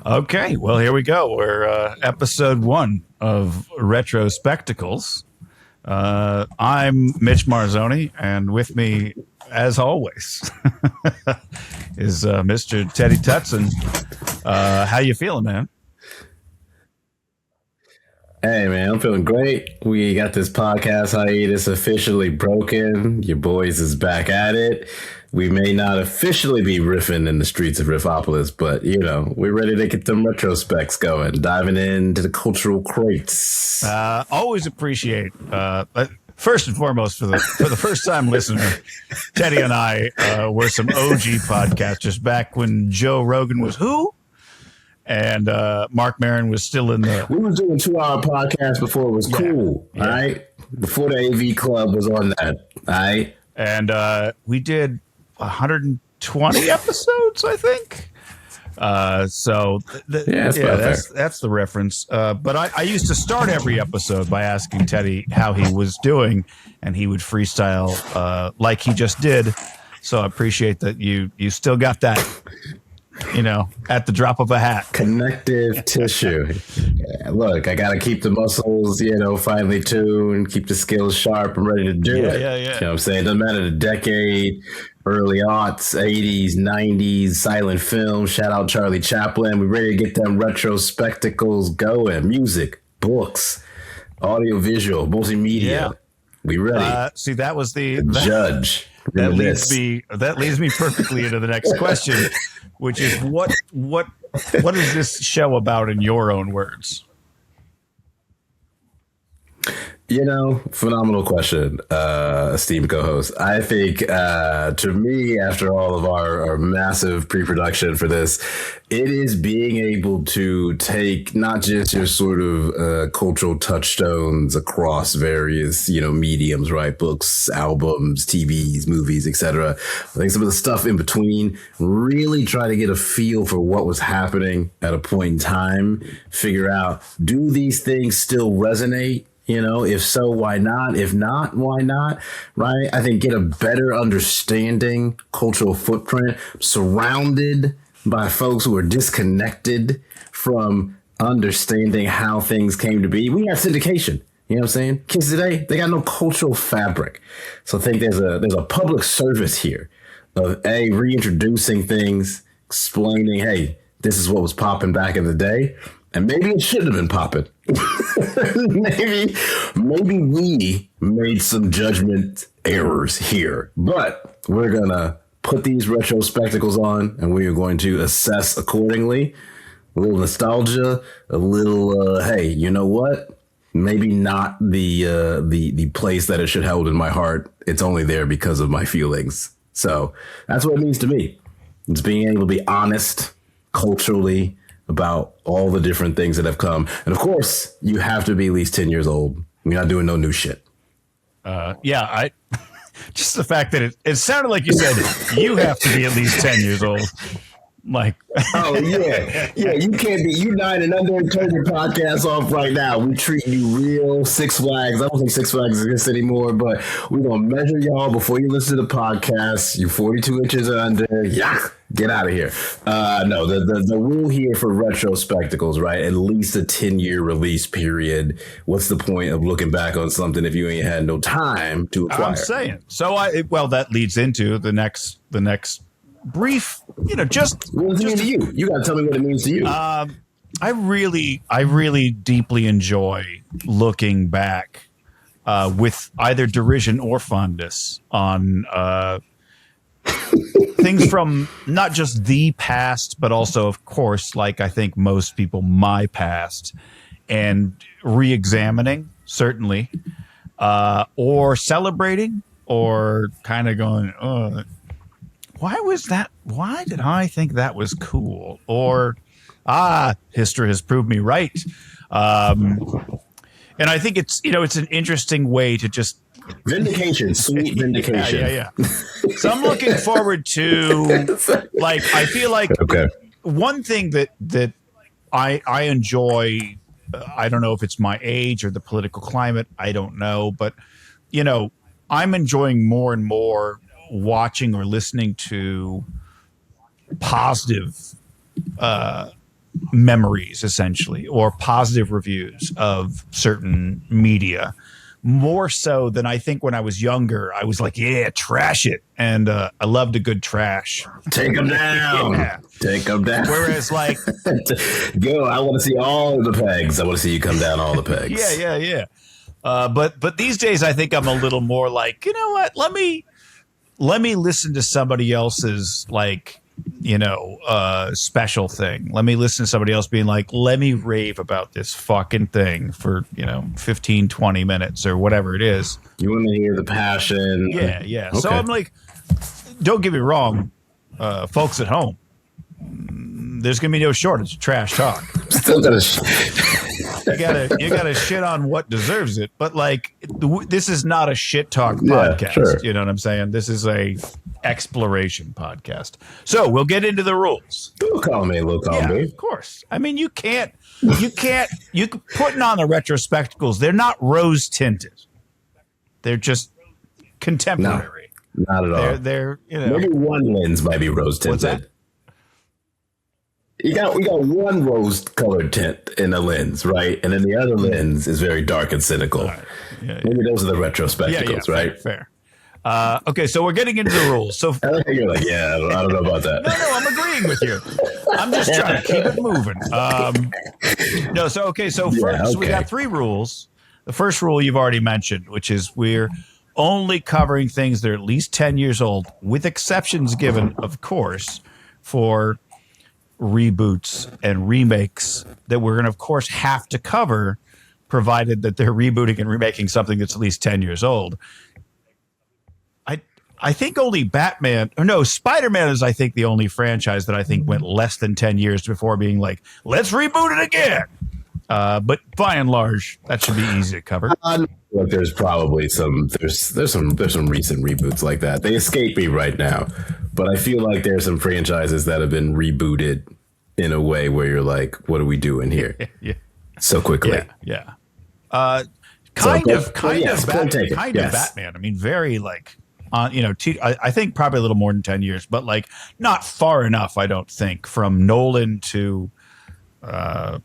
Okay, well, here we go. We're episode 1 of Retro Spectacles. I'm Mitch Marzoni, and with me, as always, is Mr. Teddy Tutson. How you feeling, man? Hey, man, I'm feeling great. We got this podcast hiatus officially broken. Your boys is back at it. We may not officially be riffing in the streets of Riffopolis, but, we're ready to get them retrospects going, diving into the cultural crates. Always appreciate, first and foremost, for the first time listener, Teddy and I were some OG podcasters back when Joe Rogan was who? And Mark Maron was still in the... We were doing 2-hour podcasts before it was cool, all right? Before the AV Club was on that, all right? And we did 120 episodes, I think. That's the reference. But I used to start every episode by asking Teddy how he was doing, and he would freestyle like he just did. So I appreciate that you still got that, at the drop of a hat. Connective tissue. Look, I got to keep the muscles, finely tuned, keep the skills sharp and ready to do it. Yeah. You know what I'm saying? Doesn't matter the decade, early aughts, 80s, 90s, silent film. Shout out Charlie Chaplin. We ready to get them retro spectacles going. Music, books, audio, visual, multimedia. Yeah. We ready. See, that was judge. That leads me perfectly into the next question, which is what is this show about in your own words? Phenomenal question, esteemed co-host. I think, to me, after all of our massive pre-production for this, it is being able to take not just your sort of cultural touchstones across various, mediums, right? Books, albums, TVs, movies, etc. I think some of the stuff in between, really try to get a feel for what was happening at a point in time, figure out, do these things still resonate? If so, why not? If not, why not? Right? I think get a better understanding, cultural footprint, surrounded by folks who are disconnected from understanding how things came to be. We have syndication. You know what I'm saying? Kids today, they got no cultural fabric. So I think there's a public service here of reintroducing things, explaining, hey, this is what was popping back in the day. And maybe it shouldn't have been popping. maybe we made some judgment errors here. But we're going to put these retro spectacles on and we are going to assess accordingly. A little nostalgia, a little, hey, you know what? Maybe not the place that it should hold in my heart. It's only there because of my feelings. So that's what it means to me. It's being able to be honest culturally about all the different things that have come. And of course, you have to be at least 10 years old. You're not doing no new shit. Just the fact that it sounded like you said you have to be at least 10 years old. Like, oh yeah, you can't be. You 9 and under. Turn your podcast off right now. We treat you real Six Flags. I don't think Six Flags exists anymore, but we're gonna measure y'all before you listen to the podcast. You 42 inches or under. Yeah, get out of here. No, the rule here for retro spectacles, right? At least a 10-year release period. What's the point of looking back on something if you ain't had no time to acquire? I'm saying. So that leads into the next brief, just what does it mean to you? You gotta tell me what it means to you. I really deeply enjoy looking back with either derision or fondness on things from not just the past, but also, of course, like I think most people, my past, and re-examining, certainly, or celebrating, or kind of going, why was that? Why did I think that was cool? Or, history has proved me right. And I think it's an interesting way to just vindication, sweet vindication. Yeah. So I'm looking forward to, I feel like one thing that I enjoy. I don't know if it's my age or the political climate. I don't know, but I'm enjoying more and more watching or listening to positive memories, essentially, or positive reviews of certain media. More so than I think when I was younger. I was like, yeah, trash it. And I loved a good trash. Take them down. Yeah. Take them down. Whereas, like, go, I want to see all the pegs. I want to see you come down all the pegs. yeah. But these days, I think I'm a little more like, you know what? Let me listen to somebody else's, like, special thing. Let me listen to somebody else being like, let me rave about this fucking thing for, 15, 20 minutes or whatever it is. You want to hear the passion. Yeah. Okay. So I'm like, don't get me wrong, folks at home, there's going to be no shortage of trash talk. Still gonna you gotta shit on what deserves it. But like, this is not a shit talk podcast. Sure. You know what I'm saying? This is a exploration podcast. So we'll get into the rules. Little column A, little column B. Of course. I mean, you putting on the retro spectacles. They're not rose tinted. They're just contemporary. No, not at all. They're maybe one lens might be rose tinted. What's that? We got one rose colored tint in the lens, right? And then the other lens is very dark and cynical. Right. Yeah. Maybe those are the retro spectacles, right? Fair. Okay, so we're getting into the rules. So I like you're like, I don't know about that. No, I'm agreeing with you. I'm just trying to keep it moving. First we got 3 rules. The first rule you've already mentioned, which is we're only covering things that are at least 10 years old, with exceptions given, of course, for reboots and remakes that we're going to, of course, have to cover, provided that they're rebooting and remaking something that's at least 10 years old. I think only Spider-Man is, I think, the only franchise that I think went less than 10 years before being like, let's reboot it again. But by and large, that should be easy to cover. Look, there's probably some recent reboots like that. They escape me right now, but I feel like there's some franchises that have been rebooted in a way where you're like, what are we doing here? Yeah. So quickly. Yeah. Kind of Batman. I mean, very like, I think probably a little more than 10 years, but like not far enough, I don't think, from Nolan to, I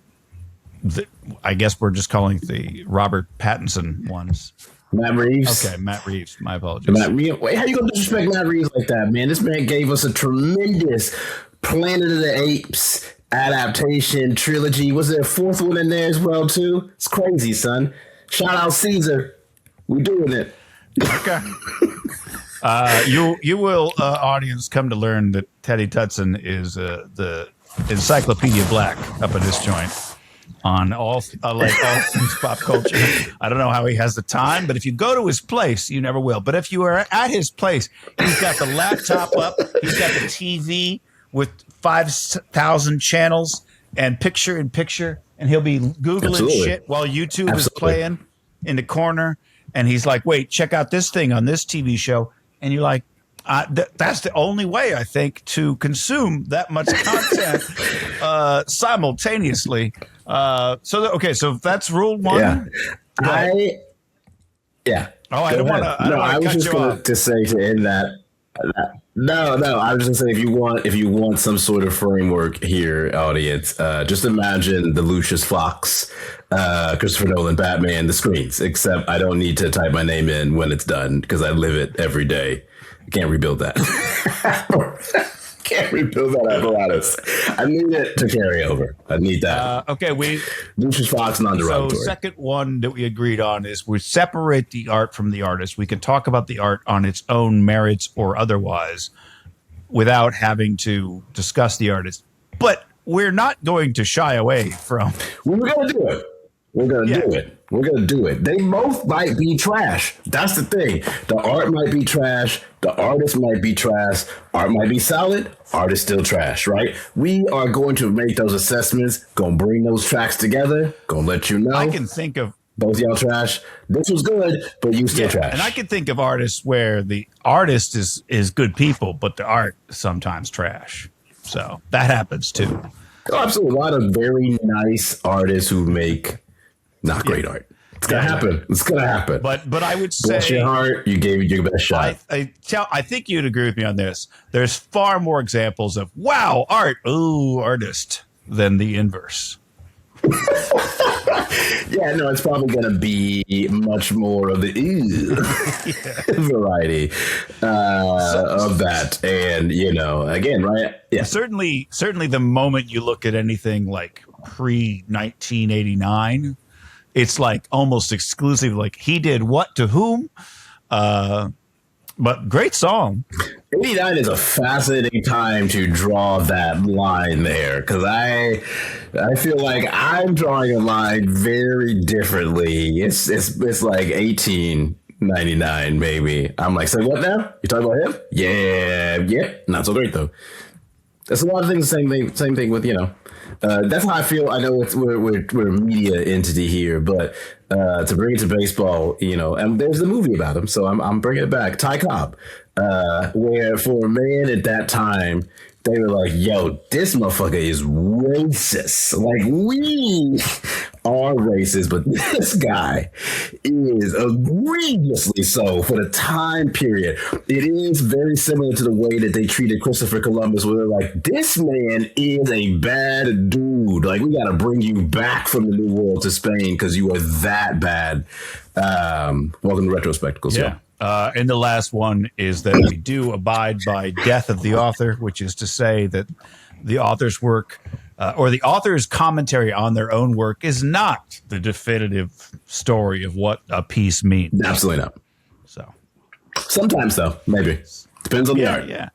guess we're just calling the Robert Pattinson ones. Matt Reeves. Okay, Matt Reeves. My apologies. Matt Reeves. Wait, how you gonna disrespect Matt Reeves like that, man? This man gave us a tremendous Planet of the Apes adaptation trilogy. Was there a 4th one in there as well too? It's crazy, son. Shout out Caesar. We doing it. Okay. You will, audience, come to learn that Teddy Tutson is the Encyclopedia Black up in this joint on all things pop culture. I don't know how he has the time, but if you go to his place, you never will. But if you are at his place, he's got the laptop up, he's got the TV with 5,000 channels and picture, and he'll be Googling shit while YouTube is playing in the corner. And he's like, wait, check out this thing on this TV show. And you're like, that's the only way, I think, to consume that much content simultaneously. So that's rule 1. Yeah. Oh, I don't want to. I was just going to say to end that. No. I was just saying, if you want some sort of framework here, audience, just imagine the Lucius Fox, Christopher Nolan Batman, the screens. Except I don't need to type my name in when it's done because I live it every day. I can't rebuild that. Can't rebuild that apparatus. I need it to carry over. I need that. Okay, Lucius Fox non-derogatory. So second one that we agreed on is we separate the art from the artist. We can talk about the art on its own merits or otherwise without having to discuss the artist. But we're not going to shy away from. We're going to do it. We're going to do it. They both might be trash. That's the thing. The art might be trash. The artist might be trash. Art might be solid. Art is still trash, right? We are going to make those assessments. Going to bring those tracks together. Going to let you know. I can think of. Both y'all trash. This was good, but you still trash. And I can think of artists where the artist is good people, but the art is sometimes trash. So that happens too. Oh, absolutely. A lot of very nice artists who make not great art. It's gonna happen. It's gonna happen. But I would say, bless your heart. You gave it your best shot. I think you'd agree with me on this. There's far more examples of wow art. Ooh, artist. than the inverse. Yeah, no, it's probably going to be much more of the variety of that. And, again, right? Yeah. Certainly the moment you look at anything like pre-1989, it's like almost exclusive. Like, he did what to whom? But great song. 89 is a fascinating time to draw that line there, because I feel like I'm drawing a line very differently. It's like 1899 maybe. I'm like, say what now? You talking about him? Yeah, not so great though. There's a lot of things. Same thing with that's how I feel. I know we're a media entity here, but to bring it to baseball, and there's the movie about him, so I'm bringing it back. Ty Cobb, where for a man at that time, they were like, "Yo, this motherfucker is racist." Like, we are racist, but this guy is egregiously so for the time period. It is very similar to the way that they treated Christopher Columbus, where they're like, "This man is a bad dude. Like, we got to bring you back from the New World to Spain because you are that bad." Welcome to Retrospectacles. Yeah. And the last one is that we do abide by death of the author, which is to say that the author's work or the author's commentary on their own work is not the definitive story of what a piece means. Absolutely not. So sometimes, though, maybe. Depends on the art. Yeah.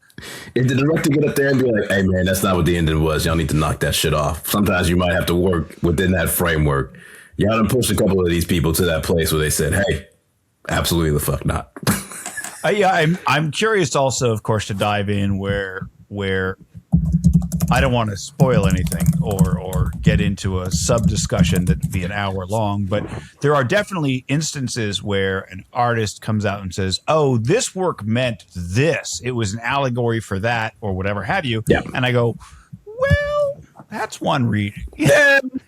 If the director get up there and be like, "Hey, man, that's not what the ending was. Y'all need to knock that shit off." Sometimes you might have to work within that framework. Y'all done pushed a couple of these people to that place where they said, "Hey, absolutely the fuck not." I'm curious also, of course, to dive in where I don't want to spoil anything or get into a sub discussion that'd be an hour long, but there are definitely instances where an artist comes out and says, "Oh, this work meant this. It was an allegory for that," or whatever have you. Yeah. And I go, well, that's one reading.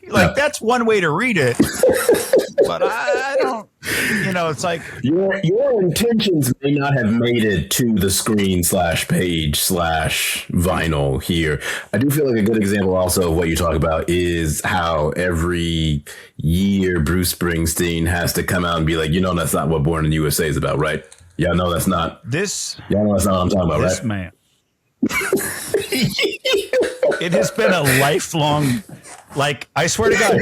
That's one way to read it. But I don't, it's like your intentions may not have made it to the screen /page/vinyl here. I do feel like a good example also of what you talk about is how every year Bruce Springsteen has to come out and be like, that's not what Born in the USA is about, right? Y'all know that's not this. Y'all know that's not what I'm talking about, this right? Man. It has been a lifelong, I swear to God,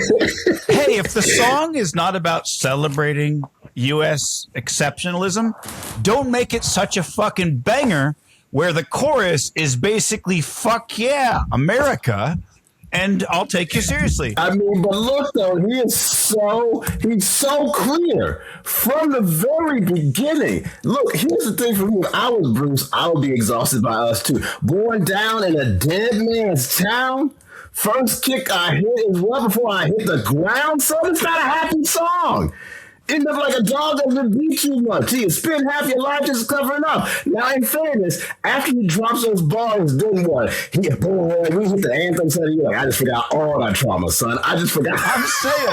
hey, if the song is not about celebrating U.S. exceptionalism, don't make it such a fucking banger where the chorus is basically "fuck yeah, America," and I'll take you seriously. I mean, but look though, he's so clear from the very beginning. Look, here's the thing for me. If I was Bruce, I would be exhausted by us too. Born down in a dead man's town. First kick I hit is well before I hit the ground, son. It's not a happy song. End up like a dog that been beat too much. You spend half your life just covering up. Now, in fairness, after he drops those bars, then what? We hit the anthem, son. You're like, I just forgot all that trauma, son. I just forgot. I'm saying,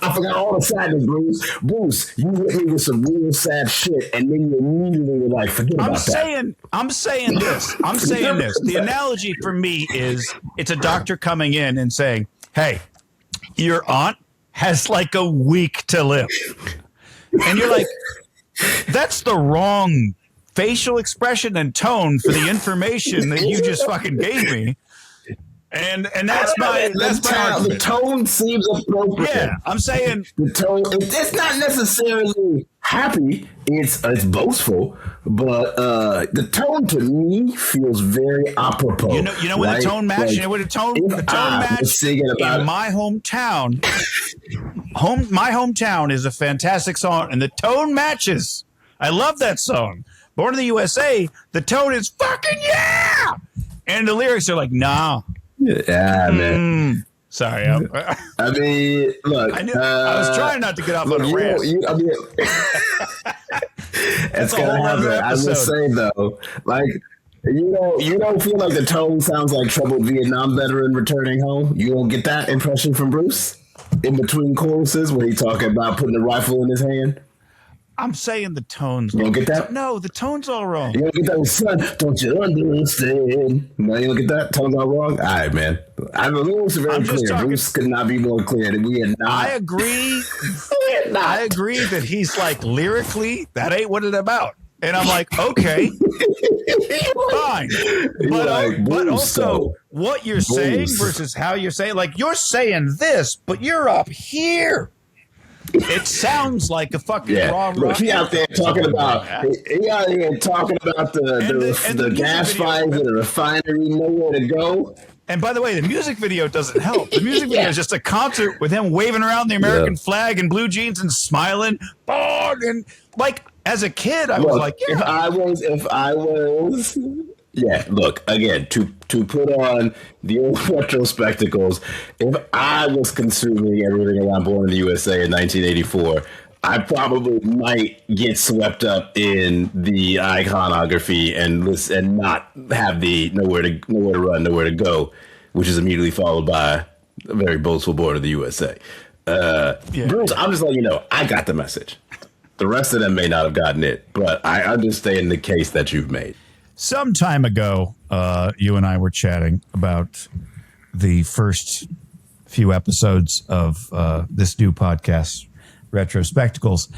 I forgot all the sadness, Bruce. Bruce, you hit me with some real sad shit, and then you immediately were like, forget about that. I'm saying this. The analogy for me is it's a doctor coming in and saying, "Hey, your aunt has like a week to live." And you're like, that's the wrong facial expression and tone for the information that you just fucking gave me. And that's my the tone seems appropriate. Yeah, I'm saying the tone. It's not necessarily happy. It's boastful, but the tone to me feels very apropos. You know when the tone match. You know when the tone match in my hometown. My hometown is a fantastic song, and the tone matches. I love that song. Born in the USA, the tone is fucking yeah, and the lyrics are like nah. Yeah, man. Sorry. I mean, look. I was trying not to get off on a rant. It's gonna happen. I will say though, you don't feel like the tone sounds like troubled Vietnam veteran returning home. You don't get that impression from Bruce in between choruses when he talking about putting the rifle in his hand. I'm saying the tone's You don't get that? No, the tone's all wrong. You don't get that, son? Don't you understand? No, you don't get that? Tone's all wrong? All right, man. The lyrics are very clear. Bruce could not be more clear. We are not. I agree. I agree that he's like, lyrically, that ain't what it's about. And I'm like, okay, fine. But also, what you're saying versus how you're saying, like, you're saying this, but you're up here. It sounds like a fucking wrong. Look, he out there talking about the gas fires at a refinery, nowhere to go. And by the way, the music video doesn't help. The music video is just a concert with him waving around the American flag in blue jeans and smiling. And like, as a kid, I was like, if I was. Yeah, look, again, to put on the old retro spectacles, if I was consuming everything around Born in the USA in 1984, I probably might get swept up in the iconography and not have the nowhere to run, nowhere to go, which is immediately followed by a very boastful Born in the USA. Bruce, I'm just letting you know, I got the message. The rest of them may not have gotten it, but I understand the case that you've made. Some time ago, you and I were chatting about the first few episodes of this new podcast, Retro Spectacles,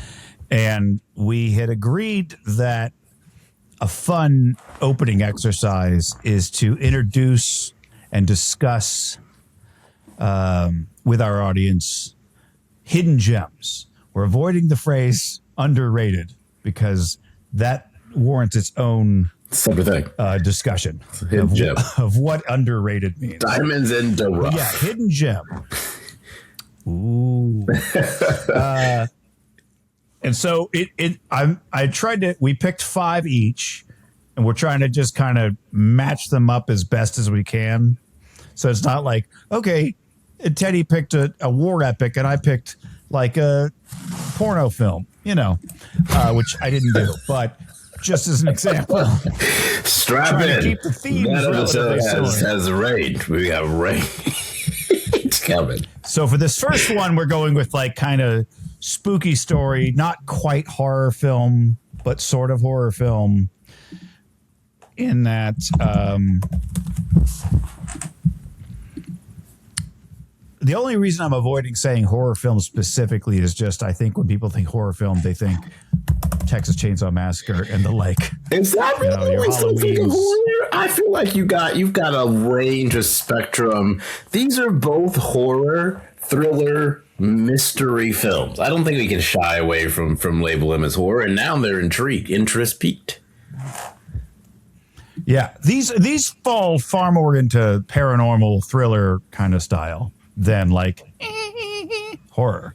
and we had agreed that a fun opening exercise is to introduce and discuss with our audience hidden gems. We're avoiding the phrase underrated because that warrants its own separate thing. Discussion gem. Of what underrated means. Diamonds in the rough. Yeah, hidden gem. Ooh. And so we picked 5 each, and we're trying to just kind of match them up as best as we can. So it's not like, okay, Teddy picked a war epic and I picked like a porno film, which I didn't do, but just as an example. Strap in. Keep the themes relatively has rain. We got rain. It's coming. So for this first one, we're going with like kind of spooky story, not quite horror film, but sort of horror film. In that, the only reason I'm avoiding saying horror film specifically is just I think when people think horror film, they think Texas Chainsaw Massacre and the like. Is that really what we think of horror? I feel like you've got a range of spectrum. These are both horror, thriller, mystery films. I don't think we can shy away from label them as horror. And now they're interest piqued. Yeah, these fall far more into paranormal thriller kind of style than like horror.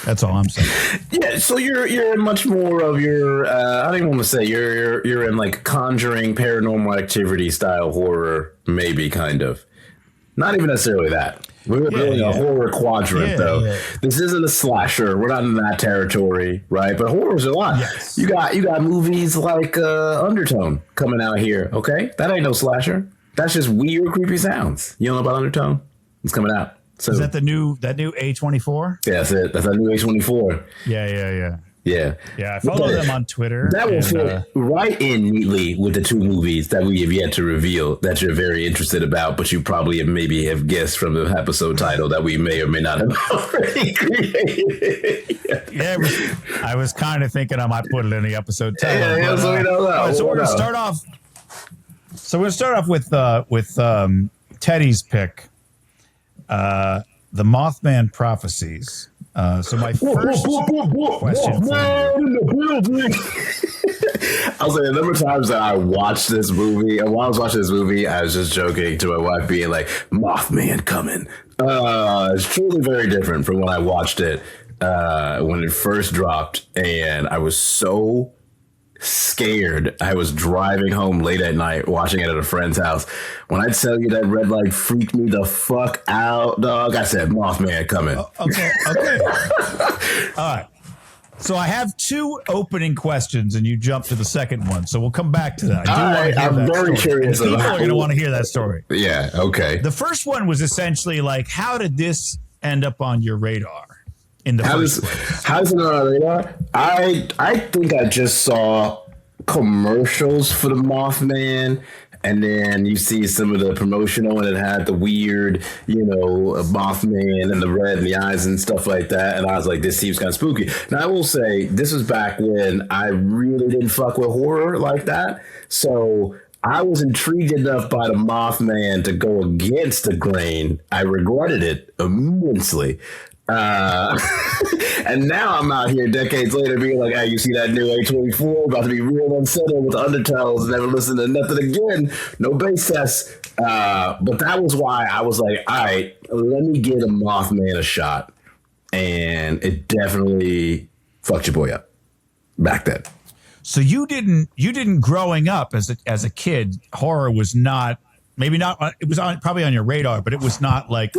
That's all I'm saying. Yeah, so you're much more of your I don't even want to say you're in like Conjuring, Paranormal Activity style horror, maybe kind of. Not even necessarily that. We're doing a horror quadrant though. Yeah. This isn't a slasher. We're not in that territory, right? But horror's a lot. Yes. You got movies like Undertone coming out here. Okay, that ain't no slasher. That's just weird, creepy sounds. You don't know about Undertone? It's coming out. So is that the new A24? Yeah, that's it. That's that new A24. Yeah. Yeah, I follow them on Twitter. That will fit right in neatly with the 2 movies that we have yet to reveal that you're very interested about, but you probably maybe have guessed from the episode title that we may or may not have already created. Yeah, I was kind of thinking I might put it in the episode title. Yeah, so we don't know. So we're going to start off. So we're going to start off with Teddy's pick, the Mothman Prophecies. So my first question for you. I'll say the number of times that I watched this movie, and while I was watching this movie, I was just joking to my wife, being like, Mothman coming. It's truly very different from when I watched it when it first dropped, and I was so scared. I was driving home late at night watching it at a friend's house. When I tell you that red light freaked me the fuck out, dog, I said, Mothman coming. Okay. All right. So I have 2 opening questions, and you jump to the second one. So we'll come back to that. I'm very curious. People are going to want to hear that story. Yeah. Okay. The first one was essentially like, how did this end up on your radar? in the How first does place? how's it on our radar? I think I just saw commercials for the Mothman, and then you see some of the promotional, and it had the weird, Mothman and the red in the eyes and stuff like that. And I was like, this seems kind of spooky. Now I will say, this was back when I really didn't fuck with horror like that, so I was intrigued enough by the Mothman to go against the grain. I regretted it immensely. Uh, and now I'm out here decades later being like, hey, you see that new A24 about to be real unsettled with undertones, never listen to nothing again, no bass tests. But that was why I was like, all right, let me give a Mothman a shot. And it definitely fucked your boy up back then. So you didn't growing up as a kid, horror was not, maybe not, it was probably on your radar, but it was not like,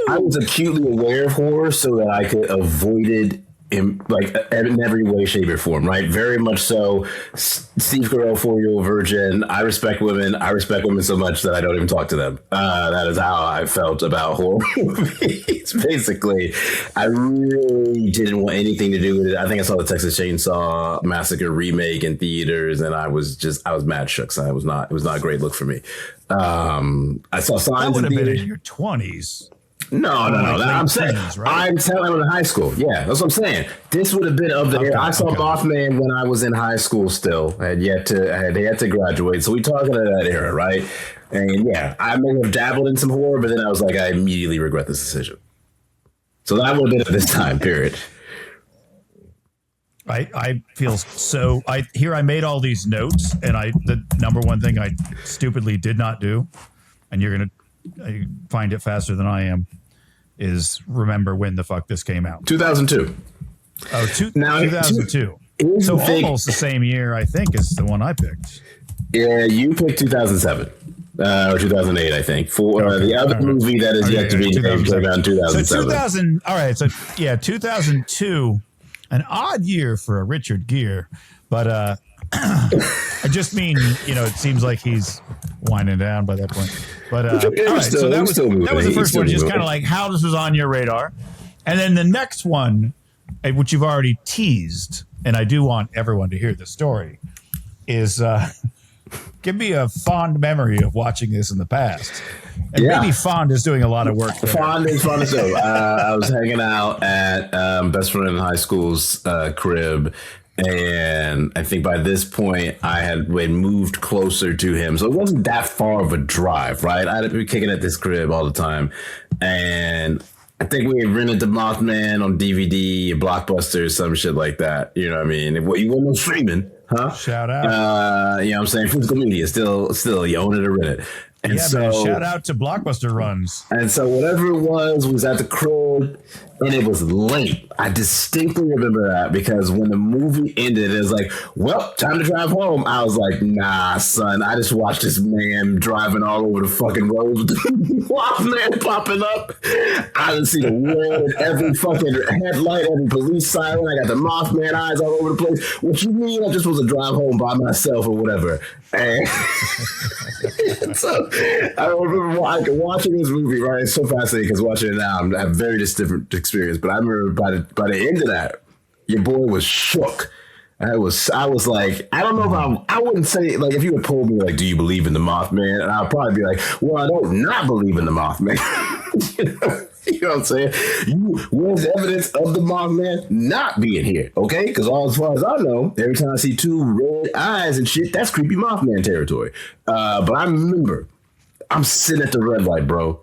I was acutely aware of horror so that I could avoid it in every way, shape, or form, right? Very much so. Steve Carell, 4-year-old virgin. I respect women. I respect women so much that I don't even talk to them. That is how I felt about horror movies. Basically, I really didn't want anything to do with it. I think I saw the Texas Chainsaw Massacre remake in theaters, and I was mad shook. So it was not a great look for me. I saw signs. that would have been theaters. in your 20s. No. I'm saying, right? I'm telling you, in high school. Yeah, that's what I'm saying. This would have been of the era. I saw Mothman when I was in high school. Still, I had yet to graduate. So we talking about that era, right? And yeah, I may have dabbled in some horror, but then I was like, I immediately regret this decision. So that would have been at this time period. I feel so. I made all these notes, and the number one thing I stupidly did not do, and you're gonna find it faster than I am, is remember when the fuck this came out. 2002. Oh, 2002. So almost the same year, I think, as the one I picked. Yeah, you picked 2007. Or 2008, I think. For the other movie that is yet to be named around 2007. So 2000. All right. So yeah, 2002, an odd year for Richard Gere, but I just mean, it seems like he's winding down by that point. But all right, so that was the first one, just kind of like how this was on your radar, and then the next one, which you've already teased, and I do want everyone to hear the story, is give me a fond memory of watching this in the past. And maybe Fond is doing a lot of work there. Fond is fun too. I was hanging out at best friend in high school's crib. And I think by this point, I had moved closer to him. So it wasn't that far of a drive, right? I'd be kicking at this crib all the time. And I think we had rented the Mothman on DVD, Blockbuster, some shit like that. You know what I mean? You wasn't no streaming, huh? Shout out. You know what I'm saying? Physical media, still you own it or rent it. And man, shout out to Blockbuster runs. And so whatever it was at the crib, and it was late. I distinctly remember that because when the movie ended, it was like, well, time to drive home. I was like, nah, son, I just watched this man driving all over the fucking road with the Mothman popping up. I didn't see the world, every fucking headlight, every police siren. I got the Mothman eyes all over the place. What you mean? I just was a drive home by myself or whatever. And so I remember watching this movie, right? It's so fascinating because watching it now, I have a very different experience. But I remember by the end of that, your boy was shook. I was like, I don't know if I wouldn't say, like, if you had told me, like, do you believe in the Mothman? And I'd probably be like, well, I don't not believe in the Mothman. You know what I'm saying? Where's the evidence of the Mothman not being here? Okay? Because as far as I know, every time I see two red eyes and shit, that's creepy Mothman territory. But I remember, I'm sitting at the red light, bro.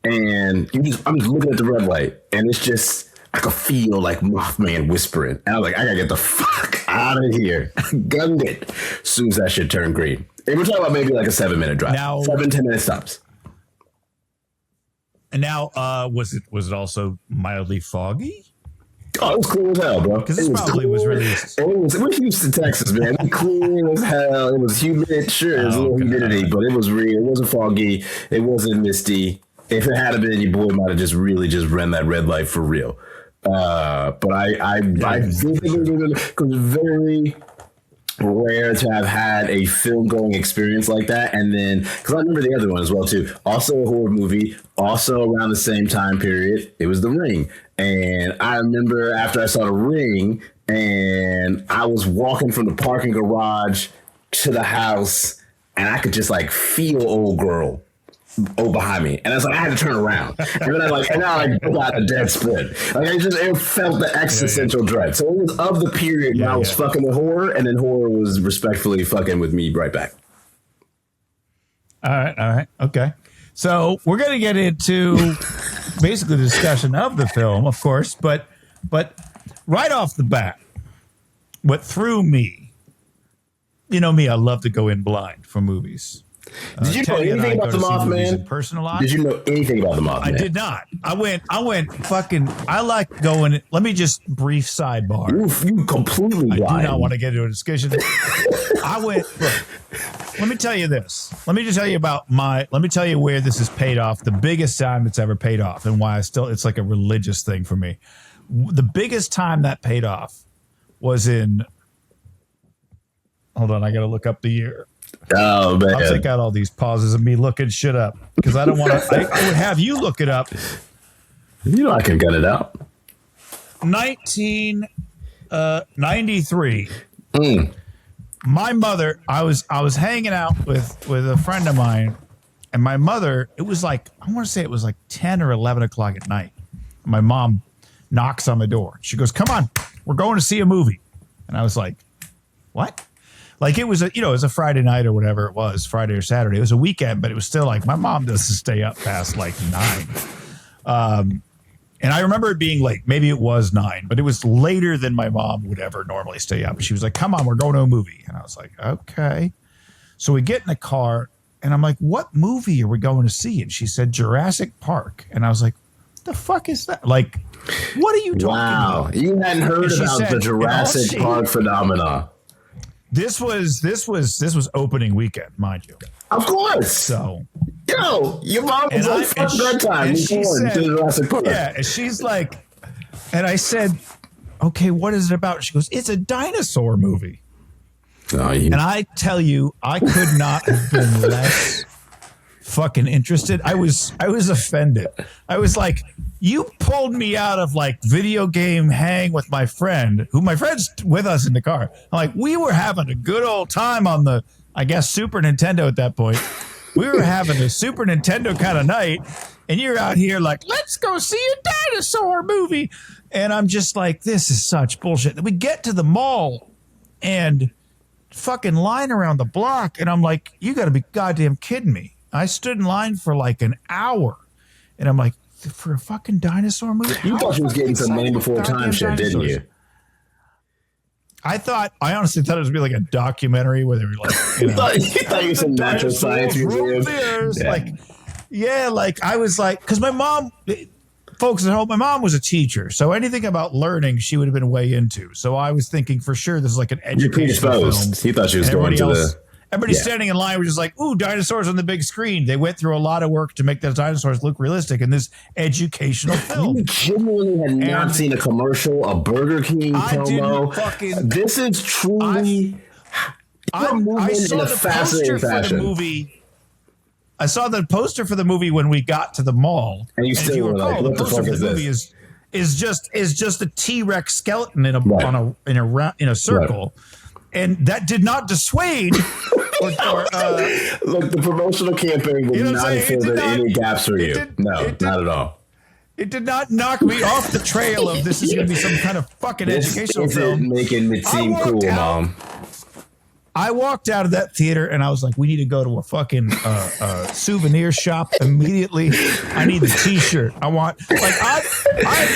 And I'm just looking at the red light. And it's just, I could feel like Mothman whispering. And I was like, I gotta get the fuck out of here. Gunned it. As soon as that shit turned green. And we're talking about maybe like a 7-minute drive. Now, 7-10 minute stops. And now, was it also mildly foggy? Oh, it was cool as hell, bro. Because this probably was released. We're Houston, Texas, man. It was cool as hell. It was humid. Sure, it was a little humidity, but it was real. It wasn't foggy. It wasn't misty. If it had been, your boy might have just ran that red light for real. But I vividly remember because rare to have had a film going experience like that. And then, because I remember the other one as well too, also a horror movie, also around the same time period, it was The Ring. And I remember after I saw The Ring, and I was walking from the parking garage to the house, and I could just like feel old girl behind me, and I was like, I had to turn around, and then I got a dead sprint. Like it felt the existential dread. So it was of the period when I was fucking with horror, and then horror was respectfully fucking with me right back. All right, okay. So we're gonna get into basically the discussion of the film, of course, but right off the bat, what threw me, you know me, I love to go in blind for movies. Did you know anything about the Mothman? Did you know anything about the Mothman? I did not. I went fucking, I like going, let me just brief sidebar. You completely I blind. do not want to get into a discussion. I went, look, let me tell you this. Let me just tell you let me tell you where this has paid off. The biggest time it's ever paid off, and why it's like a religious thing for me. The biggest time that paid off was in, hold on, I got to look up the year. Oh, man. I'll take out all these pauses of me looking shit up because I don't want to. I would have you look it up. You know I can get it out. 1993. My mother, I was hanging out with a friend of mine, and my mother, it was like, I want to say it was like 10 or 11 o'clock at night. My mom knocks on the door. She goes, "Come on, we're going to see a movie." And I was like, "What?" Like it was it was a Friday night or whatever it was, Friday or Saturday. It was a weekend, but it was still like my mom doesn't stay up past like 9. And I remember it being late. Maybe it was 9, but it was later than my mom would ever normally stay up. She was like, "Come on, we're going to a movie." And I was like, "Okay." So we get in the car, and I'm like, "What movie are we going to see?" And she said, "Jurassic Park." And I was like, "What the fuck is that? Like, what are you talking about?" You hadn't heard about the Jurassic Park phenomena. This was opening weekend, mind you. Of course. So, your mom was on first bedtime. She said, to Jurassic Park. Yeah, and she's like, and I said, "Okay, what is it about?" She goes, "It's a dinosaur movie." And I tell you, I could not have been less fucking interested. I was offended. I was like, you pulled me out of like video game hang with my friend, who my friend's with us in the car. I'm like, we were having a good old time on the, I guess, Super Nintendo at that point. We were having a Super Nintendo kind of night, and you're out here like, let's go see a dinosaur movie. And I'm just like, this is such bullshit. Then we get to the mall and fucking line around the block, and I'm like, you got to be goddamn kidding me. I stood in line for like an hour, and I'm like, for a fucking dinosaur movie? You thought you was getting some Name Before Time shit, didn't you? I honestly thought it was going to be like a documentary where they were like, you thought you was some natural science museum. Like I was like, because my mom, folks at home, my mom was a teacher, so anything about learning she would have been way into. So I was thinking for sure this is like an educational film. He thought she was going to the... Everybody standing in line was just like, ooh, dinosaurs on the big screen. They went through a lot of work to make those dinosaurs look realistic in this educational film. You genuinely had not seen a commercial, a Burger King promo. This is truly I saw the poster for the movie. I saw the poster for the movie when we got to the mall. And you still were like, what the fuck is this? Is just a T-Rex skeleton in a circle. Right. And that did not dissuade. Look, the promotional campaign will not fill any gaps for you. Not at all. It did not knock me off the trail of this is going to be some kind of fucking educational film. Making it seem cool, Mom. I walked out of that theater and I was like, we need to go to a fucking souvenir shop immediately. I need the T-shirt. I want, like,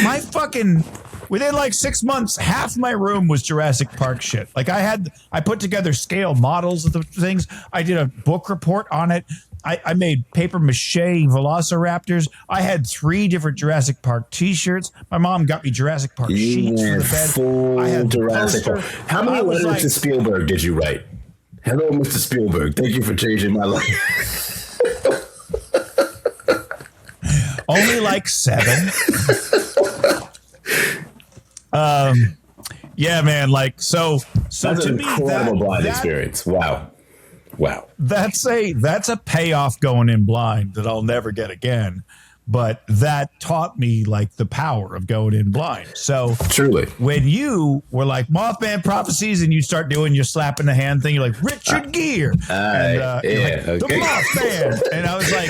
my fucking, within like 6 months, half my room was Jurassic Park shit. Like I put together scale models of the things. I did a book report on it. I made paper mache velociraptors. I had 3 different Jurassic Park T-shirts. My mom got me Jurassic Park sheets for the bed. I had Jurassic Park. How many letters to Spielberg did you write? Hello, Mr. Spielberg. Thank you for changing my life. Only like 7. Yeah, man. Like so That's to an me, incredible blind experience. Wow. That's a payoff going in blind that I'll never get again. But that taught me like the power of going in blind. So Truly, when you were like Mothman Prophecies and you start doing your slap in the hand thing, you're like Richard Gere and the Mothman, and I was like,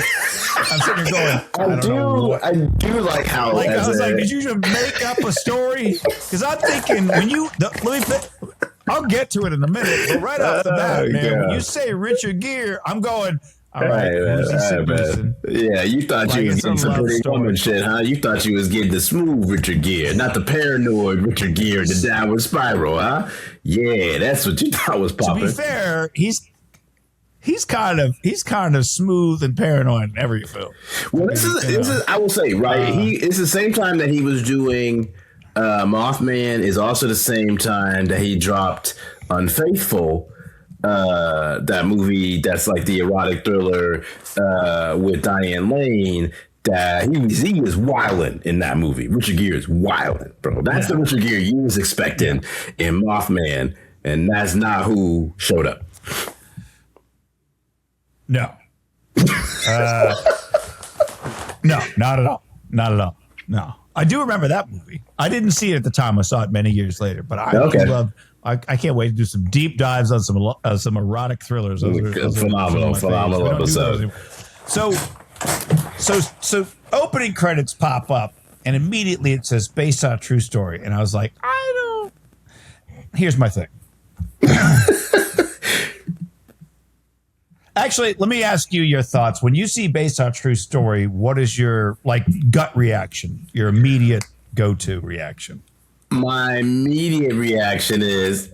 I'm sitting here going, I do like how like I was like, did you just make up a story? Because I'm thinking when you I'll get to it in a minute, but right off the bat, man, when you say Richard Gere, I'm going. All right, man. Yeah, you thought you was getting some pretty woman shit, huh? You thought you was getting the smooth Richard Gere, not the paranoid Richard Gere, the downward spiral, huh? Yeah, that's what you thought was popping. To be fair, he's kind of smooth and paranoid in every film. Well, this is I will say, right? It's the same time that he was doing Mothman is also the same time that he dropped Unfaithful. That movie that's like the erotic thriller with Diane Lane. That he was wilding in that movie. Richard Gere is wilding, bro. That's the Richard Gere you was expecting in Mothman, and that's not who showed up. No. No, not at all. Not at all. No. I do remember that movie. I didn't see it at the time. I saw it many years later, but I love. I can't wait to do some deep dives on some erotic thrillers. Phenomenal episode. So opening credits pop up, and immediately it says based on a true story, and I was like, Here's my thing. Actually, let me ask you your thoughts. When you see based on a true story, what is your gut reaction? Your immediate go-to reaction? My immediate reaction is,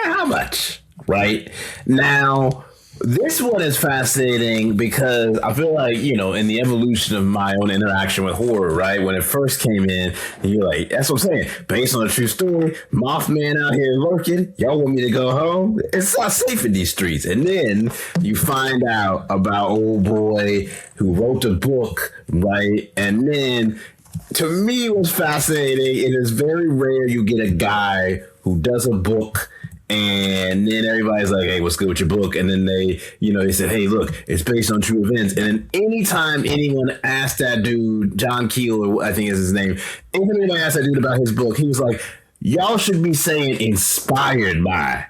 how much? Right? Now, this one is fascinating because I feel like, in the evolution of my own interaction with horror, right? When it first came in, and you're like, that's what I'm saying. Based on a true story, Mothman out here lurking. Y'all want me to go home? It's not safe in these streets. And then you find out about old boy who wrote the book, right? And then to me, what's fascinating, it is very rare you get a guy who does a book and then everybody's like, hey, what's good with your book? And then they said, hey, look, it's based on true events. And then anytime anyone asked that dude, John Keel, or I think is his name, anytime anyone asked that dude about his book, he was like, y'all should be saying inspired by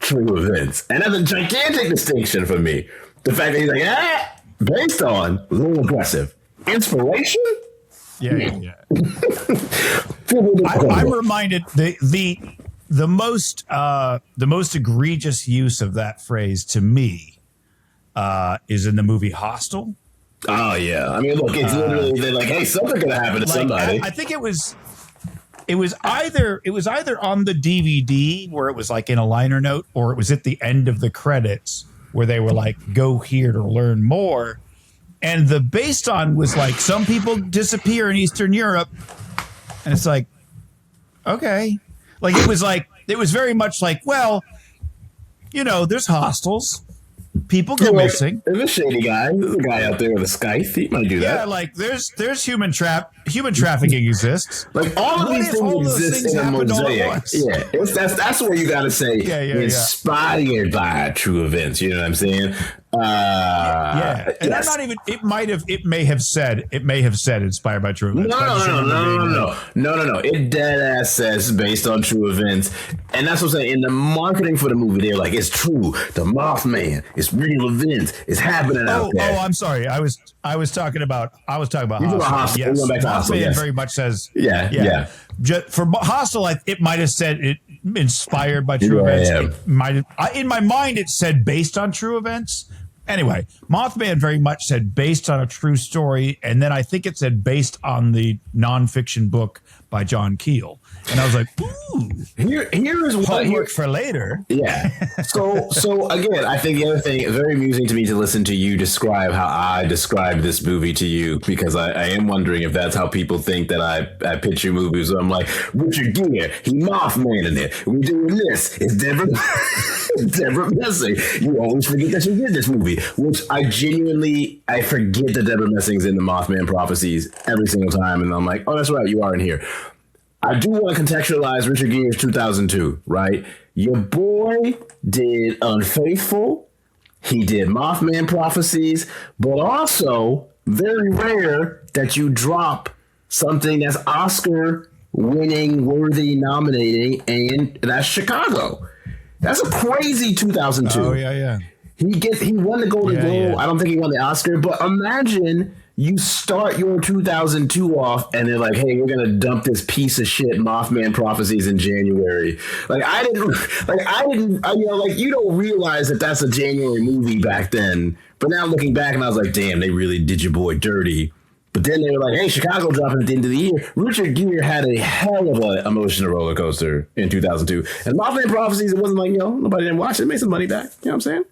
true events. And that's a gigantic distinction for me. The fact that he's like, based on, a little aggressive. Inspiration? Yeah. I'm reminded the most egregious use of that phrase to me is in the movie Hostel. Oh yeah, I mean, look, it's literally they're like, hey, something gonna happen to somebody. I think it was either on the DVD where it was like in a liner note, or it was at the end of the credits where they were like, go here to learn more. And the based on was like, some people disappear in Eastern Europe. And it's like, okay. Like, it was very much like, well, there's hostels. People go missing. There's a shady guy. There's a guy out there with a scythe. He might do that. Yeah, like there's human trafficking exists. Like all of these things exist in a mosaic. Yeah, that's where you got to say inspired by true events. You know what I'm saying? And that's not even. It may have said inspired by true events. No. It dead ass says based on true events, and that's what I'm saying. In the marketing for the movie, they're like, it's true. The Mothman, it's real events. It's happening out there. Oh, I'm sorry. I was talking about Hostel. Yes. Mothman very much says for Hostel, it might have said it inspired by true events. Yeah. It might have, in my mind it said based on true events. Anyway, Mothman very much said based on a true story, and then I think it said based on the nonfiction book by John Keel. And I was like, ooh, here is homework for later. Yeah. So again, I think the other thing, very amusing to me to listen to you describe how I described this movie to you, because I am wondering if that's how people think that I picture movies. I'm like, Richard Gere, he Mothman in it. We're doing this. It's Deborah Messing. You always forget that you did this movie, which I forget that Deborah Messing's in the Mothman Prophecies every single time. And I'm like, oh, that's right, you are in here. I do want to contextualize Richard Gere's 2002, right? Your boy did Unfaithful. He did Mothman Prophecies, but also very rare that you drop something that's Oscar winning, worthy, nominating, and that's Chicago. That's a crazy 2002. Oh yeah. He won the Golden Globe. I don't think he won the Oscar, but imagine you start your 2002 off and they're like, hey, we're gonna dump this piece of shit Mothman Prophecies in January. You don't realize that that's a January movie back then. But now looking back, and I was like, damn, they really did your boy dirty. But then they were like, hey, Chicago dropping at the end of the year. Richard Gere had a hell of an emotional roller coaster in 2002. And Mothman Prophecies, it wasn't like, nobody didn't watch it. It made some money back. You know what I'm saying?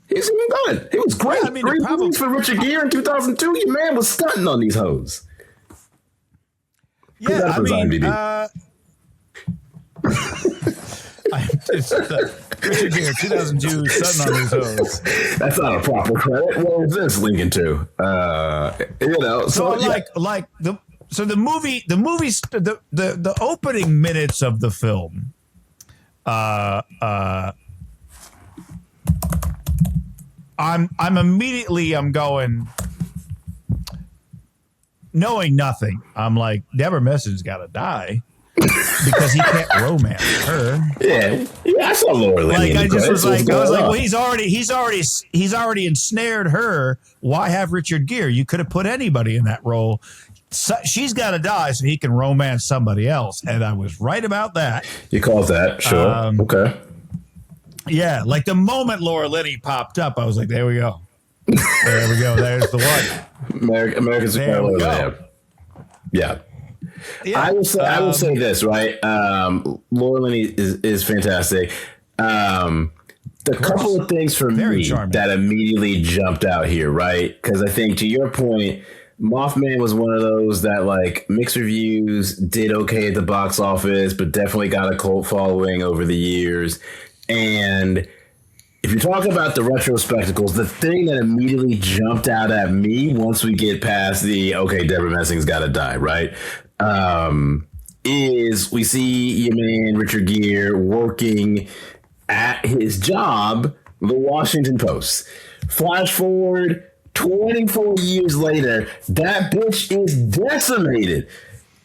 He's good. He was great. I mean, 3 movies for Richard Gere in 2002. Your man was stunting on these hoes. Yeah, I mean, Richard Gere, 2002, stunting on these hoes. That's not a proper credit. What was this linking to? The opening minutes of the film. I'm going, knowing nothing. I'm like, Deborah Messing's got to die because he can't romance her. Yeah, I saw Laura Linney. I was like, well, he's already ensnared her. Why have Richard Gere? You could have put anybody in that role. So she's got to die so he can romance somebody else. And I was right about that. You called that, sure. Okay. Yeah, like the moment Laura Linney popped up, I was like, there we go. There we go. There's the one. America's Lamb. Yeah. I will say this, right? Laura Linney is fantastic. The couple of things for me that immediately jumped out here, right? Because I think to your point, Mothman was one of those that like mixed reviews, did okay at the box office, but definitely got a cult following over the years. And if you're talking about the retro spectacles, the thing that immediately jumped out at me once we get past the, okay, Deborah Messing's got to die, right? Is we see your man Richard Gere working at his job, the Washington Post. Flash forward 24 years later, that bitch is decimated.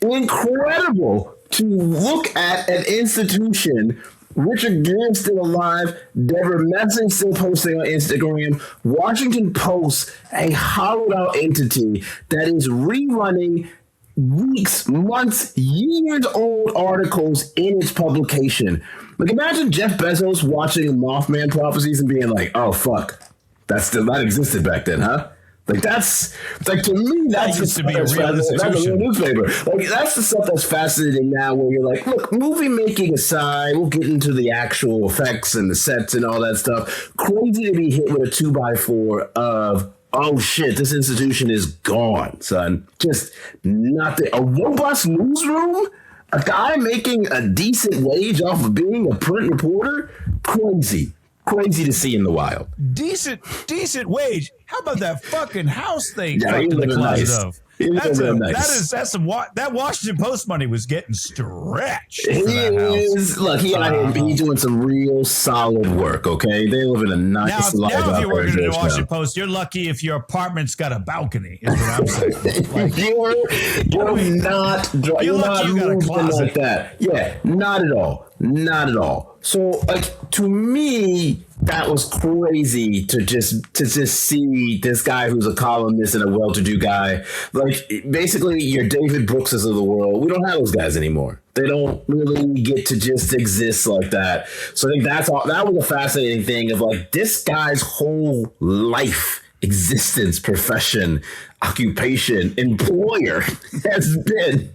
Incredible to look at an institution. Richard Gere still alive. Deborah Messing still posting on Instagram. Washington Post, a hollowed out entity that is rerunning weeks, months, years old articles in its publication. Like imagine Jeff Bezos watching Mothman Prophecies and being like, "Oh fuck, that existed back then, huh?" Like that's like to me that's used to be a real institution. That's a real newspaper. Like that's the stuff that's fascinating now. Where you're like, look, movie making aside, we'll get into the actual effects and the sets and all that stuff. Crazy to be hit with a 2x4 of oh shit, this institution is gone, son. Just not a robust newsroom. A guy making a decent wage off of being a print reporter. Crazy to see in the wild. Decent wage. How about that fucking house thing? Yeah, in the closet nice. Of? Nice. That Washington Post money was getting stretched. Look, he's doing some real solid work. Okay, they live in a nice life. Now, if you're working at the Washington Post, you're lucky if your apartment's got a balcony. Is what I'm saying. Like, you're not moving like that. Yeah, not at all. So, like to me, that was crazy to just see this guy who's a columnist and a well-to-do guy. Like basically, your David Brookses of the world. We don't have those guys anymore. They don't really get to just exist like that. So I think that was a fascinating thing of like this guy's whole life, existence, profession, occupation, employer has been.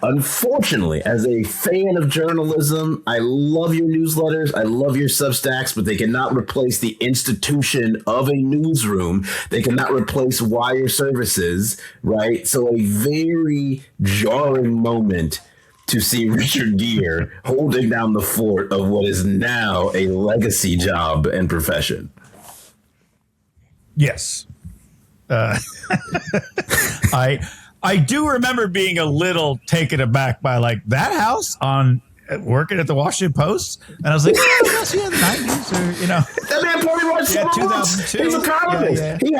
Unfortunately, as a fan of journalism, I love your newsletters, I love your Substacks, but they cannot replace the institution of a newsroom. They cannot replace wire services, right? So a very jarring moment to see Richard Gere holding down the fort of what is now a legacy job and profession. Yes. I do remember being a little taken aback by like that house on working at the Washington Post, and I was like, oh, I guess, yeah, the 90s, or That man probably wrote some books. 2002. He's a comic book. Yeah. He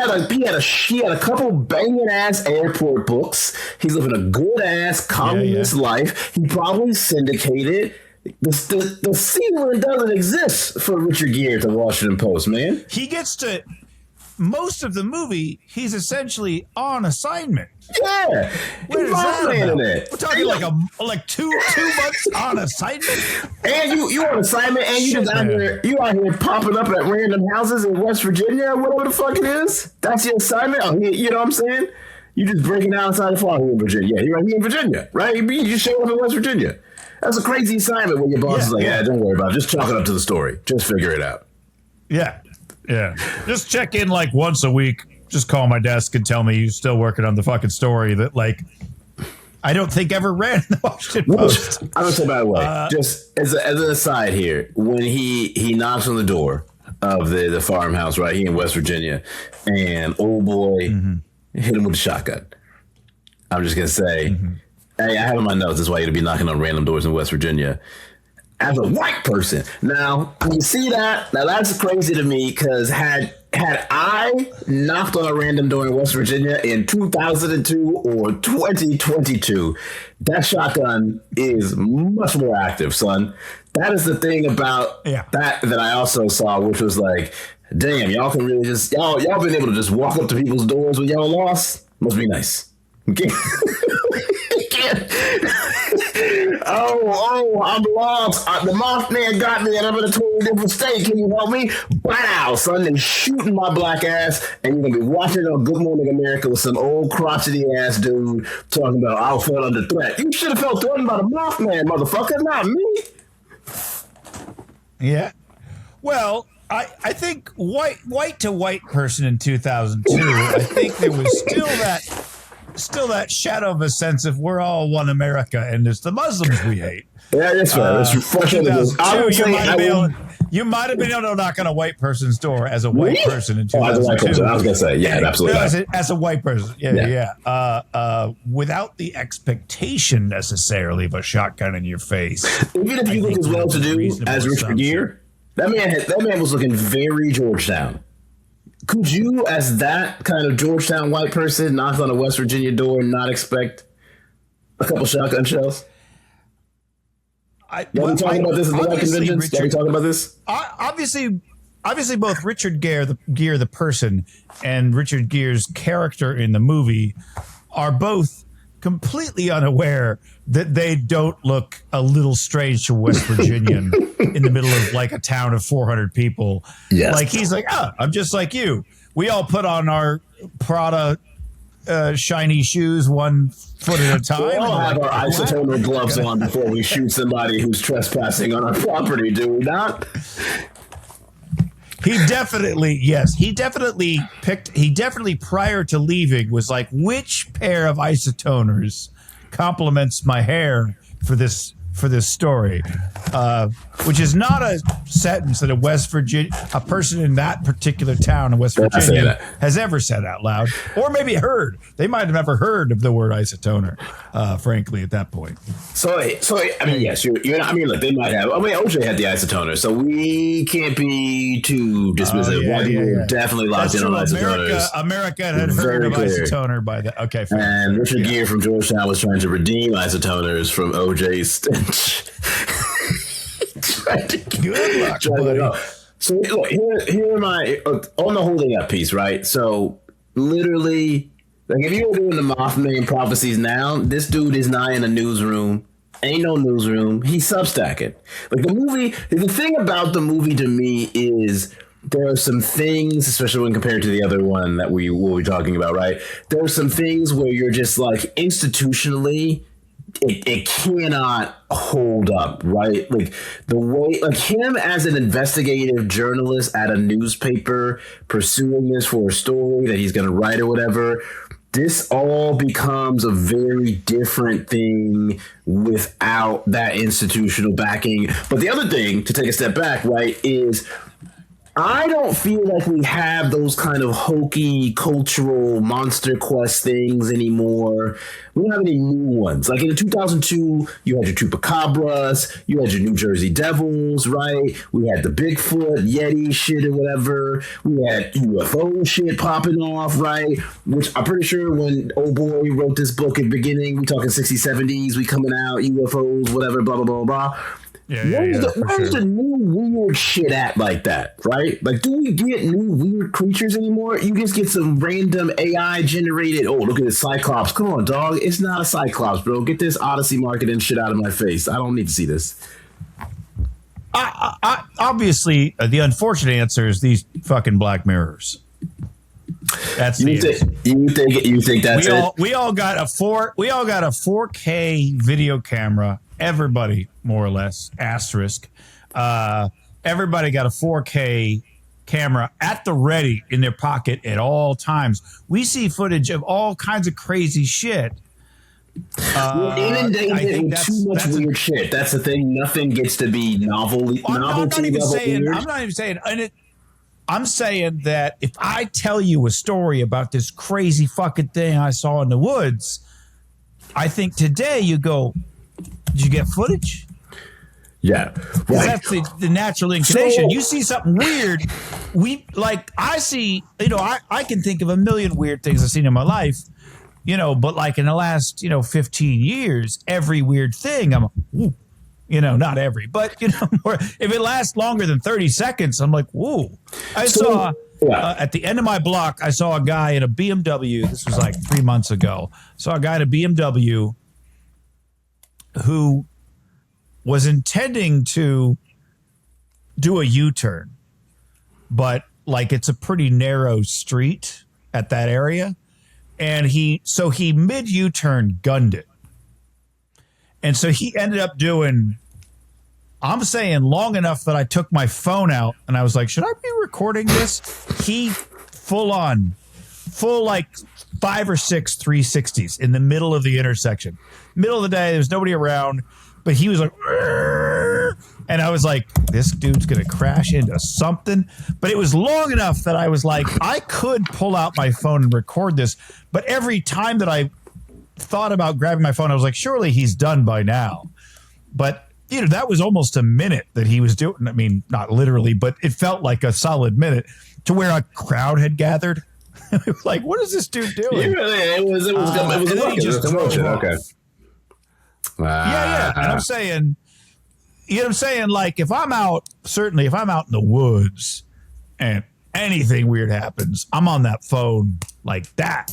had a couple banging ass airport books. He's living a good ass communist life. He probably syndicated. The ceiling doesn't exist for Richard Gere at the Washington Post, man. He gets to most of the movie. He's essentially on assignment. Yeah, What is that about? We're talking like two months on assignment, and you on assignment, and you out here popping up at random houses in West Virginia, whatever the fuck it is. That's your assignment. Oh, you know what I'm saying? You just breaking out outside the farm here in Virginia. You're right here in Virginia, right? You just show up in West Virginia. That's a crazy assignment when your boss is like, yeah, don't worry about it. Just chalk it up to the story. Just figure it out. Yeah. Just check in like once a week. Just call my desk and tell me you're still working on the fucking story that like I don't think ever ran in the Washington Post. I would say, by the way, just as an aside here, when he knocks on the door of the farmhouse right here in West Virginia, and old boy hit him with a shotgun. I'm just gonna say, hey, I have in my notes. That's why you'd be knocking on random doors in West Virginia. As a white person, now you see that. Now that's crazy to me because had I knocked on a random door in West Virginia in 2002 or 2022, that shotgun is much more active, son. That is the thing about that I also saw, which was like, damn, y'all can really just y'all been able to just walk up to people's doors when y'all lost. Must be nice. Okay. Oh, I'm lost. The Mothman got me and I'm in a totally different state. Can you help me? Wow, son, they shooting my black ass, and you're gonna be watching on Good Morning America with some old crotchety ass dude talking about I felt under threat. You should have felt threatened by the Mothman, motherfucker, not me. Yeah. Well, I think white to white person in 2002, I think there was still that shadow of a sense of we're all one America and it's the Muslims we hate. Yeah, that's right. That's fresh. You might have been able to knock on a white person's door as a white person in 2002. As a white person, I was going to say, yeah, absolutely. As a white person, without the expectation necessarily of a shotgun in your face. Even if you look as well to do as Richard Gere, that man was looking very Georgetown. Could you, as that kind of Georgetown white person, knock on a West Virginia door and not expect a couple shotgun shells? Are we talking about this at the white conventions? Are we talking about this? Obviously, both Richard Gere the person and Richard Gere's character in the movie are both completely unaware that they don't look a little strange to West Virginian in the middle of like a town of 400 people. Yes. Like he's like, I'm just like you. We all put on our Prada shiny shoes 1 foot at a time. We all have our isotoner gloves on before we shoot somebody who's trespassing on our property, do we not? He definitely prior to leaving was like, which pair of isotoners complements my hair for this story, which is not a sentence that a person in that particular town in West Virginia has ever said out loud, or maybe heard. They might have never heard of the word isotoner, frankly, at that point. So I mean, yes, you're not, I mean, look, they might have. I mean, OJ had the isotoner, so we can't be too dismissive. White people definitely locked in on isotoners. America had heard of isotoner by that. Okay, and Richard Gere from Georgetown was trying to redeem isotoners from OJ's stench. Good luck, buddy. So look, here am I on the holding up piece, right? So literally, like if you were doing the Mothman Prophecies now, this dude is not in a newsroom. Ain't no newsroom. He's substacking. Like the thing about the movie to me is there are some things, especially when compared to the other one that we will be talking about, right? There are some things where you're just like institutionally, it cannot hold up, right? Like the way, like him as an investigative journalist at a newspaper pursuing this for a story that he's going to write or whatever, this all becomes a very different thing without that institutional backing. But the other thing, to take a step back, right, is I don't feel like we have those kind of hokey cultural Monster Quest things anymore. We don't have any new ones. Like in 2002, you had your Chupacabras, you had your New Jersey Devils, right? We had the Bigfoot, Yeti shit or whatever. We had UFO shit popping off, right? Which I'm pretty sure when old boy wrote this book at the beginning, we talking 60s, 70s, we coming out, UFOs, whatever, blah, blah, blah, blah. Where's the new weird shit at like that, right? Like, do we get new weird creatures anymore? You just get some random AI generated, oh, look at this Cyclops. Come on, dog. It's not a Cyclops, bro. Get this Odyssey marketing shit out of my face. I don't need to see this. Obviously, the unfortunate answer is these fucking Black Mirrors. That's the answer. You think that's it? We all got a 4K video camera. Everybody, more or less, asterisk. Everybody got a 4K camera at the ready in their pocket at all times. We see footage of all kinds of crazy shit. We're inundated with too much weird shit. That's the thing. Nothing gets to be novelty. I'm not even saying. I'm saying that if I tell you a story about this crazy fucking thing I saw in the woods, I think today you go, did you get footage? Yeah. Right. That's the natural inclination. You see something weird. I see, I can think of a million weird things I've seen in my life, but like in the last, 15 years, every weird thing, I'm, ooh, not every, but, more, if it lasts longer than 30 seconds, I'm like, whoa. I saw at the end of my block, I saw a guy in a BMW. This was like 3 months ago. Saw a guy in a BMW who was intending to do a U-turn, but like it's a pretty narrow street at that area. And he mid U-turn gunned it. And so he ended up doing, I'm saying long enough that I took my phone out and I was like, should I be recording this? He full like 5 or 6 360s in the middle of the intersection. Middle of the day, there's nobody around, but he was like, "Rrr," and I was like, this dude's going to crash into something. But it was long enough that I was like, I could pull out my phone and record this. But every time that I thought about grabbing my phone, I was like, surely he's done by now. But, that was almost a minute that he was doing. I mean, not literally, but it felt like a solid minute to where a crowd had gathered. Like, what is this dude doing? Yeah, it was a motion. Okay. Yeah. And I'm saying, like, if I'm out in the woods and anything weird happens, I'm on that phone like that.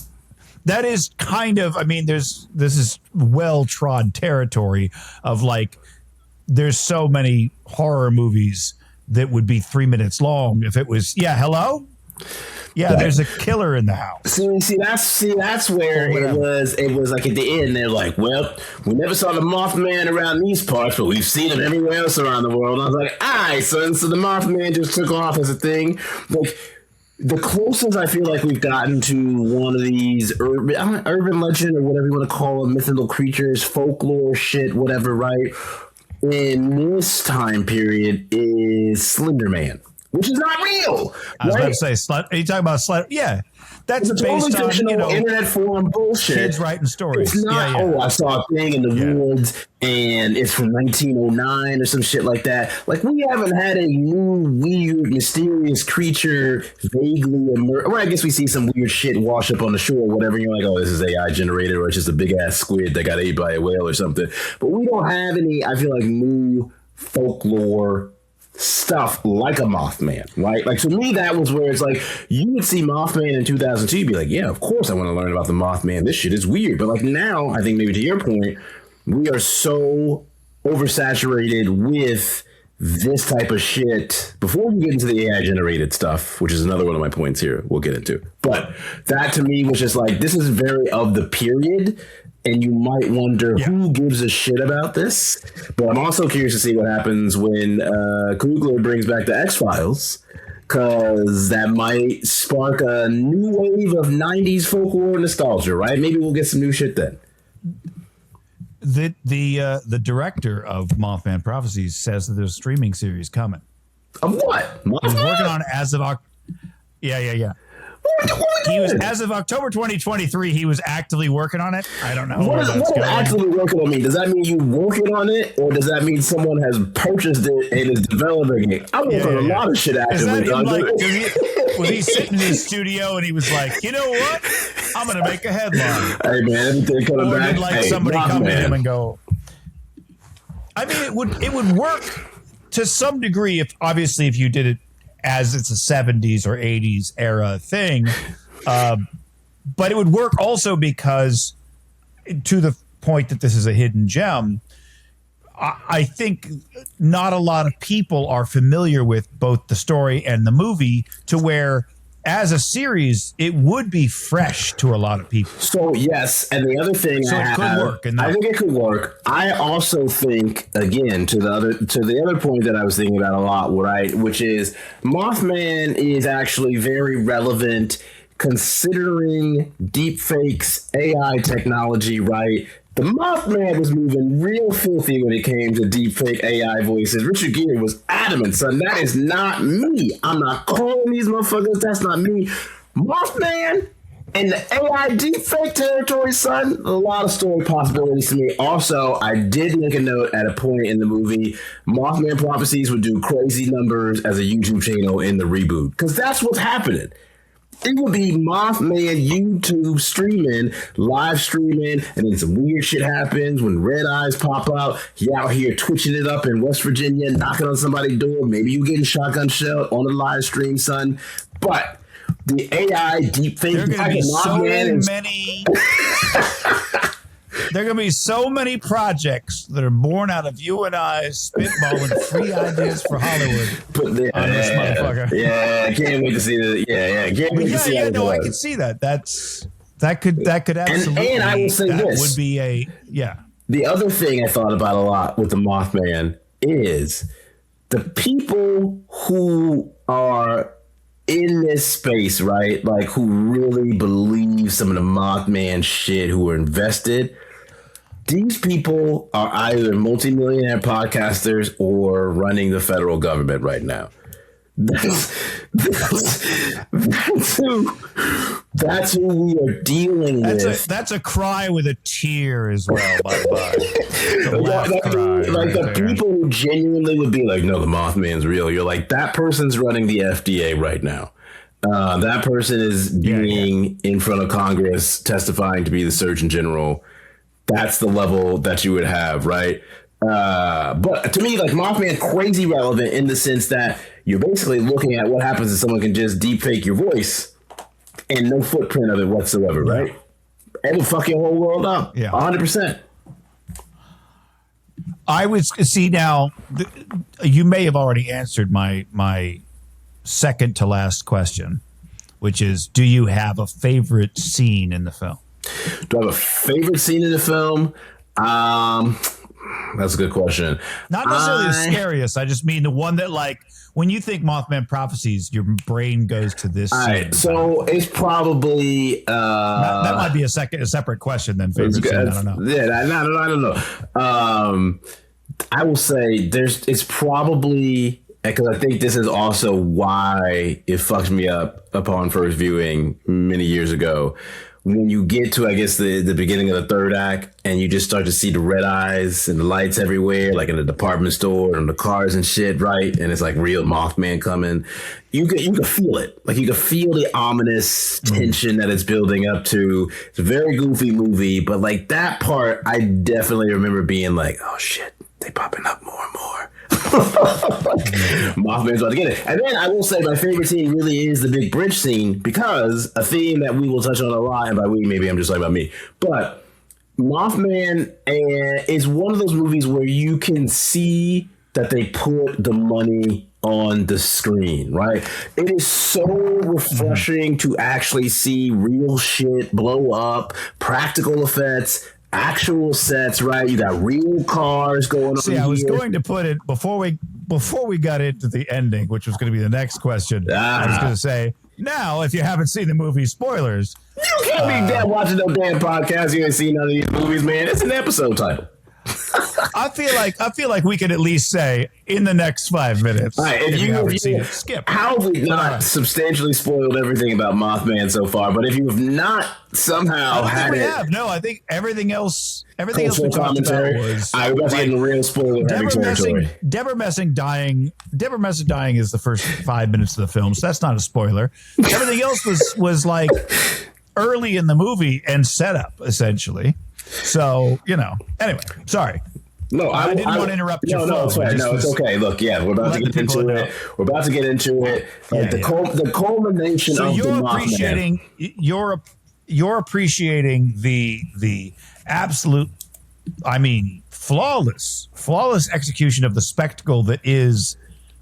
That is kind of, this is well-trod territory of like, there's so many horror movies that would be 3 minutes long if it was, hello? Yeah, there's a killer in the house. See, that's where it was like at the end, they're like, well, we never saw the Mothman around these parts, but we've seen him everywhere else around the world. And I was like, all right, son, so the Mothman just took off as a thing. Like, the closest I feel like we've gotten to one of these urban legend or whatever you want to call them, mythical creatures, folklore shit, whatever, right? In this time period is Slender Man, which is not real. I was about to say, are you talking about Slender? Yeah. That's it's based totally on, internet forum bullshit. Kids writing stories. It's not, I saw a thing in the woods and it's from 1909 or some shit like that. Like, we haven't had a new, weird, mysterious creature vaguely emerge. Well, I guess we see some weird shit wash up on the shore or whatever. And you're like, oh, this is AI generated, or it's just a big ass squid that got ate by a whale or something. But we don't have any, I feel like, new folklore stuff like a Mothman, right? Like, to me, that was where it's like, you would see Mothman in 2002, you'd be like, yeah, of course I want to learn about the Mothman. This shit is weird. But like now, I think maybe to your point, we are so oversaturated with this type of shit. Before we get into the AI generated stuff, which is another one of my points here, we'll get into. But that to me was just like, this is very of the period. And you might wonder who gives a shit about this. But I'm also curious to see what happens when Coogler brings back the X-Files, because that might spark a new wave of 90s folklore nostalgia, right? Maybe we'll get some new shit then. The director of Mothman Prophecies says that there's a streaming series coming. Of what? He was working on it as of yeah. He was, as of October 2023, he was actively working on it. I don't know. What does actively working on mean? Does that mean you working on it, or does that mean someone has purchased it and is developing it? I work on a lot of shit actively. Was he sitting in his studio and he was like, you know what? I'm going to make a headline. Hey, man, everything coming back. Did somebody come to him and go, I mean, it would work to some degree if you did it as it's a 70s or 80s era thing. But it would work also because, to the point that this is a hidden gem, I think not a lot of people are familiar with both the story and the movie, to where as a series, it would be fresh to a lot of people. So yes, and the other thing, it could work. I think it could work. I also think, again, to the other point that I was thinking about a lot, which is Mothman is actually very relevant considering deepfakes, AI technology, right? The Mothman was moving real filthy when it came to deepfake AI voices. Richard Gere was adamant, son, that is not me. I'm not calling these motherfuckers. That's not me. Mothman in the AI deepfake territory, son, a lot of story possibilities to me. Also, I did make a note at a point in the movie, Mothman Prophecies would do crazy numbers as a YouTube channel in the reboot, because that's what's happening. It would be Mothman YouTube streaming, live streaming, and then some weird shit happens when red eyes pop out. He out here twitching it up in West Virginia, knocking on somebody's door. Maybe you getting shotgun shelled on the live stream, son. But the AI deepfake, there are going to be so many projects that are born out of you and I spitballing free ideas for Hollywood on this motherfucker. Yeah, I can't wait to see that. I can see that. That could absolutely. And I will say this would be The other thing I thought about a lot with the Mothman is the people who are in this space, right? Like, who really believe some of the Mothman shit, who are invested. These people are either multimillionaire podcasters or running the federal government right now. That's who we are dealing with. That's a cry with a tear as well, by the the people who genuinely would be like, no, the Mothman's real. You're like, that person's running the FDA right now. That person is being in front of Congress, testifying to be the Surgeon General. That's the level that you would have, right? But to me, like, Mothman, crazy relevant in the sense that you're basically looking at what happens if someone can just deepfake your voice and no footprint of it whatsoever, right? It would fuck your whole world up. 100%. I would see now. You may have already answered my second to last question, which is, do you have a favorite scene in the film? Do I have a favorite scene in the film? That's a good question. Not necessarily the scariest. I just mean the one that, like, when you think Mothman Prophecies, your brain goes to this scene. Right, so it's probably that might be a separate question than favorite scene. I don't know. Yeah, I don't know. I will say it's probably, because I think this is also why it fucked me up upon first viewing many years ago. When you get to, I guess, the beginning of the third act, and you just start to see the red eyes and the lights everywhere, like in the department store and the cars and shit, right? And it's like real Mothman coming. You can feel it. Like, you can feel the ominous tension that it's building up to. It's a very goofy movie, but like that part, I definitely remember being like, oh shit, they popping up more and more. Mothman's about to get it. And then I will say my favorite scene really is the big bridge scene, because a theme that we will touch on a lot, and by we, maybe I'm just talking about me, but Mothman is one of those movies where you can see that they put the money on the screen, right? It is so refreshing to actually see real shit blow up, practical effects, actual sets, right? You got real cars going on. See, I was going to put it before we got into the ending, which was going to be the next question. I was going to say, now, if you haven't seen the movie, spoilers. You can't be watching no damn podcast. You ain't seen none of these movies, man. It's an episode title. I feel like we could at least say in the next 5 minutes. All right, if you haven't seen it, skip. How have we not substantially spoiled everything about Mothman so far? But if you have not somehow had it, have. No, I think everything else we talked about was. I was getting the real spoiler territory. Deborah Messing dying is the first 5 minutes of the film, so that's not a spoiler. Everything else was like early in the movie and set up essentially. So anyway, sorry. No, I didn't want to interrupt your flow. It's fine. No, it's okay. Look, we're about to get into it. We're about to get into it. The culmination of the Mothman. You're appreciating the absolute, flawless execution of the spectacle that is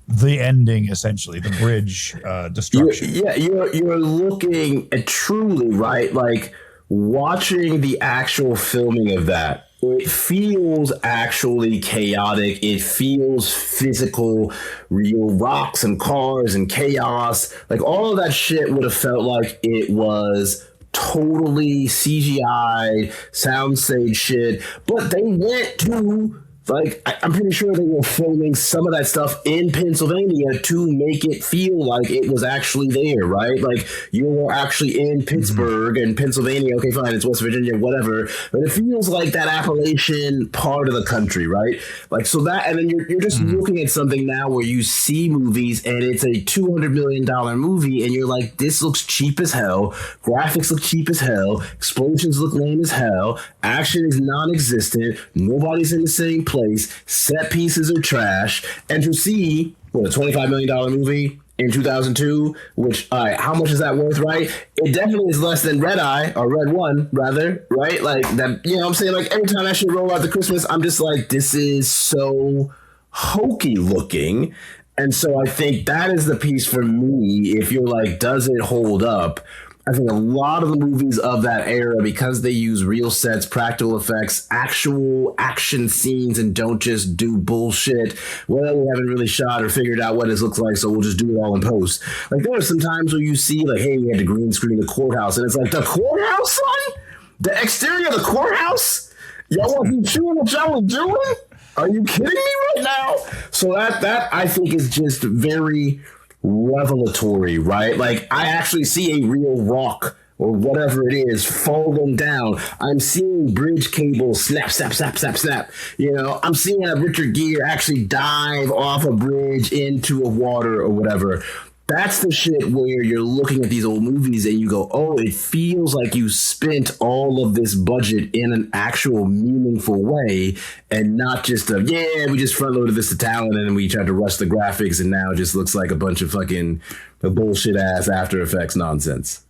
the ending, essentially, the bridge destruction. You're looking at truly, right, like watching the actual filming of that. It feels actually chaotic. It feels physical, real rocks and cars and chaos. Like all of that shit would have felt like it was totally CGI, soundstage shit. But they went to, like, I'm pretty sure they were filming some of that stuff in Pennsylvania to make it feel like it was actually there, right? Like, you were actually in Pittsburgh and Pennsylvania. Okay, fine, it's West Virginia, whatever. But it feels like that Appalachian part of the country, right? Like, so that, and then you're just looking at something now where you see movies and it's a $200 million movie and you're like, this looks cheap as hell. Graphics look cheap as hell. Explosions look lame as hell. Action is non-existent. Nobody's in the same place. Set pieces are trash, and to see a $25 million movie in 2002, which, all right, how much is that worth, right? It definitely is less than Red Eye, or Red One, rather, right? Like that, what I'm saying? Like every time that shit roll out to Christmas, I'm just like, this is so hokey looking. And so I think that is the piece for me. If you're like, does it hold up? I think a lot of the movies of that era, because they use real sets, practical effects, actual action scenes, and don't just do bullshit. Well, we haven't really shot or figured out what this looks like, so we'll just do it all in post. Like, there are some times where you see, like, hey, we had to green screen the courthouse, and it's like, the courthouse, son? The exterior of the courthouse? Y'all wasn't doing what y'all was doing? Are you kidding me right now? So that I think is just very revelatory, right? Like, I actually see a real rock or whatever it is falling down. I'm seeing bridge cables snap, snap, snap, snap, snap. I'm seeing a Richard Gere actually dive off a bridge into a water or whatever. That's the shit where you're looking at these old movies and you go, oh, it feels like you spent all of this budget in an actual meaningful way and not just we just front loaded this to talent and then we tried to rush the graphics and now it just looks like a bunch of fucking bullshit ass After Effects nonsense.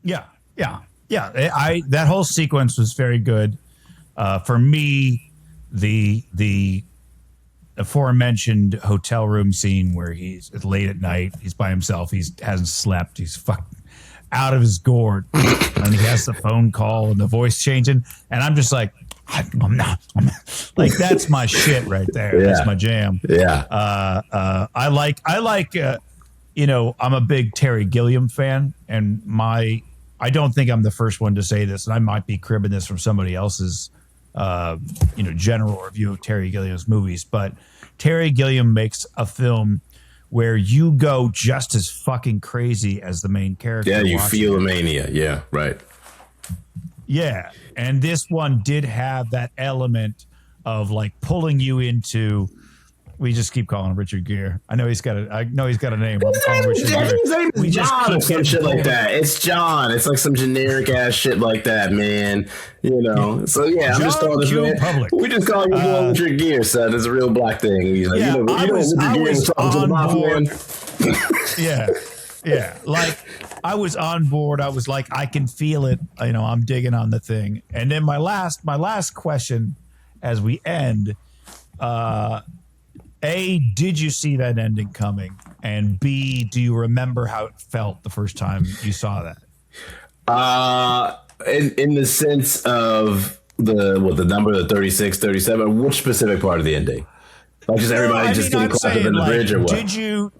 Yeah. That whole sequence was very good. For me, the aforementioned hotel room scene where he's late at night, he's by himself, he hasn't slept, he's fucking out of his gourd, and he has the phone call and the voice changing, and I'm just like, I'm like, that's my shit right there. That's my jam. I like I'm a big Terry Gilliam fan, and I don't think I'm the first one to say this, and I might be cribbing this from somebody else's general review of Terry Gilliam's movies, but Terry Gilliam makes a film where you go just as fucking crazy as the main character. Yeah, you feel the mania. Yeah, right. Yeah, and this one did have that element of like pulling you into. We just keep calling him Richard Gere. I know he's got a name. His name is John or some shit like that. It's John. It's like some generic ass shit like that, man. So yeah, I'm just calling this man. Public. We just call him Richard Gere, son. It's a real black thing. He's like, I was on board. Yeah. Like, I was on board. I was like, I can feel it. I'm digging on the thing. And then my last question, as we end. A, did you see that ending coming? And B, do you remember how it felt the first time you saw that? In the sense of the number, the 36, 37, which specific part of the ending? Like just everybody getting caught up in the bridge or what?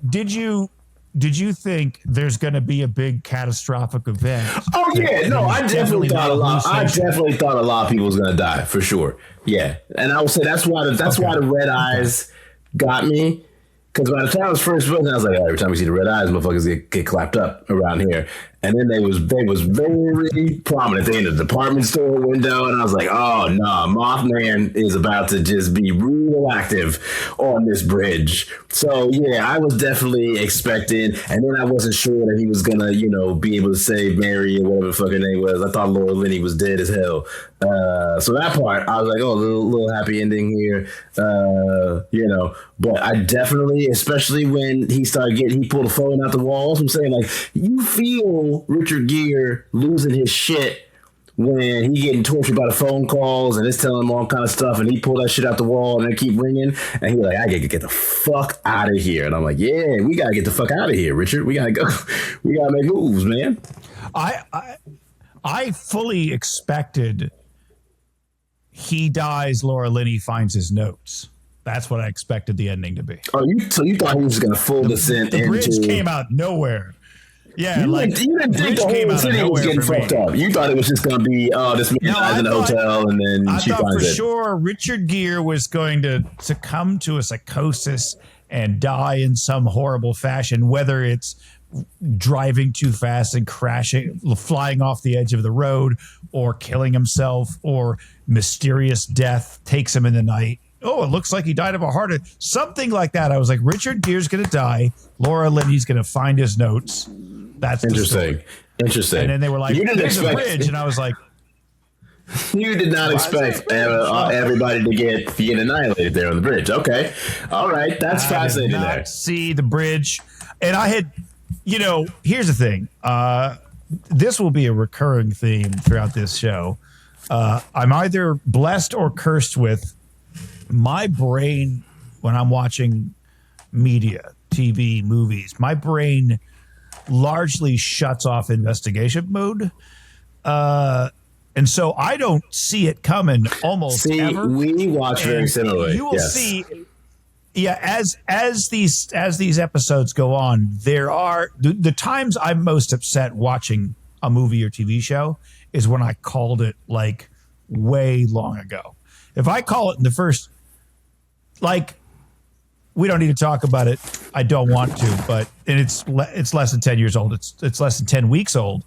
Did you did you think there's going to be a big catastrophic event? Oh yeah, no, I definitely thought a lot. I hallucination? definitely thought a lot of people was gonna die for sure. Yeah, and I would say that's why the red eyes got me. Because by the time I was first voting, I was like, every time we see the red eyes, motherfuckers get clapped up around here. And then they was very prominent. They in the department store window, and I was like, oh no, Mothman is about to just be real active on this bridge. So yeah, I was definitely expecting, and then I wasn't sure that he was gonna, be able to save Mary or whatever the fuck her name was. I thought Laura Linney was dead as hell. So that part, I was like, oh, a little happy ending here, But I definitely, especially when he pulled a phone out the walls. I'm saying, like, you feel Richard Gere losing his shit when he getting tortured by the phone calls and it's telling him all kind of stuff, and he pulled that shit out the wall and they keep ringing, and he's like, I gotta get the fuck out of here. And I'm like, yeah, we gotta get the fuck out of here, Richard. We gotta go. We gotta make moves, man. I fully expected he dies, Laura Linney finds his notes. That's what I expected the ending to be. Oh, so you thought he was going to full descent the into... The bridge came out nowhere. Yeah, you didn't think the whole city was getting fucked up. You thought it was just going to be, this man dies in the hotel, and then she finds it. I thought for sure Richard Gere was going to succumb to a psychosis and die in some horrible fashion, whether it's driving too fast and crashing, flying off the edge of the road, or killing himself, or mysterious death takes him in the night. Oh, it looks like he died of a heart attack. Something like that. I was like, Richard Gere's going to die. Laura Linney's going to find his notes. That's interesting. Interesting. And then they were like, there's a bridge. And I was like, you did not expect everybody to get annihilated there on the bridge. Okay. All right. That's fascinating there. I did not see the bridge. And I had, here's the thing. This will be a recurring theme throughout this show. I'm either blessed or cursed with my brain when I'm watching media, TV, movies. My brain largely shuts off investigation mode. And so I don't see it coming almost ever. We watch very similarly. You will see. Yeah, as these episodes go on, there are the times I'm most upset watching a movie or TV show is when I called it like way long ago. If I call it in the first, like, we don't need to talk about it. I don't want to, but and it's less than 10 years old. It's less than 10 weeks old.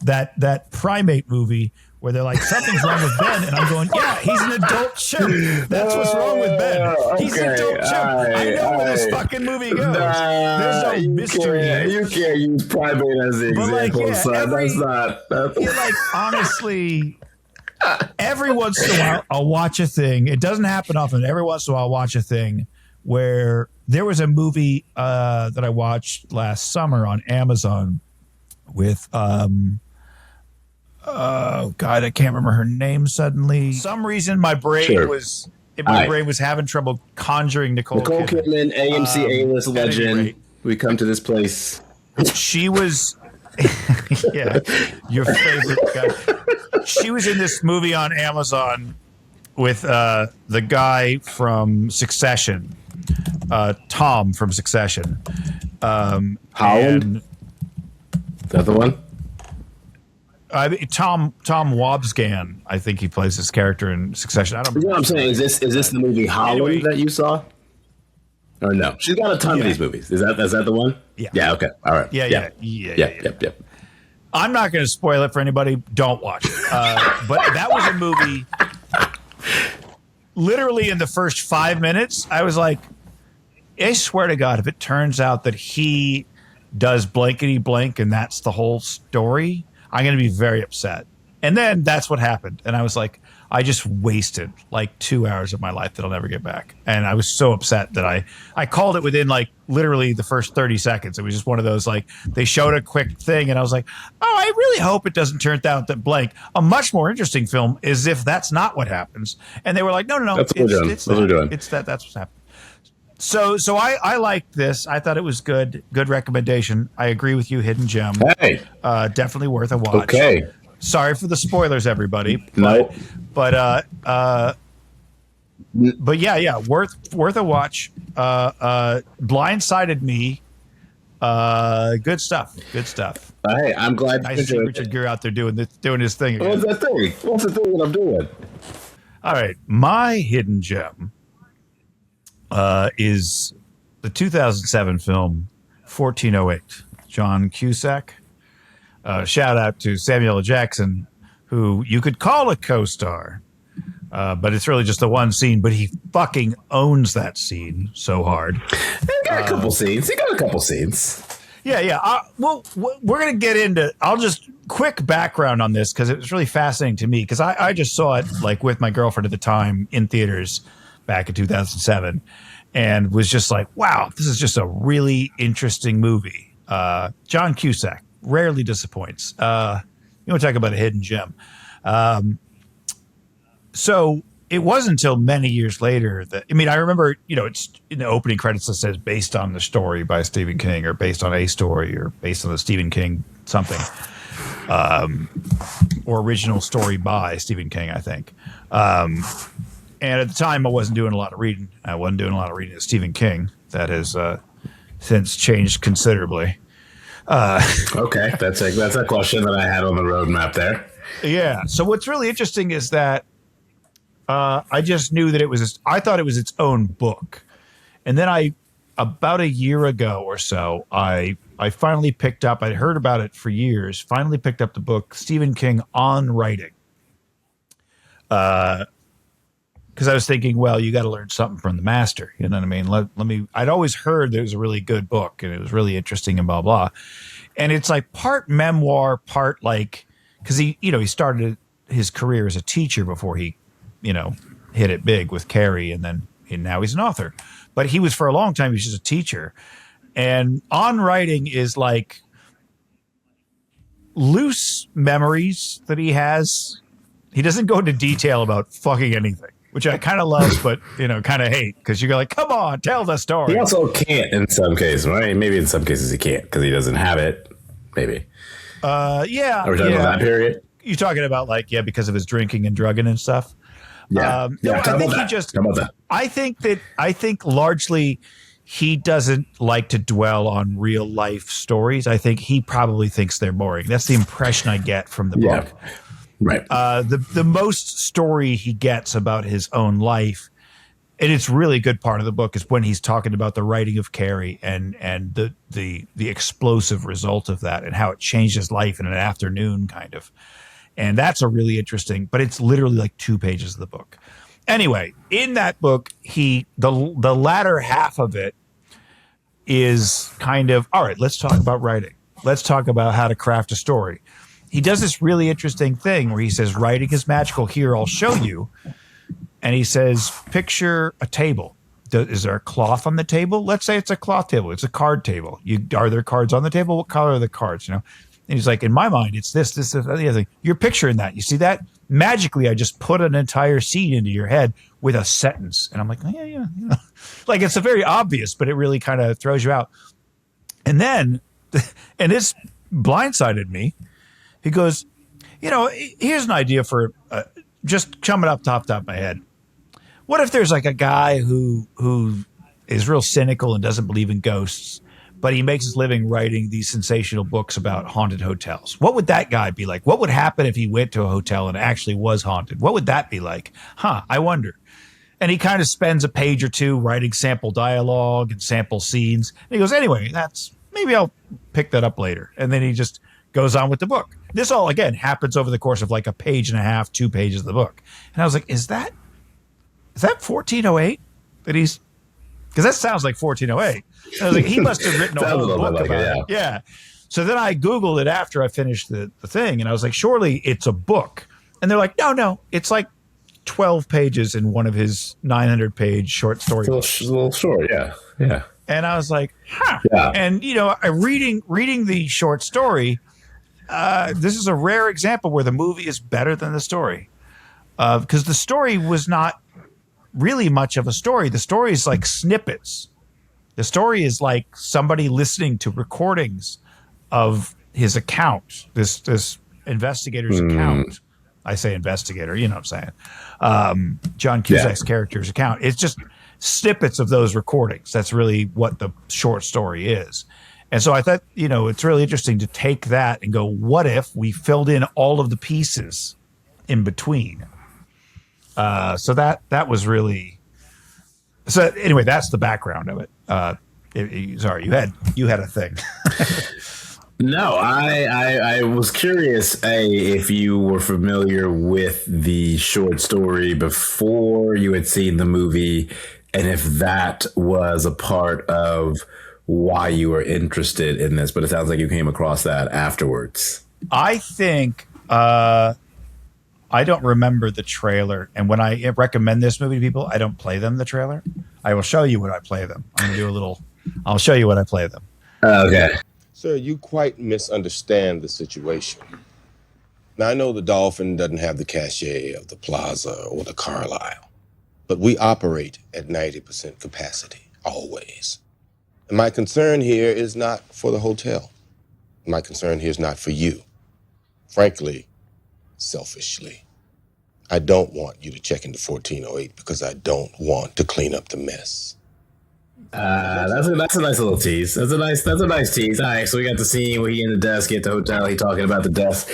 That primate movie where they're like, something's wrong with Ben, and I'm going, yeah, he's an adult chimp. That's what's wrong with Ben. He's an adult chimp. I know where this fucking movie goes. There's no mystery. You can't use primate as the example, son. That's not. Like, honestly, every once in a while, I'll watch a thing. It doesn't happen often. Every once in a while, I'll watch a thing where there was a movie that I watched last summer on Amazon with oh God, I can't remember her name suddenly. For some reason my brain was having trouble conjuring Nicole Kidman, AMC A-list legend. We come to this place. She was yeah, your favorite guy. She was in this movie on Amazon with the guy from Succession. Tom from Succession. Holland? Is that the one? Tom Wobsgan, I think he plays this character in Succession. I don't know. You know what I'm saying? Is this the movie Holland that you saw? Or no? She's got a ton of these movies. Is that the one? Yeah. Yeah. Okay. All right. Yeah. Yep. I'm not going to spoil it for anybody. Don't watch it. But that was a movie. Literally in the first 5 minutes, I was like, I swear to God, if it turns out that he does blankety blank and that's the whole story, I'm going to be very upset. And then that's what happened. And I was like, I just wasted like 2 hours of my life that I'll never get back. And I was so upset that I called it within like literally the first 30 seconds. It was just one of those, like, they showed a quick thing and I was like, oh, I really hope it doesn't turn out that blank. A much more interesting film is if that's not what happens. And they were like, no. That's what we're doing. That's what's happening. So I liked this. I thought it was good. Good recommendation. I agree with you, Hidden Gem. Hey. Definitely worth a watch. Okay. Sorry for the spoilers, everybody. Nope. But yeah, worth a watch. Blindsided me Good stuff. Good stuff. Hey, I'm glad I see Richard Gere out there doing his thing again. What's that thing? What's the thing that I'm doing? All right. My hidden gem is the 2007 film 1408, John Cusack. Shout out to Samuel L. Jackson, who you could call a co-star, but it's really just the one scene, but he fucking owns that scene so hard. He got a couple scenes. Yeah. Well, we're going to get into, I'll just quick background on this because it was really fascinating to me because I just saw it like with my girlfriend at the time in theaters back in 2007 and was just like, wow, this is just a really interesting movie. John Cusack rarely disappoints. You want to talk about a hidden gem. So it wasn't until many years later that, I mean, I remember, it's in the opening credits that says based on the story by Stephen King or based on a story or based on the Stephen King something, or original story by Stephen King, I think. And at the time I wasn't doing a lot of reading. I wasn't doing a lot of reading of Stephen King. That has since changed considerably. Okay. That's a question that I had on the roadmap there. Yeah. So what's really interesting is that, I just knew that I thought it was its own book. And then about a year ago or so, I finally picked up, I'd heard about it for years, finally picked up the book, Stephen King on Writing. Because I was thinking, well, you got to learn something from the master. You know what I mean? Let me, I'd always heard that it was a really good book and it was really interesting and blah, blah. And it's like part memoir, part like, because he started his career as a teacher before he, hit it big with Carrie, and now he's an author. But he was, for a long time, he was just a teacher. And On Writing is like loose memories that he has. He doesn't go into detail about fucking anything, which I kind of love, but, kind of hate, because you go like, come on, tell the story. He also can't in some cases, right? Maybe in some cases he can't because he doesn't have it. Maybe. Yeah. Are we talking about that period? You're talking about because of his drinking and drugging and stuff. Yeah. I think he just. How about that? I think largely he doesn't like to dwell on real life stories. I think he probably thinks they're boring. That's the impression I get from the book. Right. The most story he gets about his own life, and it's really good part of the book, is when he's talking about the writing of Carrie and the explosive result of that and how it changed his life in an afternoon kind of. And that's a really interesting, but it's literally like 2 pages of the book. Anyway, in that book, the latter half of it is kind of, all right, let's talk about writing. Let's talk about how to craft a story. He does this really interesting thing where he says, writing is magical. Here, I'll show you. And he says, picture a table. Is there a cloth on the table? Let's say it's a cloth table. It's a card table. Are there cards on the table? What color are the cards? And he's like, in my mind, it's this, the other thing. You're picturing that. You see that? Magically, I just put an entire scene into your head with a sentence. And I'm like, oh, yeah. Like, it's a very obvious, but it really kind of throws you out. And then, and this blindsided me. He goes, here's an idea for just coming up top of my head. What if there's like a guy who is real cynical and doesn't believe in ghosts, but he makes his living writing these sensational books about haunted hotels? What would that guy be like? What would happen if he went to a hotel and it actually was haunted? What would that be like? I wonder. And he kind of spends a page or two writing sample dialogue and sample scenes. And he goes, anyway, maybe I'll pick that up later. And then he just goes on with the book. This all, again, happens over the course of like a page and a half, 2 pages of the book. And I was like, is that 1408 that he's, because that sounds like 1408. And I was like, he must have written a whole book about it. Yeah. So then I Googled it after I finished the thing, and I was like, surely it's a book. And they're like, no, it's like 12 pages in one of his 900-page short story books. A little short, yeah. And I was like, Yeah. And, reading the short story, this is a rare example where the movie is better than the story. Because the story was not really much of a story. The story is like snippets. The story is like somebody listening to recordings of his account, this investigator's account. I say investigator, you know what I'm saying? John Cusack's character's account. It's just snippets of those recordings. That's really what the short story is. And so I thought, it's really interesting to take that and go, what if we filled in all of the pieces in between? So that was really. So anyway, that's the background of it. Sorry, you had a thing. No, I was curious, if you were familiar with the short story before you had seen the movie, and if that was a part of why you were interested in this. But it sounds like you came across that afterwards. I think I don't remember the trailer, and when I recommend this movie to people, I don't play them the trailer. I will show you when I play them. I'll show you when I play them. Okay. Sir, you quite misunderstand the situation. Now, I know the Dolphin doesn't have the cachet of the Plaza or the Carlisle, but we operate at 90% capacity, always. And my concern here is not for the hotel. My concern here is not for you. Frankly, selfishly, I don't want you to check into 1408 because I don't want to clean up the mess. That's a nice little tease. That's a nice tease. All right, so we got the scene where he in the desk at the hotel. He talking about the death.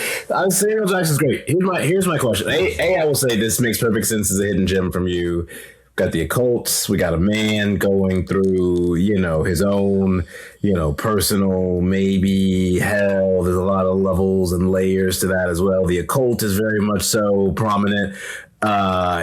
Samuel Jackson's great. Here's my question. I will say this makes perfect sense as a hidden gem from you. Got the occults. We got a man going through, his own, personal, maybe hell. There's a lot of levels and layers to that as well. The occult is very much so prominent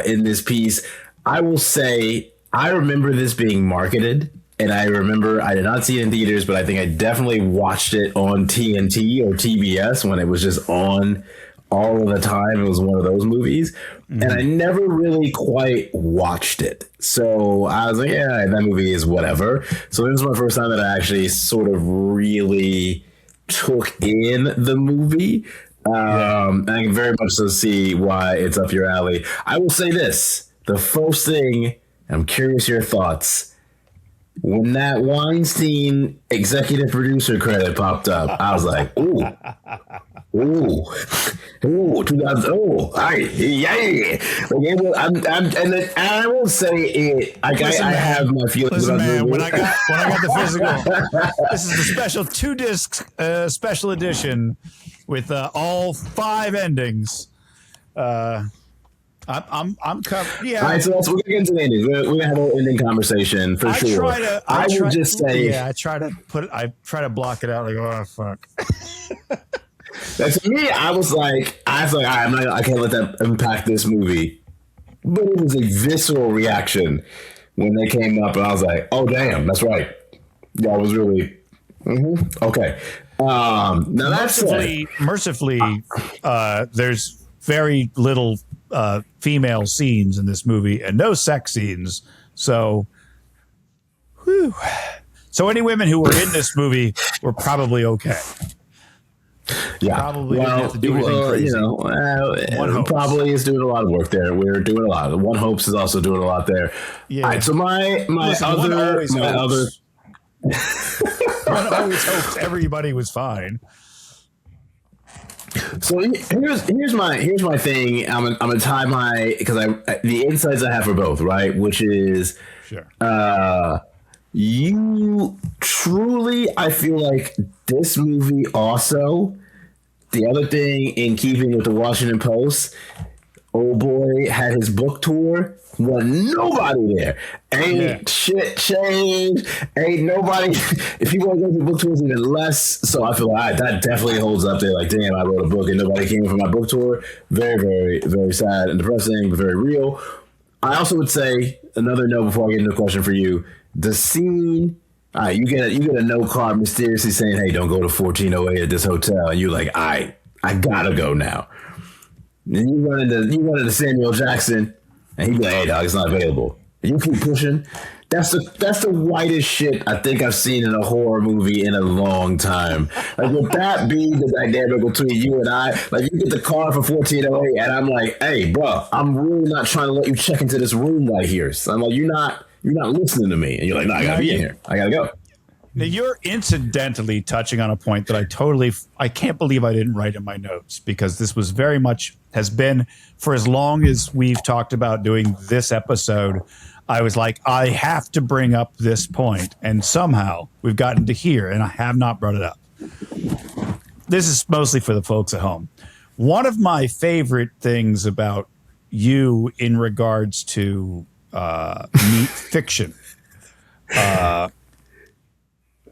in this piece. I will say, I remember this being marketed, and I remember I did not see it in theaters, but I think I definitely watched it on TNT or TBS when it was just on all of the time. It was one of those movies. Mm-hmm. And I never really quite watched it. So I was like, yeah, that movie is whatever. So this was my first time that I actually sort of really took in the movie. I can very much so see why it's up your alley. I will say this. The first thing, I'm curious your thoughts. When that Weinstein executive producer credit popped up, I was like, ooh, 2000, yeah. And I will say it. I have my feelings about man, movie. when I got the physical, this is the special 2-disc special edition with all 5 endings. I'm covered. Yeah. All right, so we're gonna get into the endings. We're gonna have an ending conversation for sure. I would just say, I try to block it out. Like, oh fuck. That's me. I was like, I can't let that impact this movie. But it was a visceral reaction when they came up, and I was like, oh damn, that's right. Yeah, I was really okay. Now that's mercifully, there's very little female scenes in this movie and no sex scenes. So, so any women who were in this movie were probably okay. Yeah, probably didn't have to do anything crazy. Probably is doing a lot of work there. We're doing a lot. One Hopes is also doing a lot there. Yeah. All right, so my other. One always hopes everybody was fine. So here's my thing. I'm gonna tie because the insights I have for both, right? Which is, sure. You truly, I feel like this movie also. The other thing, in keeping with the Washington Post, old boy had his book tour. Wasn't nobody there. Ain't shit changed. Ain't nobody. If people want to go to book tours, even less. So I feel like that definitely holds up there. Like, damn, I wrote a book and nobody came for my book tour. Very, very, very sad and depressing, but very real. I also would say another note before I get into the question for you. The scene. All right, you get a note card mysteriously saying, "Hey, don't go to 1408 at this hotel." And you're like, I gotta go now. And you run into Samuel Jackson. And he'd be like, "Hey, dog, it's not available." And you keep pushing. That's the whitest shit I think I've seen in a horror movie in a long time. Like, would that be the dynamic between you and I? Like, you get the car for 1408, and I'm like, "Hey, bro, I'm really not trying to let you check into this room right here." So I'm like, "You're not listening to me." And you're like, "No, I gotta be in here. I gotta go." Now, you're incidentally touching on a point that I can't believe I didn't write in my notes, because this was very much has been, for as long as we've talked about doing this episode, I was like, I have to bring up this point, and somehow we've gotten to here, and I have not brought it up. This is mostly for the folks at home. One of my favorite things about you in regards to fiction,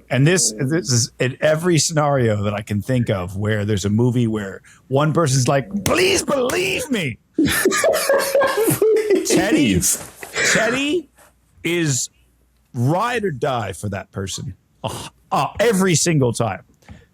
and this is in every scenario that I can think of where there's a movie where one person's like, please believe me. Teddy is ride or die for that person every single time.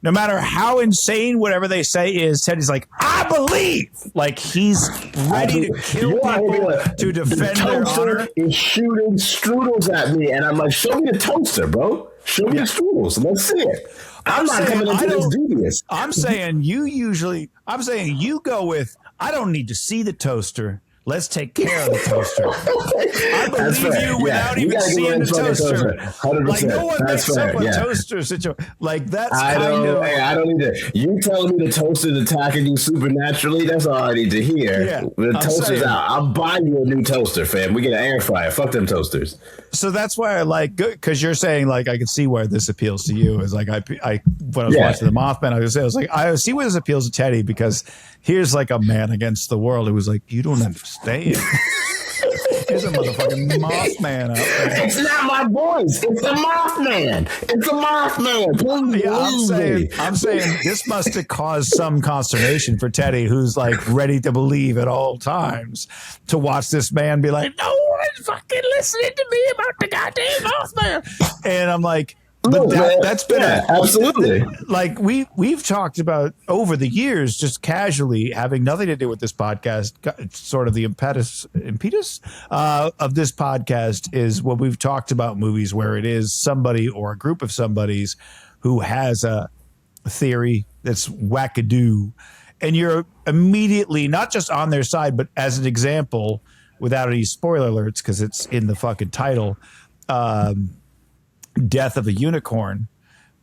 No matter how insane whatever they say is, Teddy's like, I believe. Like, he's ready to kill people to defend their honor. Is shooting strudels at me, and I'm like, show me the toaster, bro. Show me the strudels. Let's see it. I'm not coming into this dubious. I'm saying you go with, I don't need to see the toaster. Let's take care of the toaster. I believe you without even seeing the toaster. 100%. Like, no one makes up a toaster situation. Like, that's I don't need to. You telling me the toaster's attacking you supernaturally? That's all I need to hear. Yeah, the toaster's out. I'll buy you a new toaster, fam. We get an air fryer. Fuck them toasters. So that's why I like, because you're saying, like, I can see why this appeals to you. Is like, when I was watching the Mothman, I was like, I see why this appeals to Teddy, because here's like a man against the world who was like, you don't understand. There's a motherfucking Mothman out there. It's not my voice. It's the Mothman. It's the Mothman. Yeah, I'm saying this must have caused some consternation for Teddy, who's like ready to believe at all times, to watch this man be like, no one's fucking listening to me about the goddamn Mothman. And I'm like, but that's been absolutely like we've talked about over the years, just casually, having nothing to do with this podcast. Sort of the impetus of this podcast is what we've talked about movies where it is somebody or a group of somebodies who has a theory that's wackadoo, and you're immediately not just on their side, but as an example, without any spoiler alerts because it's in the fucking title. Death of a Unicorn,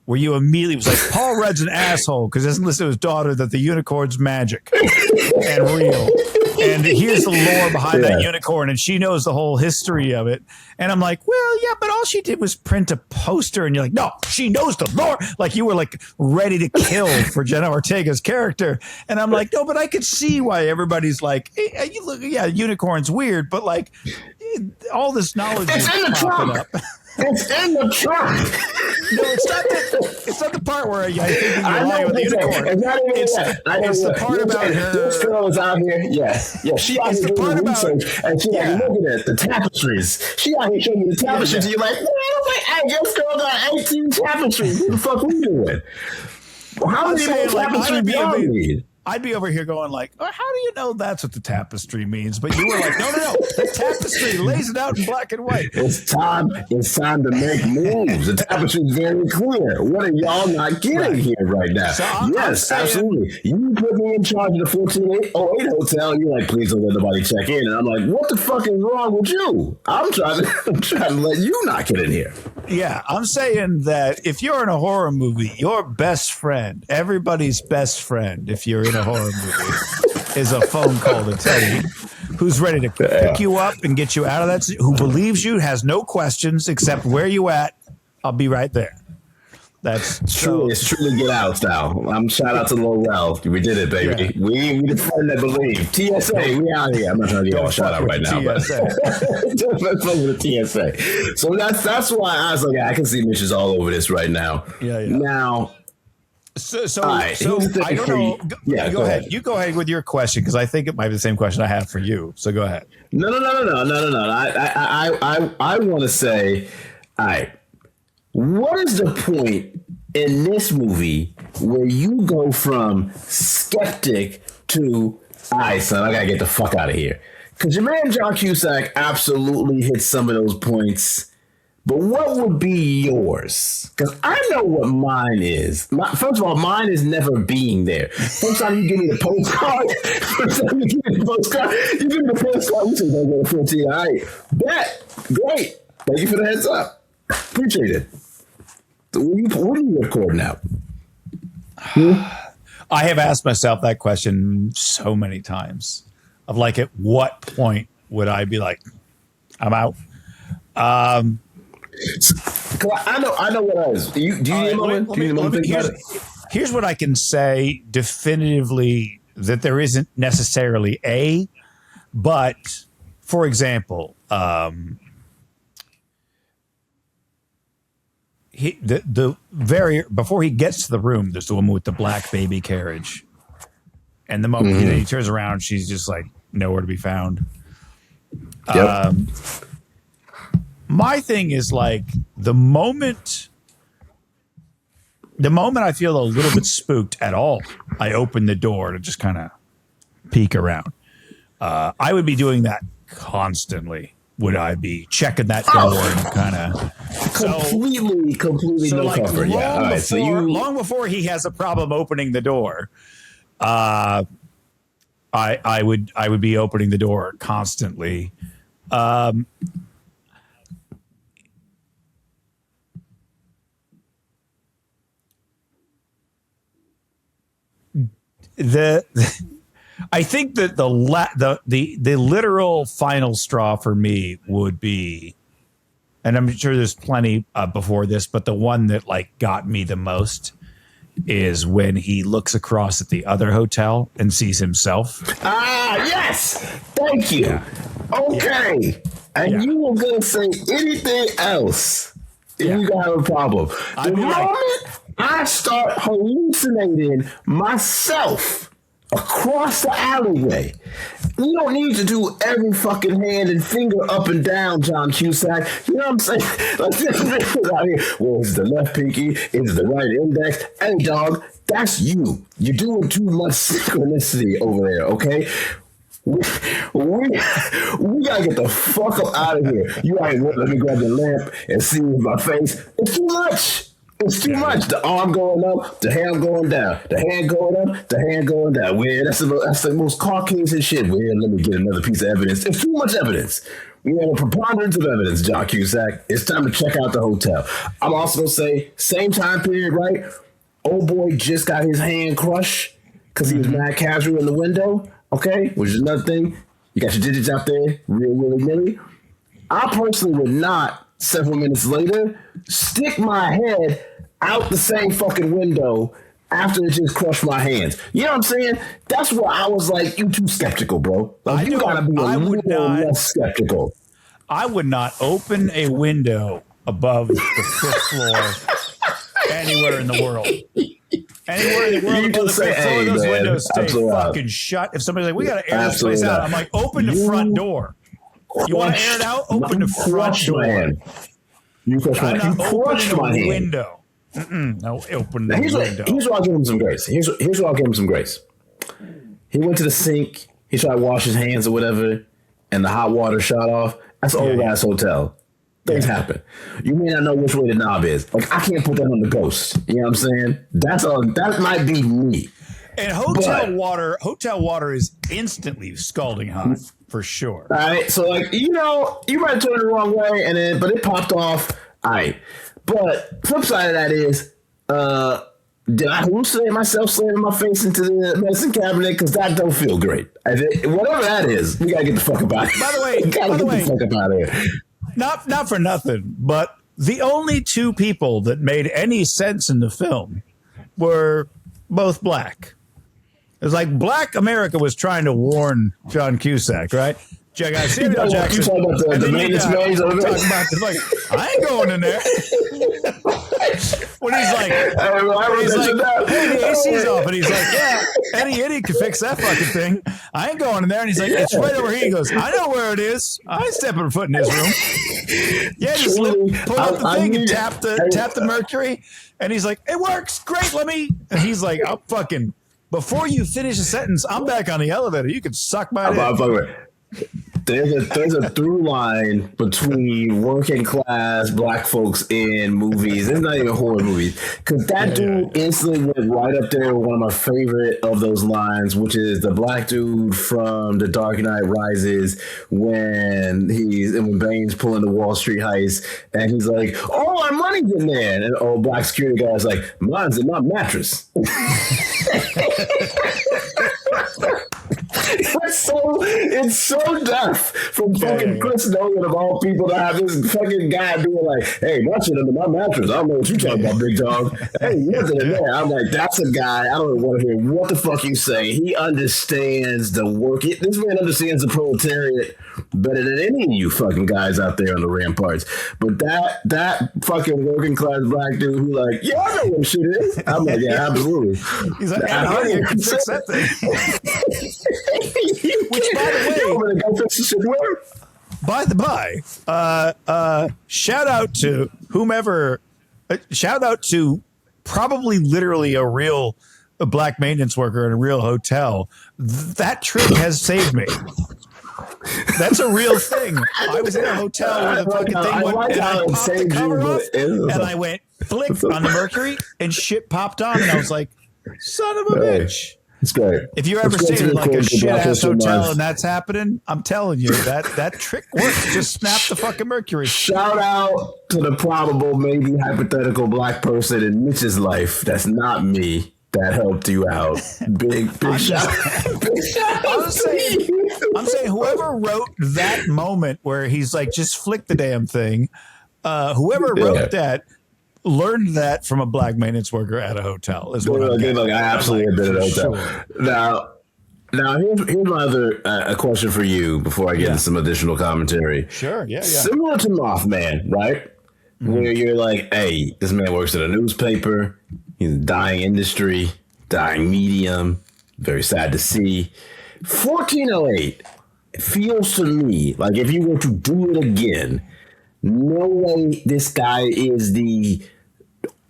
where you immediately was like, Paul Rudd's an asshole because he doesn't listen to his daughter that the unicorn's magic and real. And here's the lore behind that unicorn, and she knows the whole history of it. And I'm like, well, yeah, but all she did was print a poster, and you're like, no, she knows the lore. Like, you were like ready to kill for Jenna Ortega's character. And I'm like, no, but I could see why everybody's like, hey, you look, yeah, unicorn's weird, but like all this knowledge is popping up. It's in the trunk. No, it's not the part where I think you're lying with the unicorn. It's the part about her. This girl is out here. Yes. Yeah. She out here doing research, and she's like looking at the tapestries. She out here showing you the tapestries, and you're like, hey, this girl got 18 tapestries. What the fuck we doing? How many more tapestries do y'all need? I'd be over here going like, oh, how do you know that's what the tapestry means? But you were like, no. The tapestry lays it out in black and white. It's time to make moves. The tapestry is very clear. What are y'all not getting here right now? So yes, absolutely. You put me in charge of the 1408 hotel. You're like, please don't let nobody check in. And I'm like, what the fuck is wrong with you? I'm trying to let you not get in here. Yeah, I'm saying that if you're in a horror movie, your best friend, everybody's best friend, if you're in a horror movie, is a phone call to Teddy, who's ready to pick you up and get you out of that, who believes you, has no questions except where you at. I'll be right there. It's truly Get Out style. Shout out to Lil Ralph. We did it, baby. Yeah. We the friend that believe. TSA, we out here. I'm not trying to give y'all a shout out right now, but let's fuck with the TSA. So that's why I was like, I can see Mitch is all over this right now. Yeah. Now. So I don't know. Go ahead. You go ahead with your question, because I think it might be the same question I have for you. So go ahead. No. I want to say, all right. What is the point in this movie where you go from skeptic to, all right, son, I gotta get the fuck out of here? Because your man John Cusack absolutely hit some of those points. But what would be yours? Because I know what mine is. First of all, mine is never being there. First time you give me the postcard, you give me the postcard, you say, don't go to 14. All right, bet. Great. Thank you for the heads up. Appreciate it. What are you recording out? I have asked myself that question so many times of like, at what point would I be like, I'm out? I know what it is. Do you need a moment? Here's what I can say definitively that there isn't necessarily but for example, before he gets to the room, there's the woman with the black baby carriage, and the moment he turns around, she's just like nowhere to be found. Yep. My thing is like the moment I feel a little bit spooked at all, I open the door to just kind of peek around. I would be doing that constantly. Would I be checking that door and kind of completely so no like comfort? Yeah. All right. Long before he has a problem opening the door, I would be opening the door constantly. I think that the literal final straw for me would be, and I'm sure there's plenty before this, but the one that like got me the most is when he looks across at the other hotel and sees himself. Yes. Thank you. Yeah. Okay. Yeah. And you were going to say anything else if you got a problem. The moment I start hallucinating myself across the alleyway, you don't need to do every fucking hand and finger up and down, John Cusack. You know what I'm saying? Like, well, is the left pinky? Is the right index? Hey, dog, that's you. You're doing too much synchronicity over there, okay? We gotta get the fuck up out of here. You gotta let me grab the lamp and see my face. It's too much. It's too much. The arm going up, the hand going down, the hand going up, the hand going down. Well, that's the most Caucasian shit. Well, let me get another piece of evidence. It's too much evidence. We have a preponderance of evidence, John Cusack. It's time to check out the hotel. I'm also gonna say, same time period, right? Old boy just got his hand crushed because he was mad casual in the window. Okay, which is another thing. You got your digits out there, real willy-nilly. I personally would not, several minutes later, stick my head out the same fucking window after it just crushed my hands. You know what I'm saying? That's where I was like, you too skeptical, bro. Like, you gotta be a little less skeptical. I would not open a window above the 5th floor anywhere in the world. Anywhere in the world, you just say, hey, those windows stay fucking shut. If somebody's like, we got to air this place out, I'm like, open the front door. You want to air it out? Open the front door. You crushed my hand. You crushed my hand. Window. No, open the window. Here's where I'll give him some grace. Here's where I'll give him some grace. He went to the sink. He tried to wash his hands or whatever, and the hot water shot off. That's an old ass hotel. Things happen. You may not know which way the knob is. Like, I can't put that on the ghost. You know what I'm saying? That might be me. And hotel water is instantly scalding hot for sure. All right. So, like, you know, you might turn the wrong way, but it popped off. All right. But flip side of that is, did I hallucinate myself slamming my face into the medicine cabinet? Because that don't feel great. Whatever that is, we gotta get the fuck up out of here. By the way, the fuck up out of here. Not for nothing, but the only two people that made any sense in the film were both black. It was like Black America was trying to warn John Cusack, right? Check out Samuel Jackson. You talking about the maintenance maze over there? Like, I ain't going in there. When he's like, hey, the AC's off, and he's like, yeah, any idiot can fix that fucking thing. I ain't going in there. And he's like, it's right over here. He goes, I know where it is. I ain't stepping foot in his room. Yeah, just pull up the thing and tap the mercury. And he's like, it works. Great. And he's like, I'm fucking, before you finish a sentence, I'm back on the elevator. You can suck my dick. There's a through line between working class black folks in movies. It's not even horror movies, because that dude instantly went right up there with one of my favorite of those lines, which is the black dude from The Dark Knight Rises when Bane's pulling the Wall Street heist, and he's like, "Oh, our money's in there," and the old black security guy's like, "Mine's in my mattress." it's so deaf from fucking Chris Nolan of all people to have this fucking guy doing like, hey, that shit under my mattress. I don't know what you talking about, big dog. Hey, what's in there? I'm like, that's a guy. I don't want to hear what the fuck you say. He understands the work. This man understands the proletariat better than any of you fucking guys out there on the ramparts. But that fucking working class black dude who like, yeah, I know what shit is. I'm like, yeah, absolutely. He's like, I can fix that thing. Which, by the by, shout out to whomever. Shout out to probably literally a black maintenance worker in a real hotel. That trick has saved me. That's a real thing. I was in a hotel where the fucking thing went, and I popped the cover off, and I went flick on the mercury, and shit popped on, and I was like, son of a bitch. It's great. If you ever stay in like a shit-ass hotel and that's happening, I'm telling you, that trick works. Just snap the fucking mercury. Shout out to the probable, maybe hypothetical black person in Mitch's life that's not me that helped you out. Big shout out. I'm saying whoever wrote that moment where he's like, just flick the damn thing, whoever wrote that learned that from a black maintenance worker at a hotel. Is what I absolutely have been at a hotel. Sure. Now here's my other a question for you before I get into some additional commentary. Sure, yeah. Similar to Mothman, right? Mm-hmm. Where you're like, hey, this man works at a newspaper. He's a dying industry, dying medium. Very sad to see. 1408 feels to me like if you were to do it again, no way this guy is the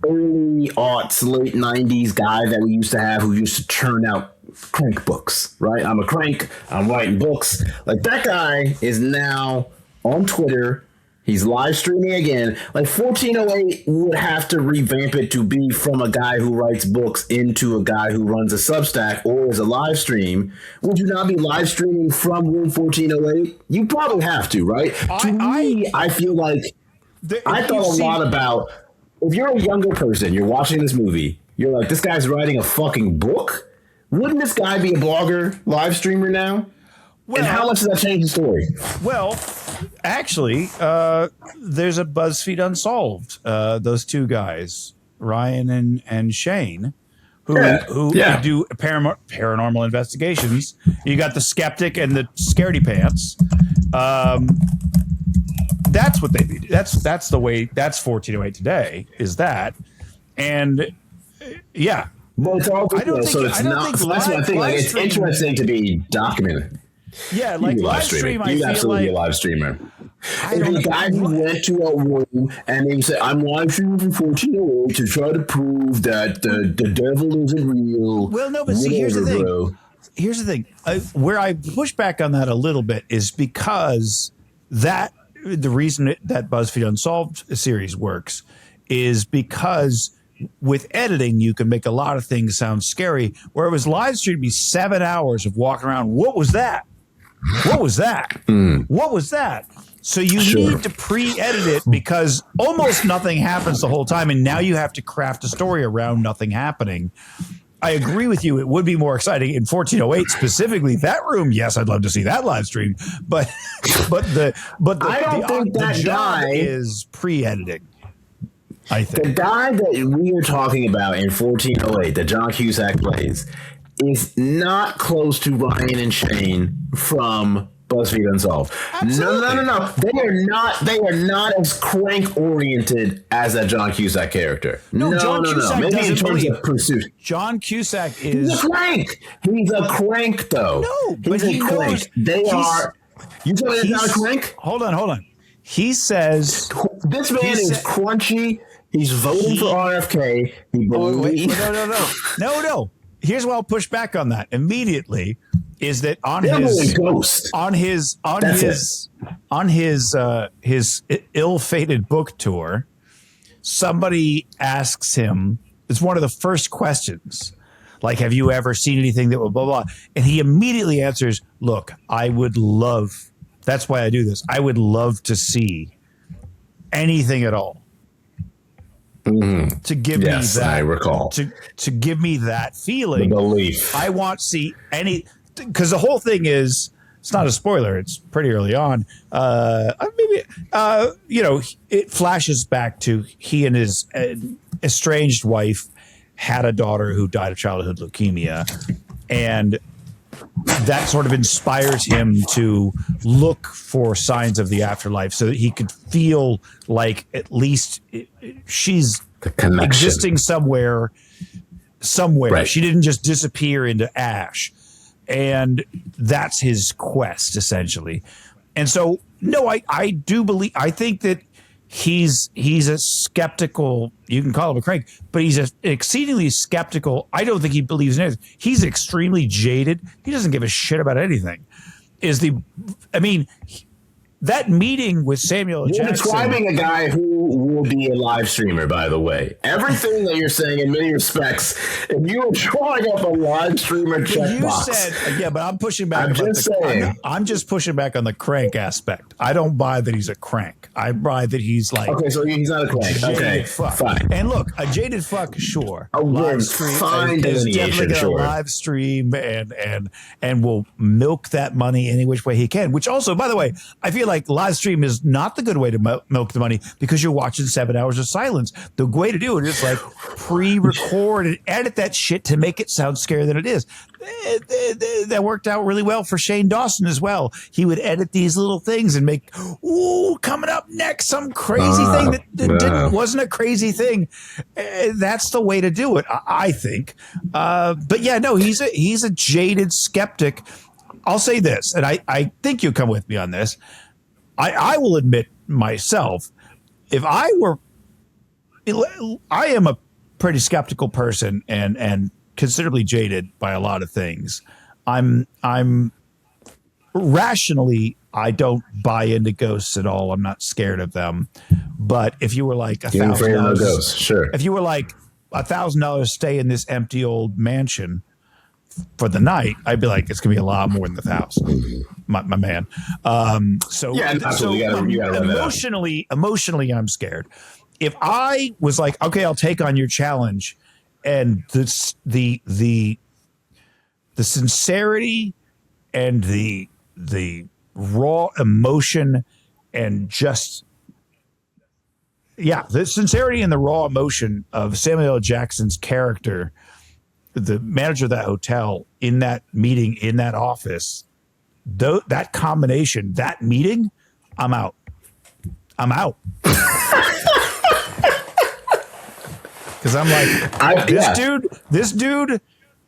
early aughts, late 90s guy that we used to have who used to churn out crank books, right? I'm a crank. I'm writing books. Like that guy is now on Twitter. He's live streaming again. Like 1408 would have to revamp it to be from a guy who writes books into a guy who runs a Substack or is a live stream. Would you not be live streaming from room 1408? You probably have to, right? I feel like I thought a lot about if you're a younger person, you're watching this movie, you're like, this guy's writing a fucking book? Wouldn't this guy be a blogger, live streamer now? Well, and how much does that change the story? Well, actually, there's a BuzzFeed Unsolved. Those two guys, Ryan and Shane, who do paranormal investigations. You got the skeptic and the scaredy pants. That's what they do. That's the way. That's 1408 today. Is that? And yeah. Well, it's all so it's not. So that's what I think. Like, it's interesting to be documented. Yeah, like live stream. You'd absolutely be a live streamer. The guy who went to a room and he said, "I'm live streaming from 1408 to try to prove that the devil isn't real." Well, no, but see, here's the thing. Bro. Here's the thing. Where I push back on that a little bit is because the reason that BuzzFeed Unsolved series works is because with editing, you can make a lot of things sound scary. Where it was live streamed, be 7 hours of walking around. What was that? What was that? What was that? So you need to pre-edit it because almost nothing happens the whole time. And now you have to craft a story around nothing happening. I agree with you. It would be more exciting in 1408 specifically. That room, yes, I'd love to see that live stream. But the job is pre-editing. I think the guy that we are talking about in 1408 that John Cusack plays is not close to Ryan and Shane from BuzzFeed Unsolved. Absolutely. No. They are not as crank oriented as that John Cusack character. No. John Cusack maybe doesn't in terms of pursuit. John Cusack is He's a crank. He's a crank though. No, but he's a crank. They are. You tell me he's not a crank? Hold on. He says this man is crunchy. He's voting for RFK. No. Here's why I'll push back on that immediately is that on his ill-fated book tour, somebody asks him, it's one of the first questions, like, have you ever seen anything that will blah, blah, blah? And he immediately answers, look, that's why I do this. I would love to see anything at all. To give me that, I recall. To give me that feeling, the belief. I want to see because the whole thing is, it's not a spoiler. It's pretty early on. It flashes back to he and his estranged wife had a daughter who died of childhood leukemia, and that sort of inspires him to look for signs of the afterlife so that he could feel like at least she's existing somewhere. Right. She didn't just disappear into ash. And that's his quest, essentially. And so, no, I do believe, I think that he's a skeptical, you can call him a crank, but he's an exceedingly skeptical. I don't think he believes in anything. He's extremely jaded. He doesn't give a shit about anything. That meeting with Samuel You're Jackson. describing a guy who will be a live streamer, by the way. Everything that you're saying in many respects, if you were drawing up a live streamer checkbox. You said, yeah, but I'm pushing back. I'm just pushing back on the crank aspect. I don't buy that he's a crank. I buy that he's like, okay, so he's not a crank. Okay, fuck. Fine. And look, a jaded fuck, sure. A live stream fine is definitely going to sure. live stream and will milk that money any which way he can. Which also, by the way, I feel like live stream is not the good way to milk the money because you're watching 7 hours of silence. The way to do it is like pre-record and edit that shit to make it sound scarier than it is. That worked out really well for Shane Dawson as well. He would edit these little things and make, coming up next, some crazy thing that wasn't a crazy thing. That's the way to do it, I think. But yeah, no, he's a jaded skeptic. I'll say this, and I think you'll come with me on this. I will admit myself, if I am a pretty skeptical person and considerably jaded by a lot of things. I'm rationally, I don't buy into ghosts at all. I'm not scared of them. But if you were like $1,000, sure. If you were like $1,000 stay in this empty old mansion for the night, I'd be like, it's gonna be a lot more than 1,000, my man. Emotionally, I'm scared. If I was like, okay, I'll take on your challenge, and the sincerity and the raw emotion and just the sincerity and the raw emotion of Samuel L. Jackson's character, the manager of that hotel, in that meeting, in that office, that combination, that meeting, I'm out. Because I'm like, this dude,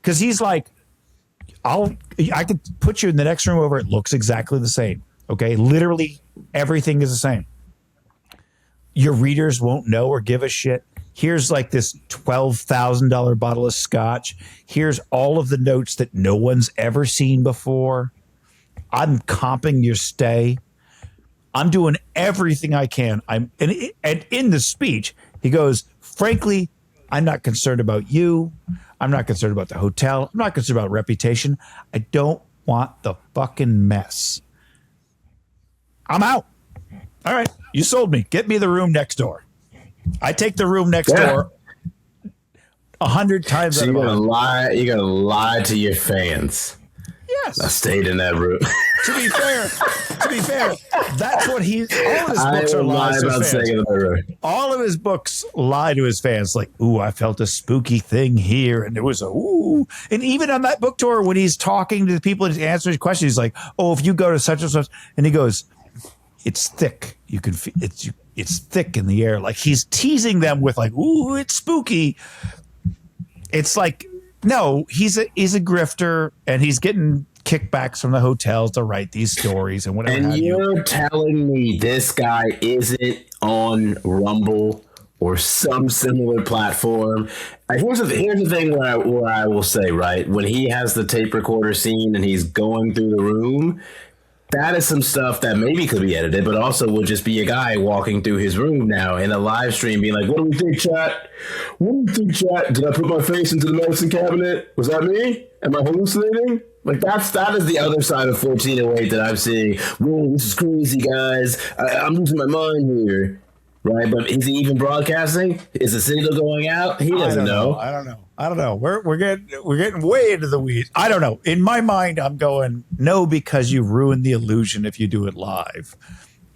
because he's like, I could put you in the next room over. It looks exactly the same. Okay. Literally everything is the same. Your readers won't know or give a shit. Here's like this $12,000 bottle of scotch. Here's all of the notes that no one's ever seen before. I'm comping your stay. I'm doing everything I can. And in the speech, he goes, frankly, I'm not concerned about you. I'm not concerned about the hotel. I'm not concerned about reputation. I don't want the fucking mess. I'm out. All right. You sold me. Get me the room next door. I take the room next door 100 times. So you're gonna lie. You're gonna lie to your fans. Yes, I stayed in that room. To be fair, that's what he. All of his books are lies to his fans. All of his books lie to his fans. Like, ooh, I felt a spooky thing here, and there was a ooh. And even on that book tour, when he's talking to the people and he's answering questions, he's like, "Oh, if you go to such and such," and he goes, "It's thick. You can feel it's thick in the air." Like he's teasing them with like, "Ooh, it's spooky." It's like, no, he's a grifter, and he's getting kickbacks from the hotels to write these stories and whatever. And you're telling me this guy isn't on Rumble or some similar platform? Here's the thing where I will say, right, when he has the tape recorder scene and he's going through the room, that is some stuff that maybe could be edited, but also would just be a guy walking through his room now in a live stream being like, what do we think, chat? What do you think, chat? Did I put my face into the medicine cabinet? Was that me? Am I hallucinating? Like, that is the other side of 1408 that I'm seeing. Whoa, this is crazy, guys. I'm losing my mind here. Right, but is he even broadcasting? Is the signal going out? He doesn't know. I don't know. I don't know. We're getting way into the weeds. I don't know. In my mind, I'm going no, because you ruin the illusion if you do it live.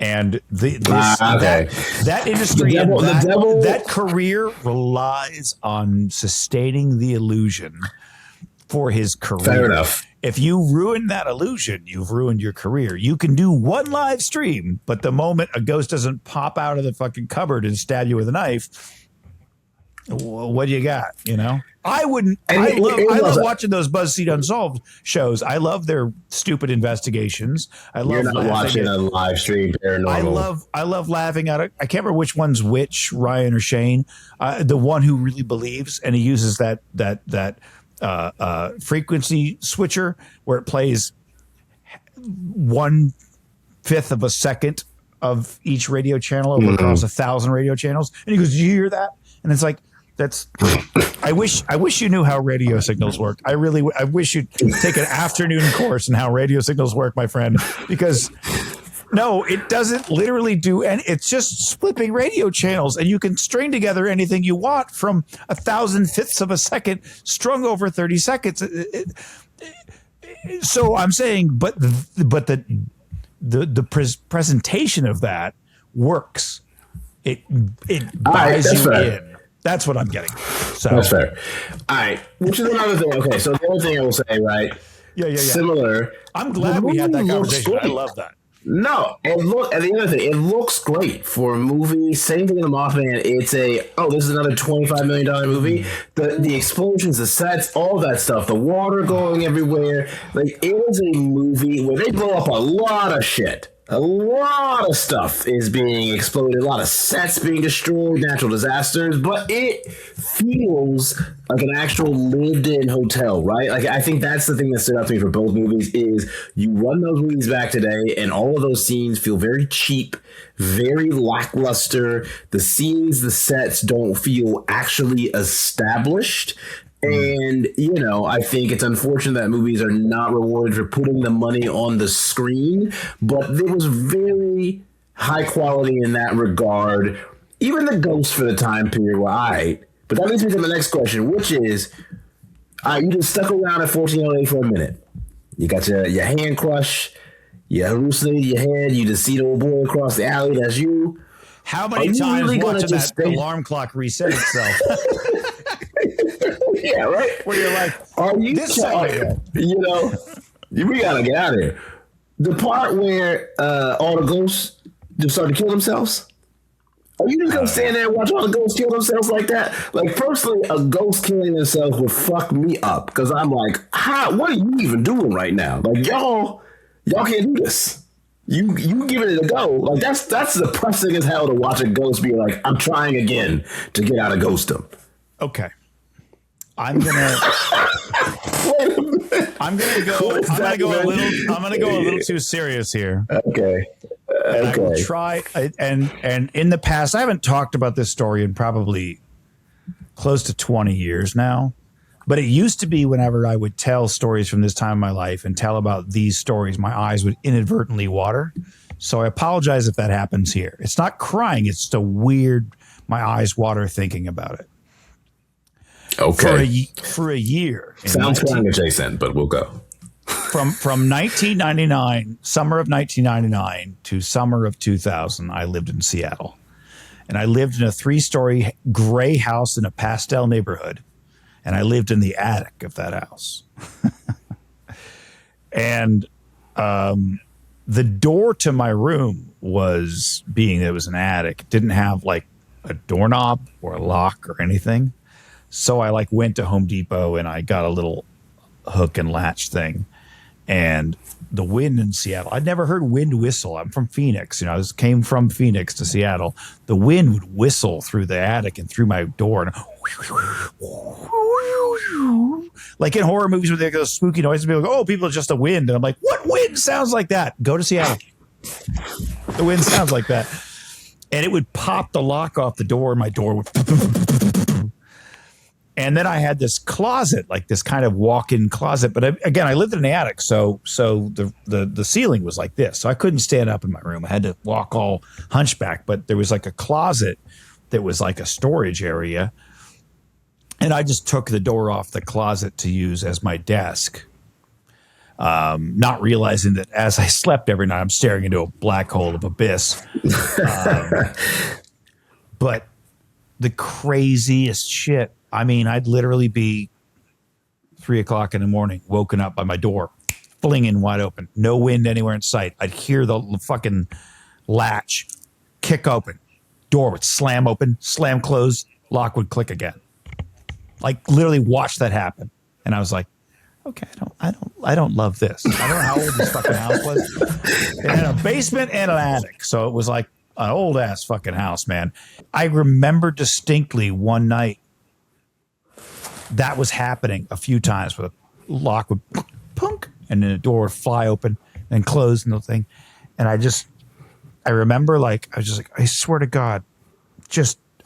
And that industry, that career relies on sustaining the illusion for his career. Fair enough. If you ruin that illusion, you've ruined your career. You can do one live stream, but the moment a ghost doesn't pop out of the fucking cupboard and stab you with a knife, what do you got? You know, I love watching those BuzzFeed Unsolved shows. I love their stupid investigations. You're not watching a live stream paranormal. I love laughing at it. I can't remember which one's which, Ryan or Shane. The one who really believes, and he uses that frequency switcher where it plays 1/5 of a second of each radio channel over across 1,000 radio channels, and he goes, "Do you hear that?" And it's like, that's. I wish you knew how radio signals work. I wish you'd take an afternoon course in how radio signals work, my friend, because no, it doesn't literally do, and it's just flipping radio channels, and you can string together anything you want from 1,000/5 of a second, strung over 30 seconds. So I'm saying, but the presentation of that works. It buys you in. That's what I'm getting. So that's fair. All right, which is another thing. Okay, so the other thing I will say, right? Yeah. Similar. I'm glad we had that conversation. I love that. No, and the other thing, it looks great for a movie. Same thing in the Mothman. It's this is another $25 million movie. The explosions, the sets, all that stuff, the water going everywhere. Like, it is a movie where they blow up a lot of shit. A lot of stuff is being exploded, a lot of sets being destroyed, natural disasters, but it feels like an actual lived-in hotel, right? Like, I think that's the thing that stood out to me for both movies is you run those movies back today, and all of those scenes feel very cheap, very lackluster. The scenes, the sets don't feel actually established. And, I think it's unfortunate that movies are not rewarded for putting the money on the screen, but there was very high quality in that regard. Even the ghosts for the time period were all right. But that leads me to the next question, which is, you just stuck around at 1408 for a minute. You got your hand crush, you hallucinated your head, you just see the old boy across the alley, that's you. How many times really watching that alarm clock reset itself? Yeah, right. Where you're like, are you this we gotta get out of here. The part where all the ghosts just started to kill themselves. Are you just gonna stand there and watch all the ghosts kill themselves like that? Like, personally, a ghost killing themselves would fuck me up because I'm like, what are you even doing right now? Like, y'all can't do this. You giving it a go. Like, that's depressing as hell to watch a ghost be like, I'm trying again to get out of ghostum. Okay. I'm gonna go a little too serious here. Okay. And I will try. And in the past, I haven't talked about this story in probably close to 20 years now. But it used to be whenever I would tell stories from this time in my life and tell about these stories, my eyes would inadvertently water. So I apologize if that happens here. It's not crying. It's just a weird, my eyes water thinking about it. Okay. For a year. Sounds crime adjacent, but we'll go. From 1999, summer of 1999 to summer of 2000, I lived in Seattle. And I lived in a 3-story gray house in a pastel neighborhood. And I lived in the attic of that house. And the door to my room was, being it was an attic, didn't have like a doorknob or a lock or anything. So I went to Home Depot and I got a little hook and latch thing. And the wind in Seattle, I'd never heard wind whistle. I'm from Phoenix. I came from Phoenix to Seattle. The wind would whistle through the attic and through my door. And like in horror movies where they go spooky noises, people go, oh, people, it's just a wind. And I'm like, what wind sounds like that? Go to Seattle. The wind sounds like that. And it would pop the lock off the door and my door would... And then I had this closet, like this kind of walk-in closet. But again, I lived in the attic, so the ceiling was like this. So I couldn't stand up in my room. I had to walk all hunchback. But there was like a closet that was like a storage area. And I just took the door off the closet to use as my desk, not realizing that as I slept every night, I'm staring into a black hole of abyss. But the craziest shit. I mean, I'd literally be 3 o'clock in the morning, woken up by my door, flinging wide open, no wind anywhere in sight. I'd hear the fucking latch kick open, door would slam open, slam close, lock would click again. Like literally watch that happen. And I was like, okay, I don't love this. I don't know how old this fucking house was. It had a basement and an attic. So it was like an old ass fucking house, man. I remember distinctly one night that was happening a few times where the lock would punk and then the door would fly open and close and the thing. And I remember like, I was just like, I swear to God,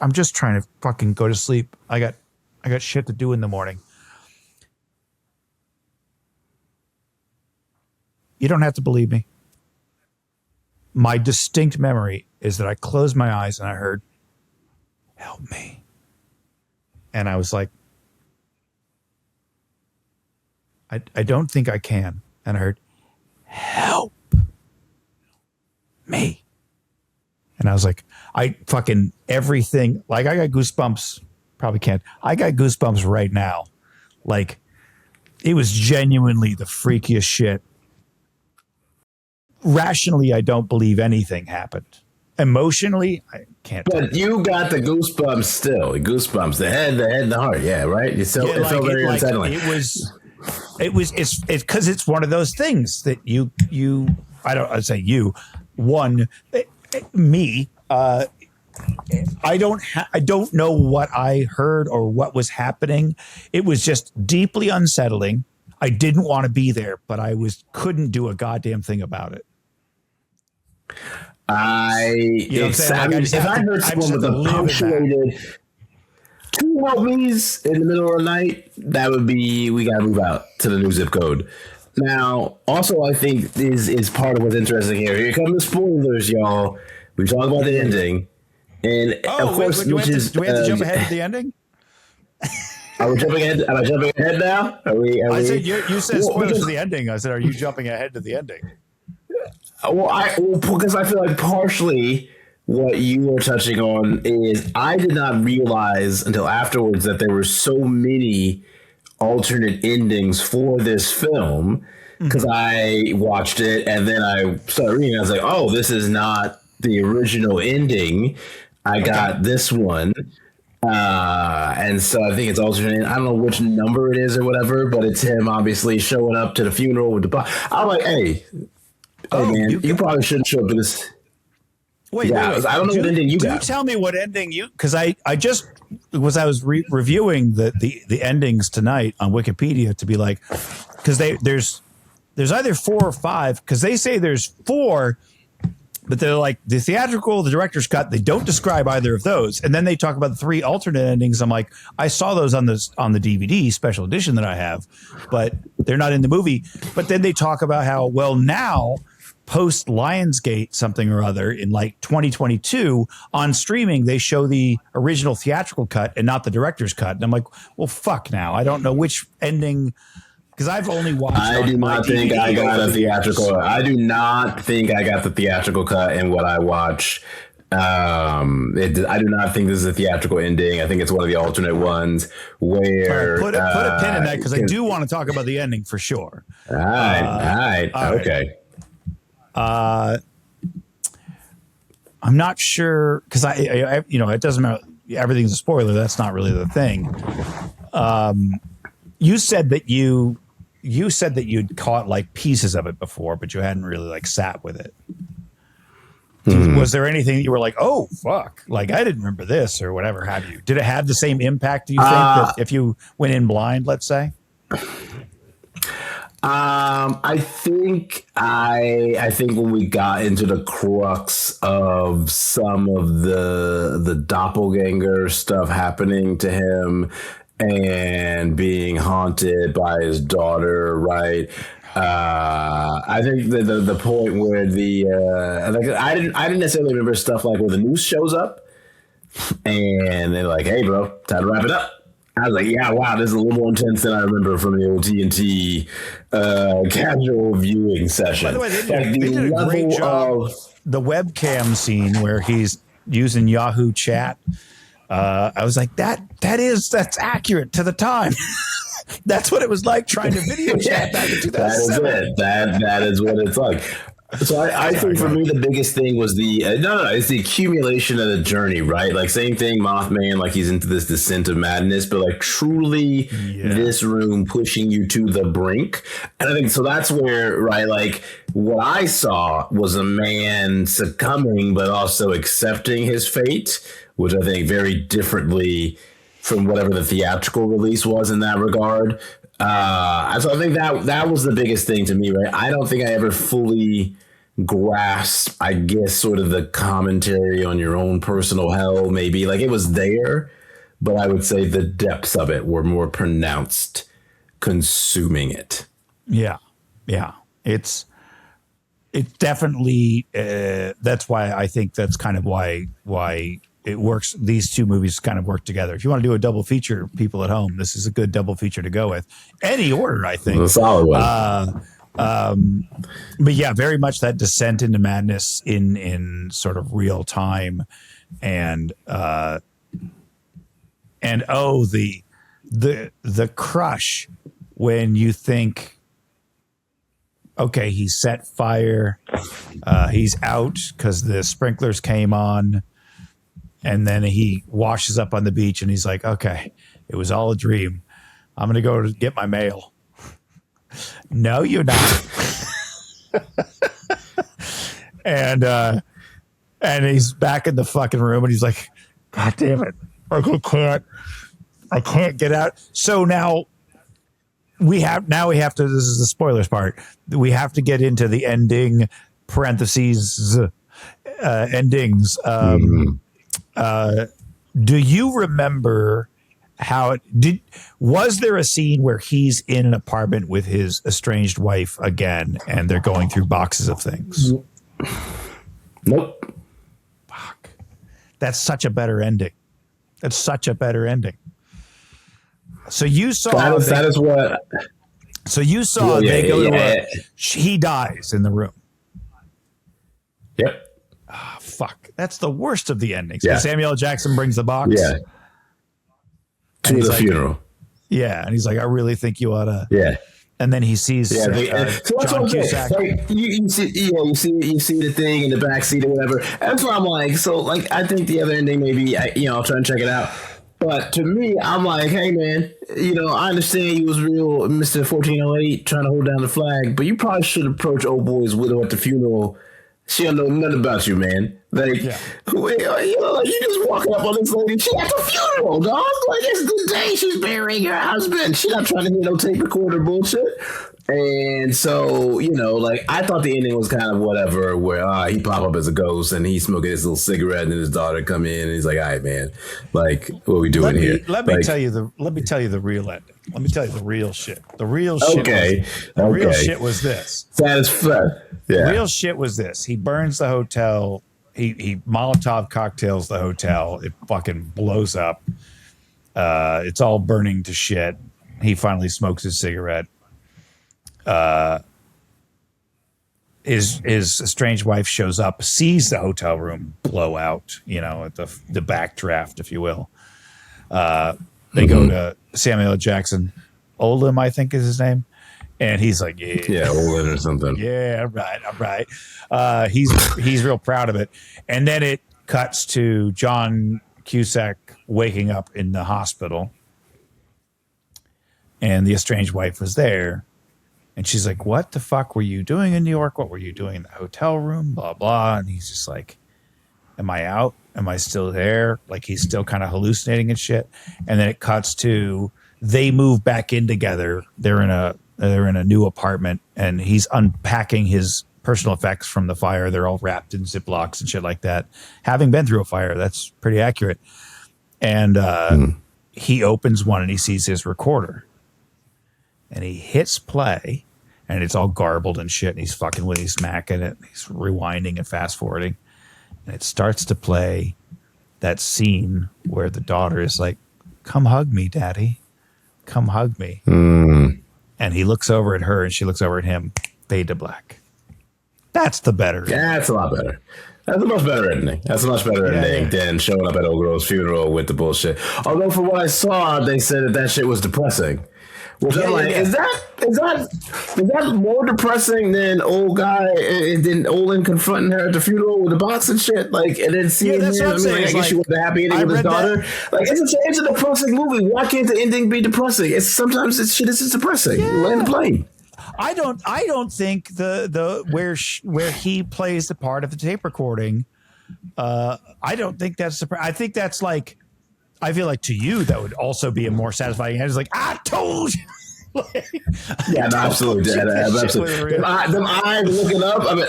I'm just trying to fucking go to sleep. I got shit to do in the morning. You don't have to believe me. My distinct memory is that I closed my eyes and I heard, help me. And I was like, I don't think I can. And I heard, help me. And I was like, I fucking everything, like I got goosebumps, probably can't. I got goosebumps right now. Like it was genuinely the freakiest shit. Rationally, I don't believe anything happened. Emotionally, I can't. But you got the goosebumps still. The head, and the heart. Yeah, right? It felt very unsettling. It's because it's one of those things that I'd say you, me, I don't know what I heard or what was happening. It was just deeply unsettling. I didn't want to be there, but couldn't do a goddamn thing about it. If I heard someone with a punctuated 2 help me's in the middle of the night, that would be, we got to move out to the new zip code. Now, also, I think is part of what's interesting here. Here come the spoilers, y'all. We talk about the ending. And of course, do we have to jump ahead to the ending? Are we jumping ahead? Am I jumping ahead now? I said you said spoilers for the ending. I said, are you jumping ahead to the ending? Because I feel like partially what you were touching on is I did not realize until afterwards that there were so many alternate endings for this film, because I watched it and then I started reading. I was like, oh, this is not the original ending. I got this one. And so I think it's alternate. I don't know which number it is or whatever, but it's him obviously showing up to the funeral with the body. I'm like, hey man, you probably shouldn't show up to this. Wait. I don't know what ending you got. Do tell me what ending you, because I was reviewing the endings tonight on Wikipedia to be like, because there's either 4 or 5, because they say there's 4, but they're like the theatrical, the director's cut. They don't describe either of those, and then they talk about the 3 alternate endings. I'm like, I saw those on the DVD special edition that I have, but they're not in the movie. But then they talk about how now, post Lionsgate something or other in like 2022 on streaming, they show the original theatrical cut and not the director's cut. And I'm like, well, fuck now. I don't know which ending, because I've only watched. I do not think I got a theatrical. I do not think I got the theatrical cut in what I watch. I do not think this is a theatrical ending. I think it's one of the alternate ones where put a pin in that, because I do want to talk about the ending for sure. All right. Okay. I'm not sure, because I it doesn't matter. Everything's a spoiler. That's not really the thing. You said that you'd caught like pieces of it before, but you hadn't really like sat with it. Was there anything that you were like, oh fuck, like I didn't remember this or whatever have you? Did it have the same impact, do you think, that if you went in blind, let's say? I think when we got into the crux of some of the doppelganger stuff happening to him and being haunted by his daughter, right? I think the point where I didn't necessarily remember stuff like where the news shows up and they're like, hey bro, time to wrap it up. I was like, yeah, wow, this is a little more intense than I remember from the old TNT casual viewing session. By the way, they did a great job. The webcam scene where he's using Yahoo Chat. I was like, that's accurate to the time. That's what it was like trying to video chat back in 2007. That is it. That is what it's like. So I think for me the biggest thing was it's the accumulation of the journey, right? Like same thing, Mothman, like he's into this descent of madness, but like truly this room pushing you to the brink. And I think so that's where, right, like what I saw was a man succumbing but also accepting his fate, which I think very differently from whatever the theatrical release was in that regard. So I think that was the biggest thing to me, right? I don't think I ever fully grasped, I guess, sort of the commentary on your own personal hell, maybe. Like it was there, but I would say the depths of it were more pronounced consuming it. Yeah. It's definitely, that's why I think that's kind of why it works. These two movies kind of work together. If you want to do a double feature, people at home, this is a good double feature to go with. Any order, I think. A solid one. But yeah, very much that descent into madness in sort of real time, and the crush when you think, okay, he set fire, he's out because the sprinklers came on. And then he washes up on the beach and he's like, okay, it was all a dream. I'm going to go get my mail. No, you're not. and he's back in the fucking room and he's like, God damn it. I can't get out. So now we have to, this is the spoilers part. We have to get into the ending parentheses, endings. Do you remember how was there a scene where he's in an apartment with his estranged wife again and they're going through boxes of things? Nope. Fuck. That's such a better ending. So you saw that is what. So you saw they go to he dies in the room. Yep. Oh, fuck. That's the worst of the endings. Yeah. Samuel L. Jackson brings the box. Yeah. To the funeral. Yeah. And he's like, I really think you ought to. Yeah. And then he sees so that's John what Cusack. Like, you see the thing in the backseat or whatever. That's why I'm like, so like, I think the other ending maybe, I'll try and check it out. But to me, I'm like, hey, man, I understand you was real Mr. 1408 trying to hold down the flag, but you probably should approach old boy's widow at the funeral. She don't know nothing about you, man. Like, you just walking up on this lady. She at the funeral, dog. Like, it's the day she's burying her husband. She not trying to hear no tape recorder bullshit. And so, like, I thought the ending was kind of whatever, where he pop up as a ghost and he's smoking his little cigarette and then his daughter come in and he's like, all right, man, like, what are we doing here? Let me tell you the real ending. Let me tell you the real shit. The real shit. Real shit was this. Satisfied. Yeah. The real shit was this. He burns the hotel. He Molotov cocktails the hotel. It fucking blows up. It's all burning to shit. He finally smokes his cigarette. His estranged wife shows up, sees the hotel room blow out, at the backdraft, if you will. They go to Samuel L. Jackson. Oldham, I think is his name. And he's like, Olin or something. Yeah, I'm right. He's real proud of it. And then it cuts to John Cusack waking up in the hospital. And the estranged wife was there. And she's like, what the fuck were you doing in New York? What were you doing in the hotel room? Blah, blah. And he's just like, am I out? Am I still there? Like, he's still kind of hallucinating and shit. And then it cuts to they move back in together. They're in a new apartment, and he's unpacking his personal effects from the fire. They're all wrapped in Ziplocs and shit like that. Having been through a fire, that's pretty accurate. And he opens one and he sees his recorder. And he hits play, and it's all garbled and shit. And he's fucking with it. He's smacking it. He's rewinding and fast forwarding. And it starts to play that scene where the daughter is like, come hug me, Daddy. Come hug me. And he looks over at her and she looks over at him. Fade to black. That's the better. Yeah, that's a lot better. That's a much better ending. That's a much better ending than showing up at old girl's funeral with the bullshit. Although from what I saw, they said that shit was depressing. Which I'm like, is that more depressing than old Olin confronting her at the funeral with the box and shit? Like, and then seeing him. I guess she was happy ending with his daughter. Like, it's a depressing movie. Why can't the ending be depressing? Sometimes this shit is just depressing. Land the plane. I don't think the where he plays the part of the tape recording. I don't think that's. I think that's like. I feel like to you that would also be a more satisfying end. It's like, I told you. Yeah, no, absolutely. Absolutely. Them eyes looking up. I mean,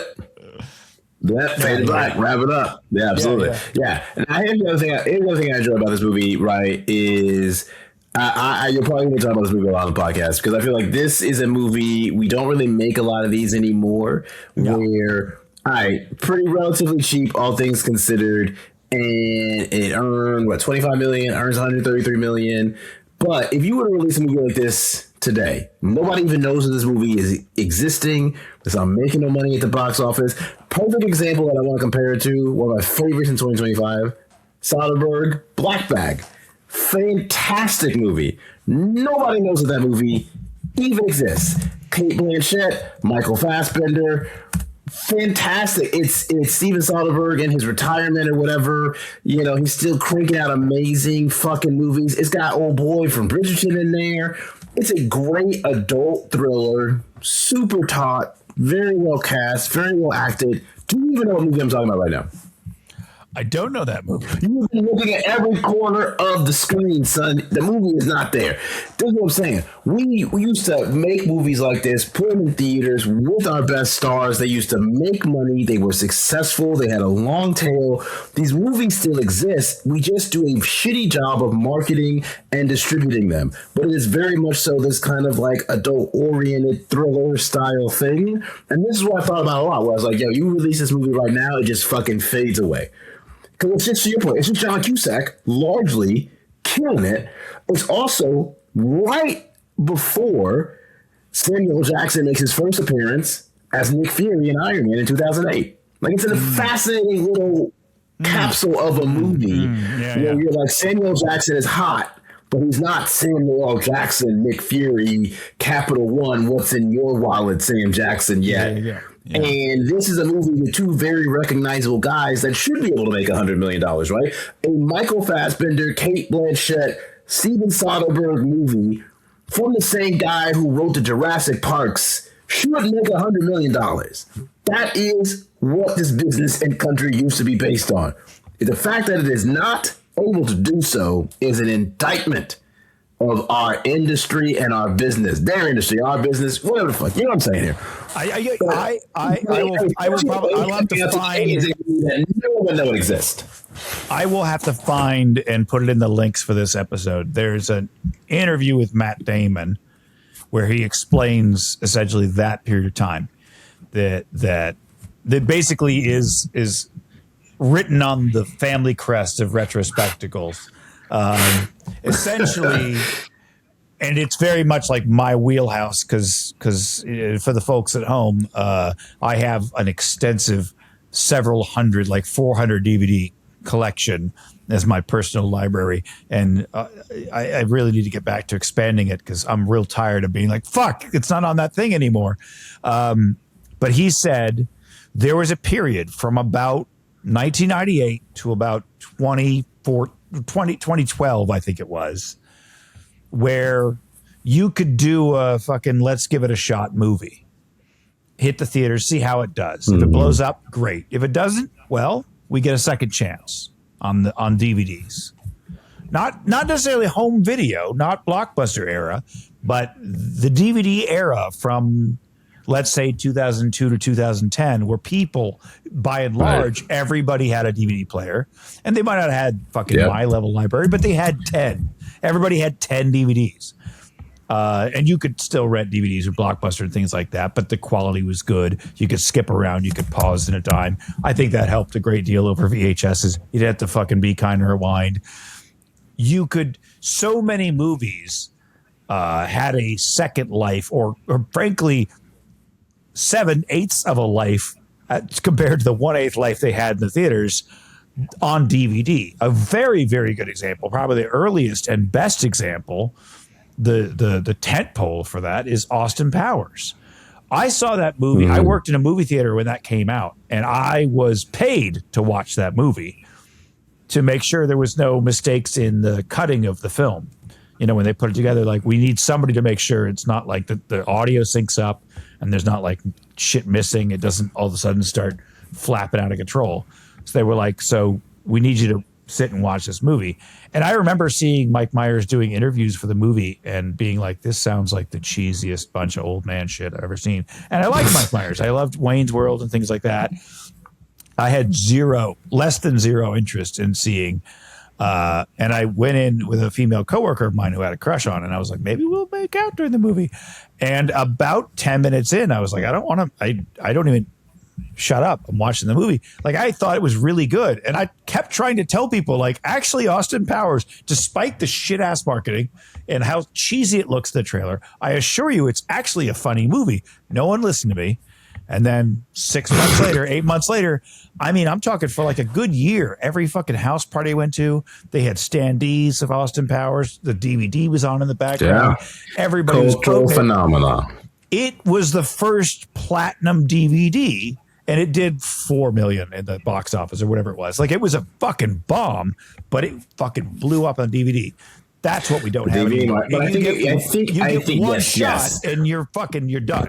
that faded black. Wrap it up. Yeah, absolutely. Yeah. And here's the other thing I enjoy about this movie, right, is you're probably going to talk about this movie a lot on the podcast because I feel like this is a movie, we don't really make a lot of these anymore, where, all right, pretty relatively cheap, all things considered, and it earned $25 million, earns $133 million. But if you were to release a movie like this today, nobody even knows that this movie is existing. It's not making no money at the box office. Perfect example that I want to compare it to, one of my favorites in 2025, Soderbergh, Black Bag. Fantastic movie. Nobody knows that movie even exists. Cate Blanchett, Michael Fassbender. Fantastic. It's Steven Soderbergh in his retirement or whatever. You know, he's still cranking out amazing fucking movies. It's got old boy from Bridgerton in there. It's a great adult thriller, super taut, very well cast, very well acted. Do you even know what movie I'm talking about right now? I don't know that movie. You've been looking at every corner of the screen, son. The movie is not there. This is what I'm saying. We used to make movies like this, put them in theaters with our best stars. They used to make money. They were successful. They had a long tail. These movies still exist. We just do a shitty job of marketing and distributing them. But it is very much so this kind of like adult-oriented thriller style thing. And this is what I thought about a lot, where I was like, yo, you release this movie right now, it just fucking fades away. Because it's just to your point, it's just John Cusack largely killing it. It's also right before Samuel Jackson makes his first appearance as Nick Fury in Iron Man in 2008. Like, it's a fascinating little capsule of a movie where you're like, Samuel Jackson is hot, but he's not Samuel L. Jackson, Nick Fury, Capital One, what's in your wallet, Sam Jackson yet. Yeah. And this is a movie with two very recognizable guys that should be able to make $100 million, right? A Michael Fassbender, Cate Blanchett, Steven Soderbergh movie from the same guy who wrote the Jurassic Parks should make $100 million. That is what this business and country used to be based on. The fact that it is not able to do so is an indictment of our industry and our business, their industry, our business, whatever the fuck. You know what I'm saying here? I will have to find that no one know exist. I will have to find and put it in the links for this episode. There's an interview with Matt Damon where he explains essentially that period of time that basically is written on the family crest of retrospectacles. Essentially, and it's very much like my wheelhouse because for the folks at home, I have an extensive several hundred, like 400 DVD collection as my personal library. And I really need to get back to expanding it because I'm real tired of being like, fuck, it's not on that thing anymore. But he said there was a period from about 1998 to about 2012, I think it was, where you could do a fucking let's give it a shot movie. Hit the theaters, see how it does. If it blows up, great. If it doesn't, well, we get a second chance on DVDs. Not necessarily home video, not Blockbuster era, but the DVD era from, let's say, 2002 to 2010, where people, by and large, everybody had a DVD player. And they might not have had fucking my level library, but they had 10. Everybody had 10 DVDs. And you could still rent DVDs or Blockbuster and things like that, but the quality was good. You could skip around. You could pause in a dime. I think that helped a great deal over VHSs. You'd have to fucking be kind of rewind. so many movies had a second life, or frankly, 7/8 of a life compared to the 1/8 life they had in the theaters on DVD. A very, very good example, probably the earliest and best example, the tent pole for that is Austin Powers. I saw that movie. I worked in a movie theater when that came out, and I was paid to watch that movie to make sure there was no mistakes in the cutting of the film. You know, when they put it together, like, we need somebody to make sure it's not like the audio syncs up and there's not like shit missing. It doesn't all of a sudden start flapping out of control. So they were like, so we need you to sit and watch this movie. And I remember seeing Mike Myers doing interviews for the movie and being like, this sounds like the cheesiest bunch of old man shit I've ever seen. And I like Mike Myers. I loved Wayne's World and things like that. I had less than zero interest in seeing. And I went in with a female coworker of mine who had a crush on it, and I was like, maybe we'll make out during the movie. And about 10 minutes in, I was like, I don't even shut up. I'm watching the movie. Like, I thought it was really good. And I kept trying to tell people, like, actually, Austin Powers, despite the shit ass marketing and how cheesy it looks in the trailer, I assure you it's actually a funny movie. No one listened to me. And then 6 months later, 8 months later, I mean, I'm talking for like a good year. Every fucking house party I went to, they had standees of Austin Powers. The DVD was on in the background. Yeah. Everybody was cultural phenomena. It was the first platinum DVD, and it did 4 million in the box office or whatever it was. Like, it was a fucking bomb, but it fucking blew up on DVD. That's what we don't have anymore. But I think one shot and you're done.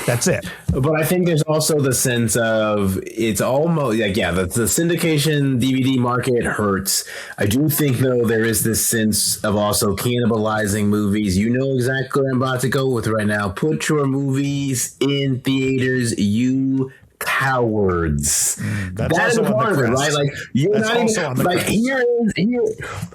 That's it. But I think there's also the sense of it's almost like, yeah, the syndication DVD market hurts. I do think, though, there is this sense of also cannibalizing movies. You know exactly what I'm about to go with right now. Put your movies in theaters, you cowards. That is part of it, right? Like, you're not even like here.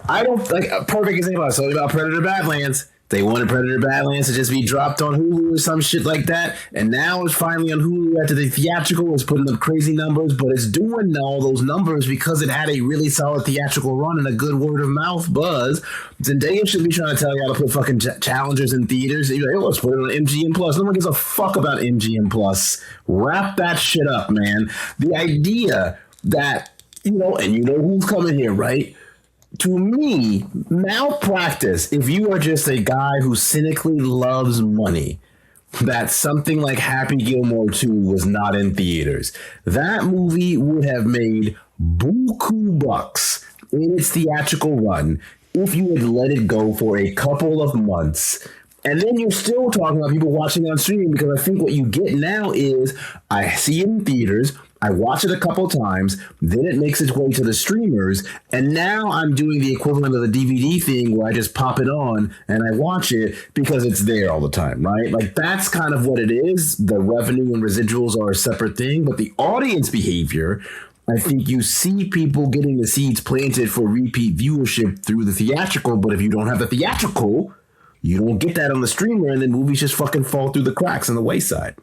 I don't like a perfect example. I told you about Predator Badlands. They wanted Predator Badlands to just be dropped on Hulu or some shit like that, and now it's finally on Hulu after the theatrical was putting up crazy numbers, but it's doing all those numbers because it had a really solid theatrical run and a good word of mouth buzz. Zendaya should be trying to tell you how to put fucking challengers in theaters. You're like, let's put it on MGM Plus. No one gives a fuck about MGM Plus. Wrap that shit up, man. The idea that, and you know who's coming here, right? To me, malpractice, if you are just a guy who cynically loves money, that something like Happy Gilmore 2 was not in theaters. That movie would have made buku bucks in its theatrical run if you had let it go for a couple of months. And then you're still talking about people watching on streaming, because I think what you get now is I see it in theaters, I watch it a couple times, then it makes its way to the streamers, and now I'm doing the equivalent of the DVD thing where I just pop it on and I watch it because it's there all the time, right? Like, that's kind of what it is. The revenue and residuals are a separate thing, but the audience behavior, I think you see people getting the seeds planted for repeat viewership through the theatrical, but if you don't have the theatrical, you don't get that on the streamer, and then movies just fucking fall through the cracks on the wayside.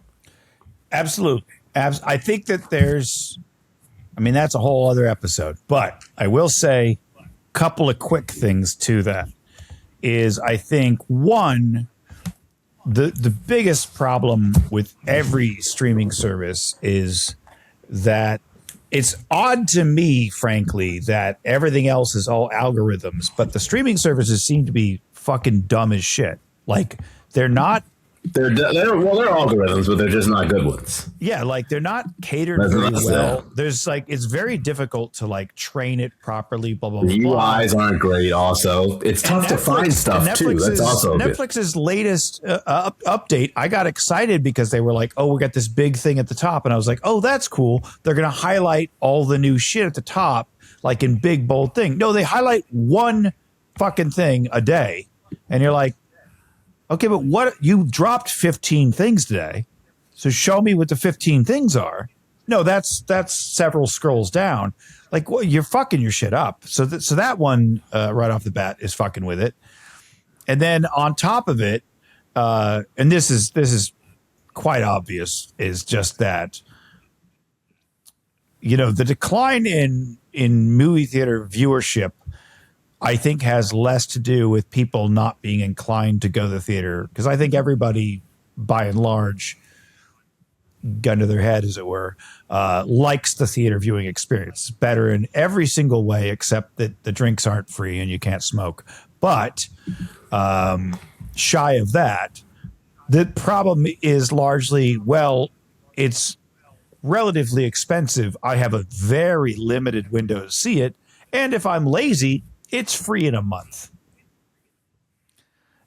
Absolutely. I think that that's a whole other episode. But I will say a couple of quick things to that is, I think, one, the biggest problem with every streaming service is that it's odd to me, frankly, that everything else is all algorithms, but the streaming services seem to be fucking dumb as shit. Like, they're not. They're algorithms, but they're just not good ones. Yeah, like, they're not catered very well. There's like, it's very difficult to like train it properly. Blah blah blah. The UIs aren't great. Also, it's tough to find stuff too. That's also Netflix's latest update. I got excited because they were like, "Oh, we got this big thing at the top," and I was like, "Oh, that's cool. They're gonna highlight all the new shit at the top, like in big bold thing." No, they highlight one fucking thing a day, and you're like, okay, but what, you dropped 15 things today, so show me what the 15 things are. No, that's several scrolls down. Like, well, you're fucking your shit up. So that one right off the bat is fucking with it. And then on top of it, and this is quite obvious, is just that, the decline in movie theater viewership I think has less to do with people not being inclined to go to the theater, because I think everybody, by and large, gun to their head, as it were, likes the theater viewing experience. It's better in every single way, except that the drinks aren't free and you can't smoke. But shy of that, the problem is largely, well, it's relatively expensive. I have a very limited window to see it. And if I'm lazy, it's free in a month.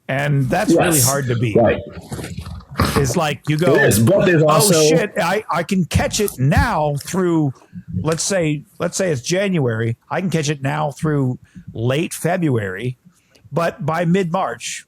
And that's really hard to beat. Right. It's like you go, but there's also, oh shit, I can catch it now through, let's say it's January. I can catch it now through late February, but by mid-March,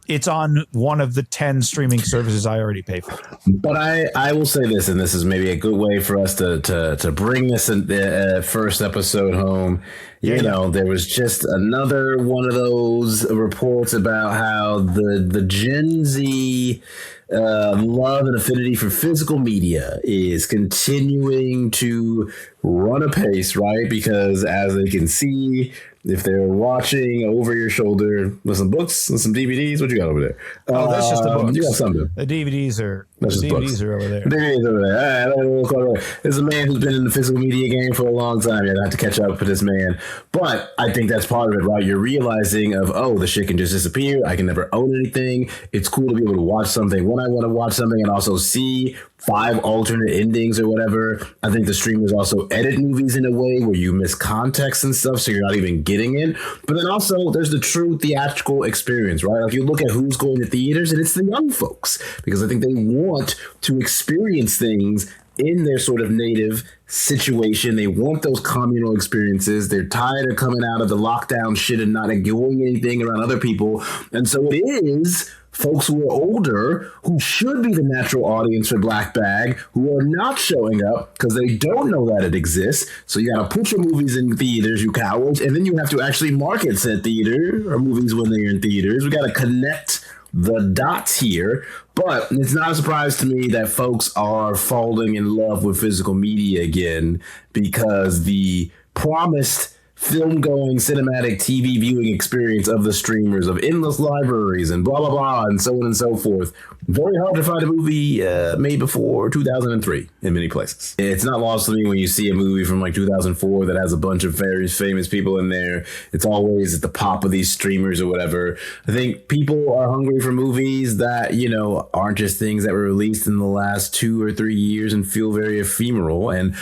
it's on one of the 10 streaming services I already pay for. But I will say this, and this is maybe a good way for us to bring this in the first episode home. You know, there was just another one of those reports about how the Gen Z love and affinity for physical media is continuing to run apace, right? Because as they can see, if they're watching over your shoulder with some books and some DVDs, what you got over there? Oh, that's just the books. You got something. The DVDs are That's the just DVDs books. are over there. DVDs over there. There's a man who's been in the physical media game for a long time. You have to catch up with this man. But I think that's part of it, right? You're realizing of, oh, the shit can just disappear. I can never own anything. It's cool to be able to watch something when I want to watch something and also see 5 alternate endings or whatever. I think the streamers also edit movies in a way where you miss context and stuff, so you're not even getting it. But then also there's the true theatrical experience, right? Like you look at who's going to theaters, and it's the young folks, because I think they want to experience things in their sort of native situation. They want those communal experiences. They're tired of coming out of the lockdown shit and not doing anything around other people. And so it is folks who are older, who should be the natural audience for Black Bag, who are not showing up because they don't know that it exists. So you got to put your movies in theaters, you cowards, and then you have to actually market said theater or movies when they're in theaters. We got to connect the dots here. But it's not a surprise to me that folks are falling in love with physical media again, because the promised film-going cinematic TV viewing experience of the streamers, of endless libraries and blah, blah, blah, and so on and so forth. Very hard to find a movie made before 2003 in many places. It's not lost to me when you see a movie from like 2004 that has a bunch of very famous people in there. It's always at the pop of these streamers or whatever. I think people are hungry for movies that, you know, aren't just things that were released in the last 2 or 3 years and feel very ephemeral. And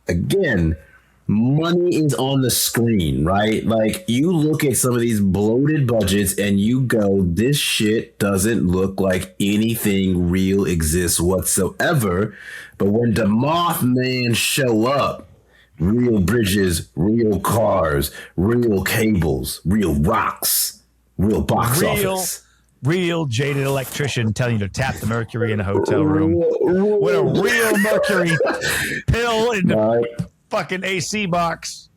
again, money is on the screen, right? Like you look at some of these bloated budgets and you go, this shit doesn't look like anything real exists whatsoever. But when the Mothman show up, real bridges, real cars, real cables, real rocks, real box office. Real jaded electrician telling you to tap the mercury in a hotel room with a real mercury pill in the fucking AC box.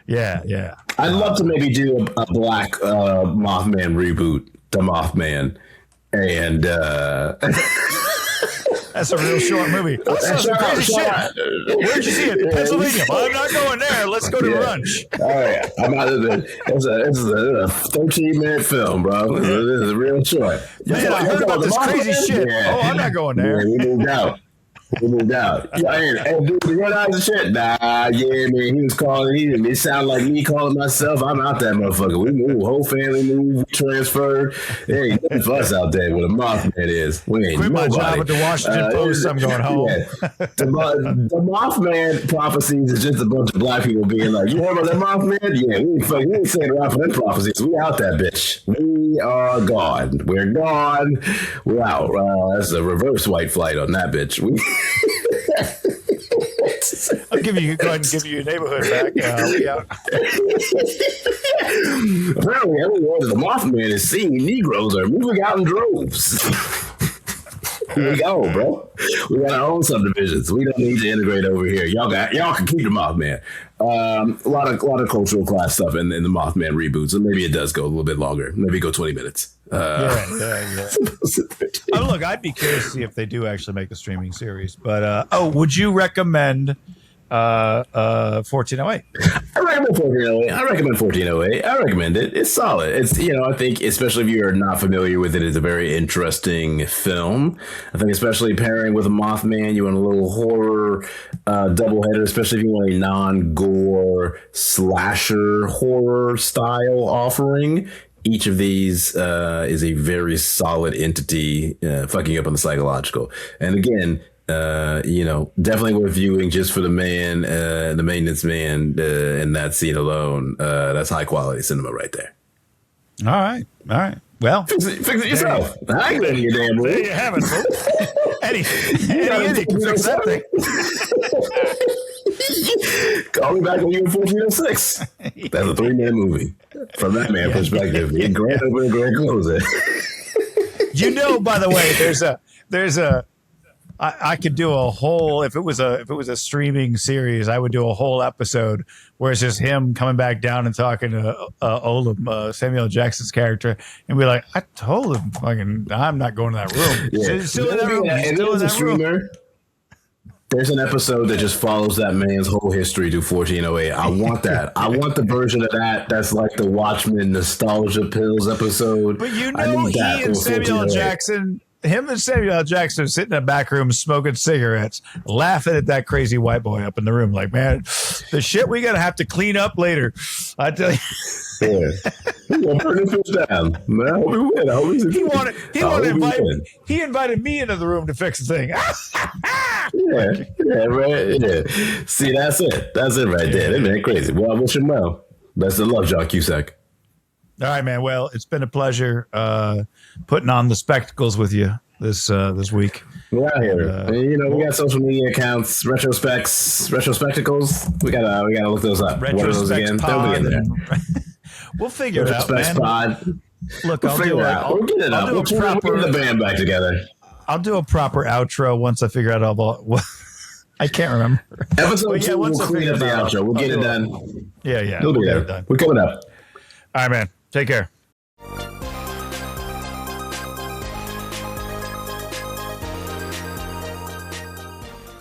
Yeah. I'd love to maybe do a Black Mothman reboot, The Mothman, and that's a real short movie. That's some crazy shit. Where'd you see it? Pennsylvania. Well, I'm not going there. Let's go to lunch. Oh yeah, I'm out of it. It's a 13-minute film, bro. This is real short. Man, I heard about this crazy shit. Yeah. Oh, I'm not going there. Yeah, we moved out. Yeah, hey, dude, you realize the shit? Nah, yeah, man. He was calling. It sounded like me calling myself. I'm out that motherfucker. We moved, whole family moved, we transferred. There ain't nothing for us out there where the Mothman is. We ain't quit my nobody. job at the Washington Post. I'm going home. Yeah. The Mothman Prophecies is just a bunch of black people being like, you heard about that Mothman? Yeah, we ain't saying around for them prophecies. We out that bitch. We are gone. We're gone. We're out. That's a reverse white flight on that bitch. I'll go ahead and give you your neighborhood back. Yeah. Apparently, everywhere that the Mothman is seen, Negroes are moving out in droves. Here we go, bro. We got our own subdivisions. We don't need to integrate over here. Y'all can keep the Mothman. A lot of cultural class stuff in the Mothman reboot. So maybe it does go a little bit longer. Maybe go 20 minutes. Yeah. Look, I'd be curious to see if they do actually make a streaming series. But would you recommend 1408. I recommend 1408. I recommend 1408. I recommend it. It's solid. It's, I think, especially if you're not familiar with it, it's a very interesting film. I think, especially pairing with a Mothman, you want a little horror doubleheader, especially if you want a non-gore slasher horror style offering. Each of these is a very solid entity, fucking up on the psychological. And again, definitely worth viewing just for the man, the maintenance man, and that scene alone. That's high quality cinema right there. All right. Well, fix it yourself. I ain't letting you damn movie. There you have it, folks. Eddie can fix that thing. Call me back when you're 1406. That's a 3-man movie from that man perspective. Yeah. Grand open and grand close it. By the way, there's a. I could do a whole if it was a streaming series. I would do a whole episode where it's just him coming back down and talking to Olam, Samuel Jackson's character, and be like, "I told him, fucking, I'm not going to that room." Yeah. Still in that room. Still in that room. There's an episode that just follows that man's whole history to 1408. I want that. I want the version of that that's like the Watchmen nostalgia pills episode. But he and Samuel Jackson. Him and Samuel Jackson are sitting in the back room smoking cigarettes, laughing at that crazy white boy up in the room. Like, man, the shit we gotta have to clean up later. I tell you. Yeah. He's gonna burn the fish down. Man, I hope we win. He invited me into the room to fix the thing. Yeah. See, that's it. That's it right there. That man crazy. Well, I wish him well. Best of luck, John Cusack. All right, man. Well, it's been a pleasure putting on the spectacles with you this week. We're out here. We got social media accounts, retrospectacles. We gotta look those up. What are those again? They'll be in there. We'll figure it out, man. Pod. Look, we'll figure it out. We'll get it up. We'll get the band back together. I'll do a proper outro once I figure out all. I can't remember. Episode 2, we'll clean up the outro. We'll get it done. Yeah. We'll be there. We're coming up. All right, man. Take care.